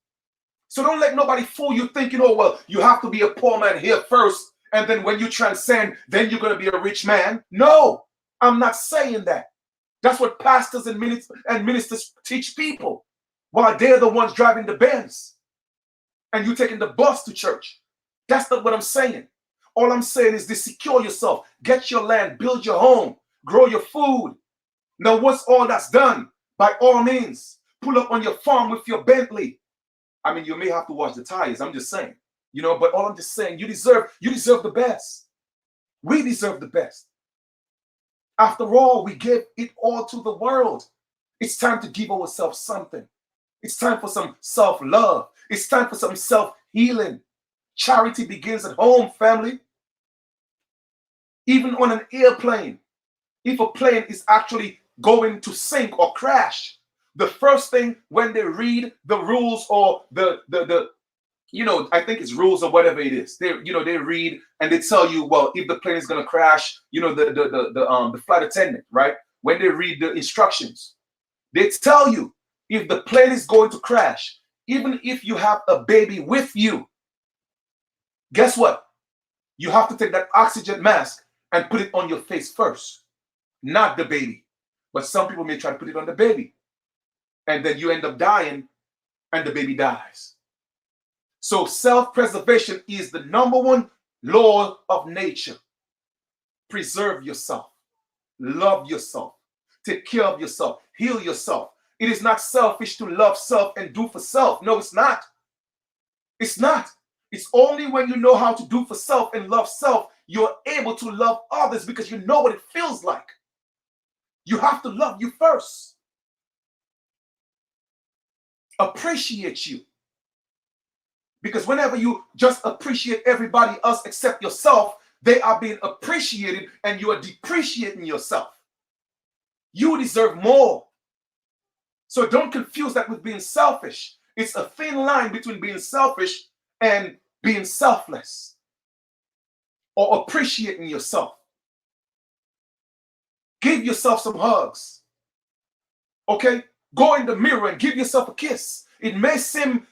So don't let nobody fool you thinking, oh, well, you have to be a poor man here first, and then when you transcend, then you're going to be a rich man. No, I'm not saying that. That's what pastors and ministers teach people while they're the ones driving the Benz and you taking the bus to church. That's not what I'm saying. All I'm saying is to secure yourself, get your land, build your home, grow your food. Now, once all that's done, by all means, pull up on your farm with your Bentley. I mean, you may have to wash the tires. I'm just saying, but all I'm just saying, you deserve the best. We deserve the best. After all, we gave it all to the world. It's time to give ourselves something. It's time for some self-love. It's time for some self-healing. Charity begins at home, family. Even on an airplane, if a plane is actually going to sink or crash, the first thing when they read the rules or I think it's rules or whatever it is, they read and they tell you, well, if the plane is going to crash, the flight attendant, right? When they read the instructions, they tell you if the plane is going to crash, even if you have a baby with you, guess what? You have to take that oxygen mask and put it on your face first, not the baby. But some people may try to put it on the baby. And then you end up dying and the baby dies. So self-preservation is the number one law of nature. Preserve yourself. Love yourself. Take care of yourself. Heal yourself. It is not selfish to love self and do for self. No, it's not. It's not. It's only when you know how to do for self and love self, you're able to love others because you know what it feels like. You have to love you first. Appreciate you. Because whenever you just appreciate everybody else except yourself, they are being appreciated and you are depreciating yourself. You deserve more. So don't confuse that with being selfish. It's a thin line between being selfish and being selfless or appreciating yourself. Give yourself some hugs. Okay? Go in the mirror and give yourself a kiss. It may seem,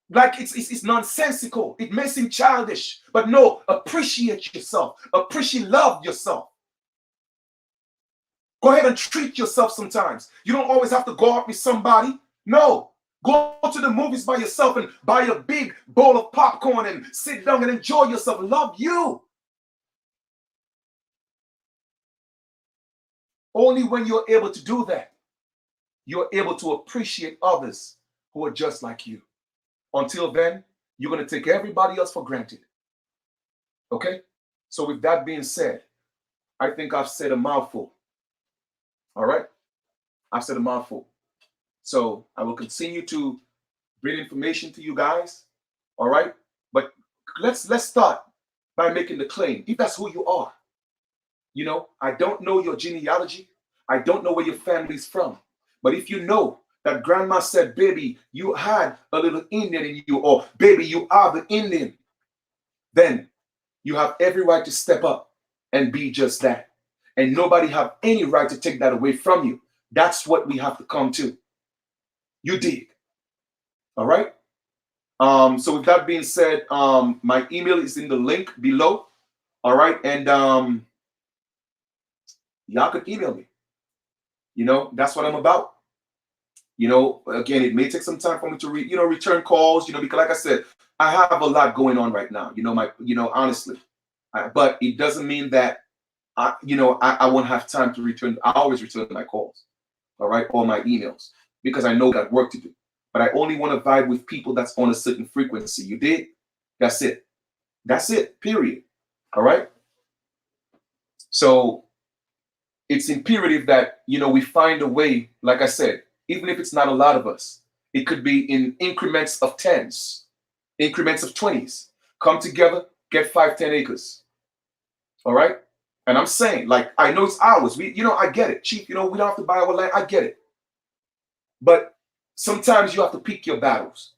like it's nonsensical. It may seem childish, but no, appreciate yourself. Love yourself. Go ahead and treat yourself sometimes. You don't always have to go out with somebody. No, go to the movies by yourself and buy a big bowl of popcorn and sit down and enjoy yourself. Love you. Only when you're able to do that, you're able to appreciate others who are just like you. Until then, you're going to take everybody else for granted. Okay? So with that being said, I think I've said a mouthful. All right? I've said a mouthful. So I will continue to bring information to you guys. All right? But let's start by making the claim. If that's who you are. I don't know your genealogy. I don't know where your family's from. But if you know that grandma said, baby, you had a little Indian in you, or baby, you are the Indian, then you have every right to step up and be just that. And nobody have any right to take that away from you. That's what we have to come to. You dig. All right? So with that being said, my email is in the link below. All right? And y'all could email me. That's what I'm about. Again, it may take some time for me to return calls, because like I said, I have a lot going on right now. Honestly, but it doesn't mean that I won't have time to return. I always return my calls, all right, or my emails, because I know I got work to do. But I only want to vibe with people that's on a certain frequency. You did? That's it. That's it. Period. All right. So it's imperative that we find a way. Like I said, even if it's not a lot of us, it could be in increments of tens, increments of 20s. Come together, get 5, 10 acres. All right. And I'm saying, like, I know it's ours. I get it, Chief. We don't have to buy our land. I get it. But sometimes you have to pick your battles.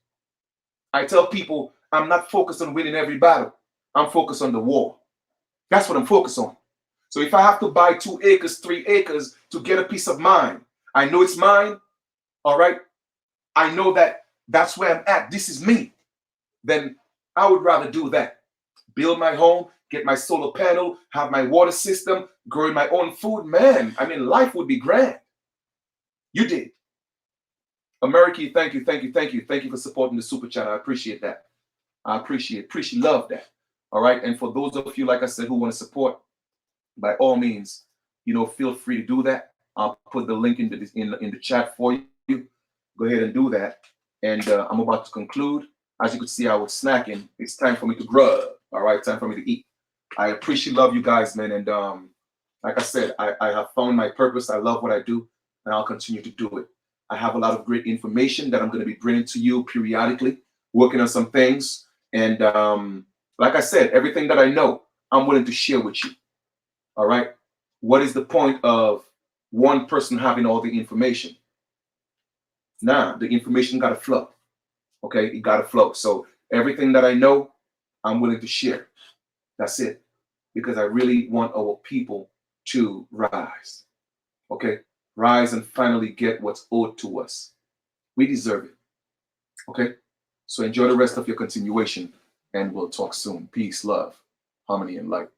I tell people I'm not focused on winning every battle. I'm focused on the war. That's what I'm focused on. So if I have to buy 2 acres, 3 acres to get a piece of mine, I know it's mine. All right. I know that that's where I'm at. This is me. Then I would rather do that. Build my home, get my solar panel, have my water system, growing my own food. Man, I mean, life would be grand. You did. America, thank you, thank you, thank you. Thank you for supporting the super chat. I appreciate that. I appreciate, love that. All right. And for those of you, like I said, who want to support, by all means, feel free to do that. I'll put the link in the chat for you. Go ahead and do that. And I'm about to conclude. As you can see, I was snacking. It's time for me to grub. All right, time for me to eat. I appreciate, love you guys, man. And like I said, I have found my purpose. I love what I do, and I'll continue to do it. I have a lot of great information that I'm going to be bringing to you periodically, working on some things. And like I said, everything that I know, I'm willing to share with you. All right. What is the point of one person having all the information? Nah, the information got to flow. Okay, it got to flow. So everything that I know, I'm willing to share. That's it. Because I really want our people to rise. Okay, rise and finally get what's owed to us. We deserve it. Okay, so enjoy the rest of your continuation, and we'll talk soon. Peace, love, harmony, and light.